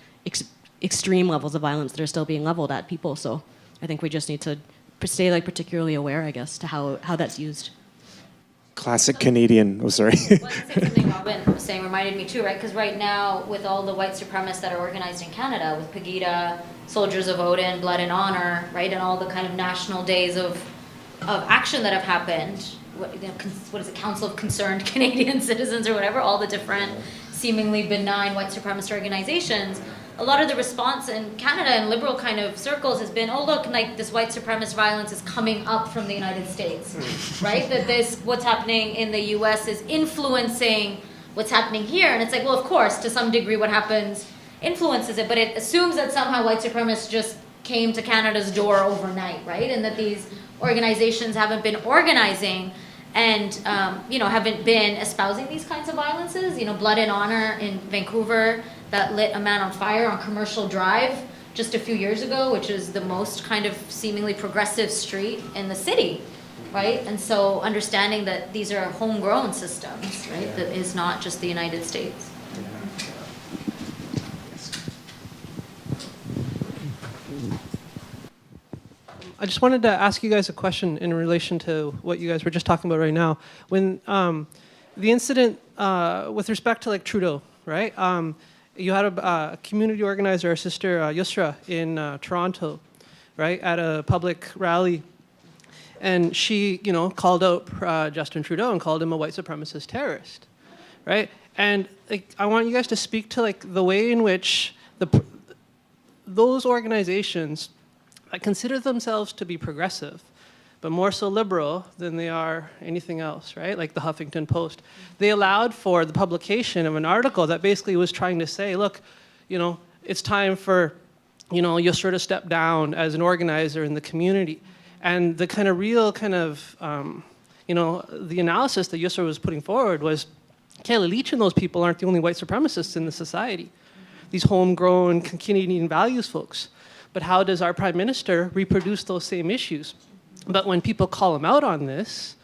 extreme levels of violence that are still being leveled at people. So I think we just need to stay like particularly aware, I guess, to how that's used. Classic Canadian. Oh, sorry. Well, I think something Robyn was saying reminded me too, right? Because right now, with all the white supremacists that are organized in Canada, with Pegida, Soldiers of Odin, Blood and Honor, right, and all the kind of national days of action that have happened, what is it, Council of Concerned Canadian Citizens or whatever, all the different seemingly benign white supremacist organizations, a lot of the response in Canada and liberal kind of circles has been, oh look, like this white supremacist violence is coming up from the United States, right? That what's happening in the US is influencing what's happening here. And it's like, well, of course, to some degree what happens influences it, but it assumes that somehow white supremacists just came to Canada's door overnight, right? And that these organizations haven't been organizing and haven't been espousing these kinds of violences. Blood and Honor in Vancouver that lit a man on fire on Commercial Drive just a few years ago, which is the most kind of seemingly progressive street in the city, right? And so understanding that these are homegrown systems, right? That is not just the United States. I just wanted to ask you guys a question in relation to what you guys were just talking about right now. When the incident with respect to like Trudeau, right? You had a community organizer, our sister Yusra in Toronto, right, at a public rally, and she, called out Justin Trudeau and called him a white supremacist terrorist, right? And like, I want you guys to speak to like the way in which those organizations that consider themselves to be progressive, but more so liberal than they are anything else, right? Like the Huffington Post. They allowed for the publication of an article that basically was trying to say, look, it's time for, Yusra to step down as an organizer in the community. And the kind of real kind of, the analysis that Yusra was putting forward was, Kayla Leach and those people aren't the only white supremacists in the society. These homegrown Canadian values folks. But how does our Prime Minister reproduce those same issues? But when people call him out on this,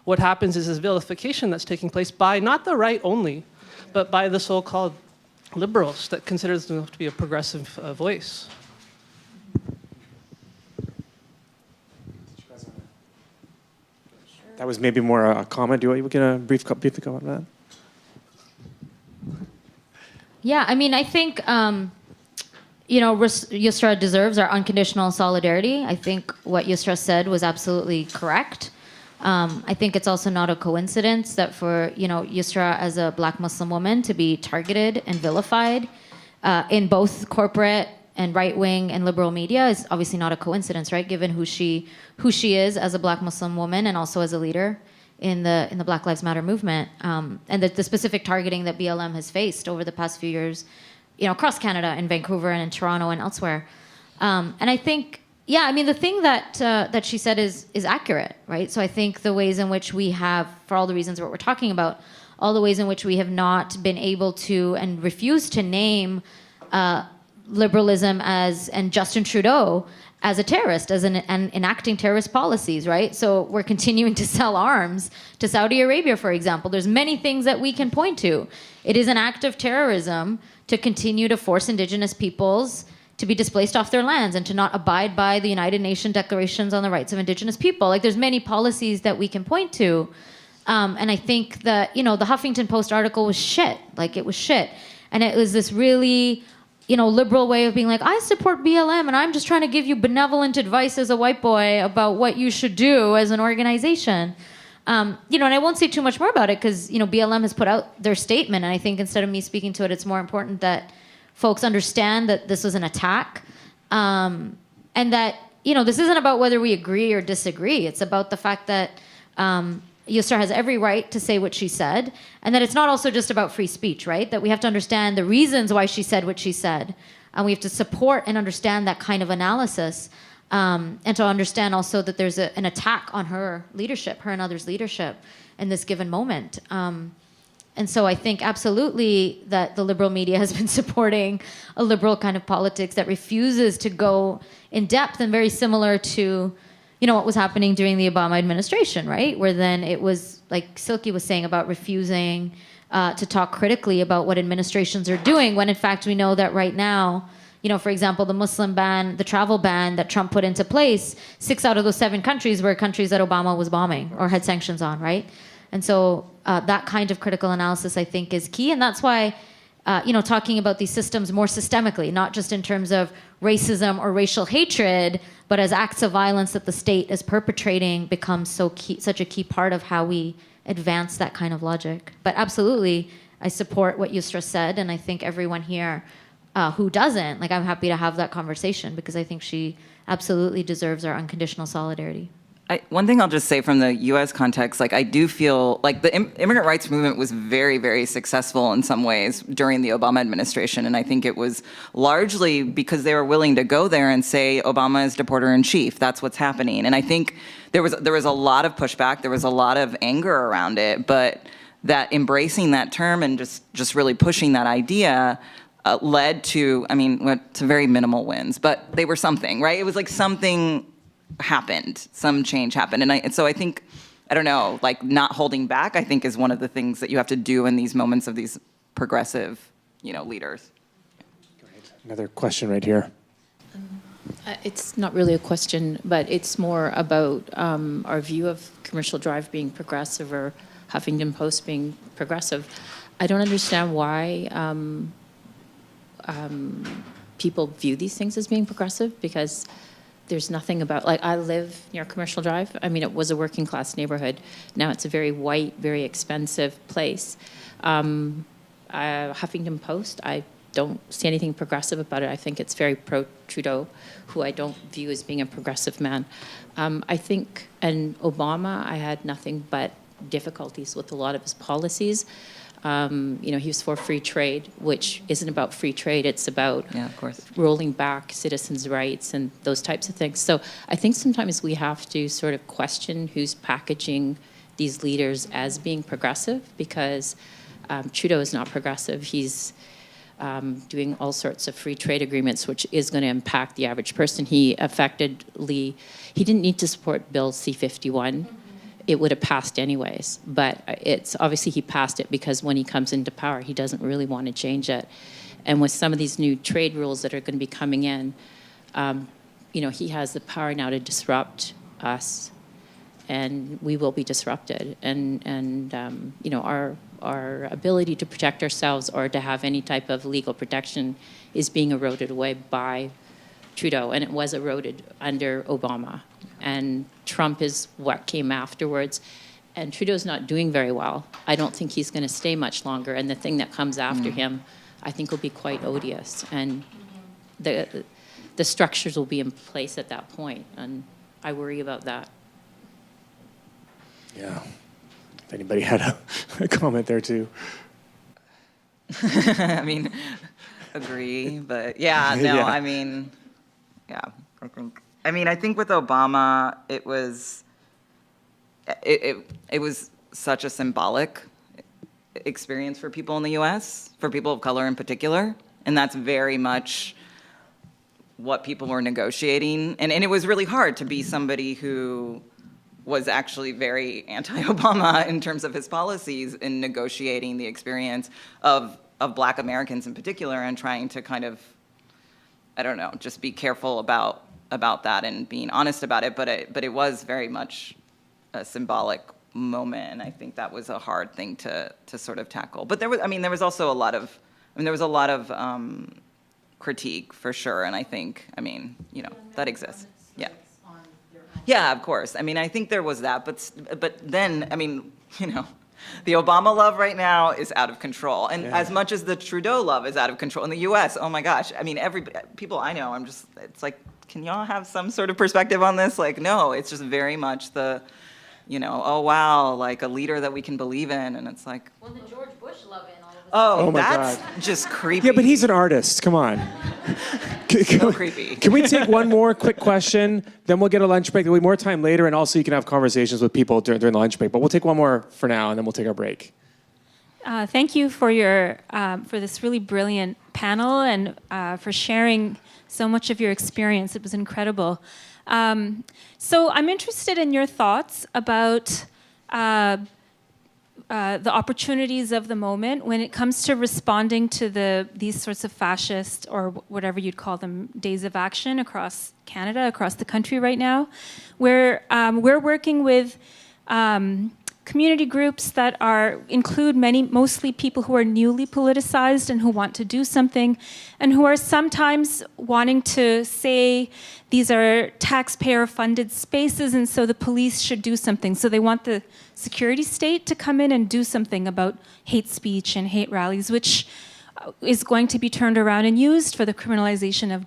what happens is this vilification that's taking place by not the right only, but by the so-called liberals that consider themselves to be a progressive voice. That was maybe more a comment. Do you want to briefly comment on that? Yeah, I mean, I think, Yusra deserves our unconditional solidarity. I think what Yusra said was absolutely correct. I think it's also not a coincidence that for, Yusra as a Black Muslim woman to be targeted and vilified in both corporate and right-wing and liberal media is obviously not a coincidence, right? Given who she is as a Black Muslim woman and also as a leader in the Black Lives Matter movement, and the specific targeting that BLM has faced over the past few years, across Canada, in Vancouver and in Toronto and elsewhere. And I think, the thing that she said is accurate, right? So I think the ways in which we have, for all the reasons what we're talking about, all the ways in which we have not been able to and refused to name liberalism and Justin Trudeau as a terrorist, and enacting terrorist policies, right? So we're continuing to sell arms to Saudi Arabia, for example. There's many things that we can point to. It is an act of terrorism to continue to force Indigenous peoples to be displaced off their lands and to not abide by the United Nations declarations on the rights of Indigenous people. Like, there's many policies that we can point to. And I think that, the Huffington Post article was shit. Like, it was shit. And it was this really, liberal way of being like, I support BLM and I'm just trying to give you benevolent advice as a white boy about what you should do as an organization. And I won't say too much more about it because, BLM has put out their statement. And I think instead of me speaking to it, it's more important that folks understand that this was an attack. And that, this isn't about whether we agree or disagree. It's about the fact that Yusra has every right to say what she said, and that it's not also just about free speech, right? That we have to understand the reasons why she said what she said, and we have to support and understand that kind of analysis, and to understand also that there's an attack on her leadership, her and others' leadership in this given moment. And so I think absolutely that the liberal media has been supporting a liberal kind of politics that refuses to go in depth, and very similar to what was happening during the Obama administration, right? Where then it was, like Silky was saying, about refusing to talk critically about what administrations are doing, when in fact we know that right now, for example, the Muslim ban, the travel ban that Trump put into place, 6 out of those 7 countries were countries that Obama was bombing or had sanctions on, right? And so that kind of critical analysis, I think, is key. And that's why, talking about these systems more systemically, not just in terms of racism or racial hatred, but as acts of violence that the state is perpetrating, becomes such a key part of how we advance that kind of logic. But absolutely, I support what Yusra said, and I think everyone here who doesn't, I'm happy to have that conversation, because I think she absolutely deserves our unconditional solidarity. One thing I'll just say from the U.S. context, I do feel like the immigrant rights movement was very, very successful in some ways during the Obama administration, and I think it was largely because they were willing to go there and say Obama is deporter-in-chief. That's what's happening, and I think there was a lot of pushback, there was a lot of anger around it, but that embracing that term and just really pushing that idea led to, to very minimal wins, but they were something, right? It was like something happened, some change happened. And so I think, I don't know, not holding back, I think, is one of the things that you have to do in these moments of these progressive, leaders. Go ahead. Another question right here. It's not really a question, but it's more about our view of Commercial Drive being progressive or Huffington Post being progressive. I don't understand why people view these things as being progressive, because there's nothing about, I live near Commercial Drive. It was a working class neighborhood. Now it's a very white, very expensive place. Huffington Post, I don't see anything progressive about it. I think it's very pro-Trudeau, who I don't view as being a progressive man. I think, and Obama, I had nothing but difficulties with a lot of his policies. He was for free trade, which isn't about free trade. It's about rolling back citizens' rights and those types of things. So I think sometimes we have to sort of question who's packaging these leaders as being progressive, because Trudeau is not progressive. He's doing all sorts of free trade agreements, which is going to impact the average person. He didn't need to support Bill C-51. It would have passed anyways, but it's obviously he passed it because when he comes into power, he doesn't really want to change it. And with some of these new trade rules that are going to be coming in, he has the power now to disrupt us, and we will be disrupted. And our ability to protect ourselves or to have any type of legal protection is being eroded away by Trudeau, and it was eroded under Obama. And Trump is what came afterwards. And Trudeau's not doing very well. I don't think he's going to stay much longer. And the thing that comes after him, I think will be quite odious. And the structures will be in place at that point, and I worry about that. Yeah. If anybody had a comment there too. I mean, agree, but yeah, no, Yeah. I mean, yeah, I think with Obama, it was such a symbolic experience for people in the U.S., for people of color in particular, and that's very much what people were negotiating, and it was really hard to be somebody who was actually very anti-Obama in terms of his policies in negotiating the experience of Black Americans in particular, and trying to kind of, I don't know, just be careful about that and being honest about it. But it was very much a symbolic moment, and I think that was a hard thing to sort of tackle. But there was also a lot of critique for sure, and I think, that exists. Yeah. Yeah, of course. I think there was that, but then, the Obama love right now is out of control, and as much as the Trudeau love is out of control in the U.S. Oh my gosh! People I know, it's like, can y'all have some sort of perspective on this? Like, no, it's just very much the, oh wow, like a leader that we can believe in, and it's like, Well, the George Bush love in all of a oh, my that's God. just creepy. Yeah, but he's an artist. Come on. so creepy. Can we take one more quick question? Then we'll get a lunch break. There'll be more time later, and also you can have conversations with people during the lunch break. But we'll take one more for now, and then we'll take our break. Thank you for for this really brilliant panel, and for sharing so much of your experience. It was incredible. So I'm interested in your thoughts about the opportunities of the moment when it comes to responding to these sorts of fascist, or whatever you'd call them, days of action across Canada, across the country right now, where we're working with community groups that include mostly people who are newly politicized and who want to do something, and who are sometimes wanting to say these are taxpayer-funded spaces, and so the police should do something. So they want the security state to come in and do something about hate speech and hate rallies, which is going to be turned around and used for the criminalization of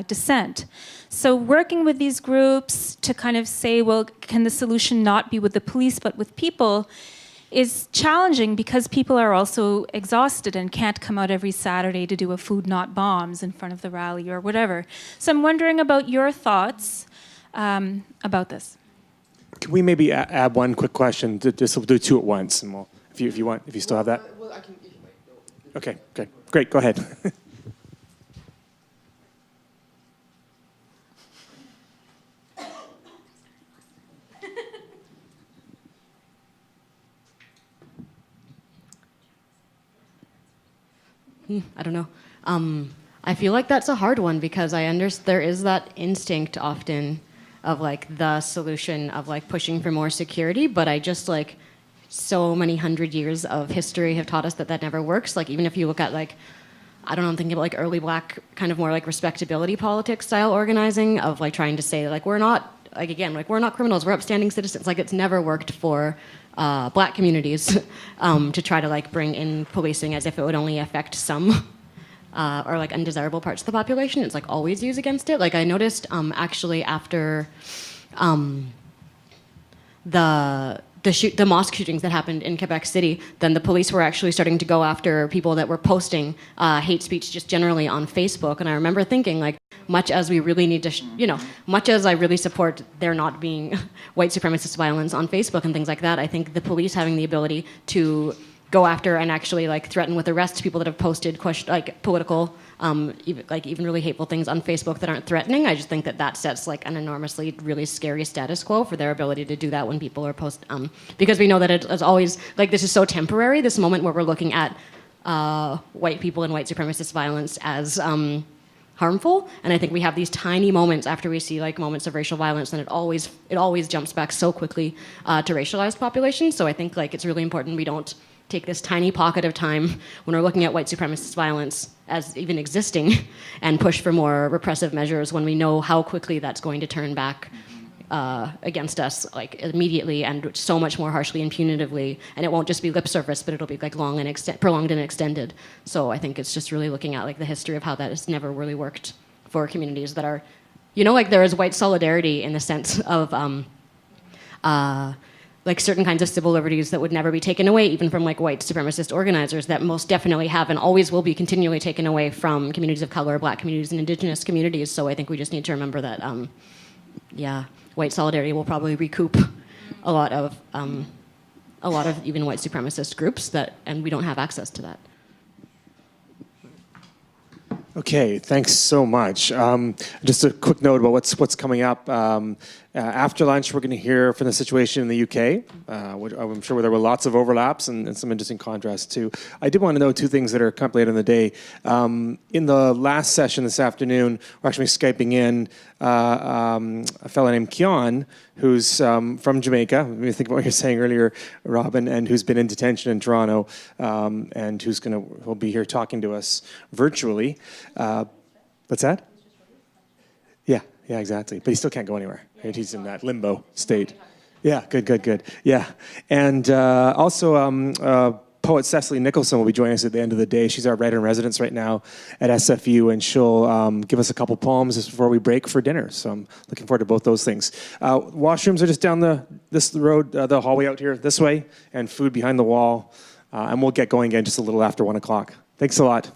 dissent. So working with these groups to kind of say, well, can the solution not be with the police but with people, is challenging because people are also exhausted and can't come out every Saturday to do a food not bombs in front of the rally or whatever. So I'm wondering about your thoughts about this. Can we maybe add one quick question? We'll do two at once, and we'll, if you want, if you still have that. Well, I can. Okay, good, great. Go ahead. I don't know. I feel like that's a hard one because there is that instinct often of like the solution of like pushing for more security, but I just like so many hundred years of history have taught us that never works. Like even if you look at like, I don't know, I'm thinking about like early Black kind of more like respectability politics style organizing of like trying to say like we're not criminals, we're upstanding citizens. Like it's never worked for Black communities to try to like bring in policing as if it would only affect some or like undesirable parts of the population. It's like always used against it. Like I noticed actually after the mosque shootings that happened in Quebec City, then the police were actually starting to go after people that were posting hate speech just generally on Facebook. And I remember thinking, like, much as we really need to, much as I really support there not being white supremacist violence on Facebook and things like that, I think the police having the ability to go after and actually like threaten with arrest people that have posted like political, even really hateful things on Facebook that aren't threatening. I just think that sets like an enormously really scary status quo for their ability to do that when people are because we know that it's always like this is so temporary. This moment where we're looking at white people and white supremacist violence as harmful, and I think we have these tiny moments after we see like moments of racial violence, and it always jumps back so quickly to racialized populations. So I think like it's really important we don't take this tiny pocket of time when we're looking at white supremacist violence as even existing and push for more repressive measures when we know how quickly that's going to turn back against us like immediately and so much more harshly and punitively, and it won't just be lip service, but it'll be like long and prolonged and extended. So I think it's just really looking at like the history of how that has never really worked for communities that are, you know, like there is white solidarity in the sense of like certain kinds of civil liberties that would never be taken away, even from like white supremacist organizers, that most definitely have and always will be continually taken away from communities of color, black communities, and indigenous communities. So I think we just need to remember that, white solidarity will probably recoup a lot of even white supremacist groups and we don't have access to that. Okay, thanks so much. Just a quick note about what's coming up. After lunch, we're going to hear from the situation in the UK, which I'm sure there were lots of overlaps and some interesting contrasts too. I did want to know two things that are coming later in the day. In the last session this afternoon, we're actually Skyping in a fellow named Kian, who's from Jamaica. Let me think about what you were saying earlier, Robyn, and who's been in detention in Toronto, and who'll be here talking to us virtually. What's that? Yeah, exactly. But he still can't go anywhere. Right? He's in that limbo state. Yeah, good. Yeah. And also, poet Cecily Nicholson will be joining us at the end of the day. She's our writer-in-residence right now at SFU, and she'll give us a couple poems just before we break for dinner. So I'm looking forward to both those things. Washrooms are just down this road, the hallway out here this way, and food behind the wall. And we'll get going again just a little after 1 o'clock. Thanks a lot.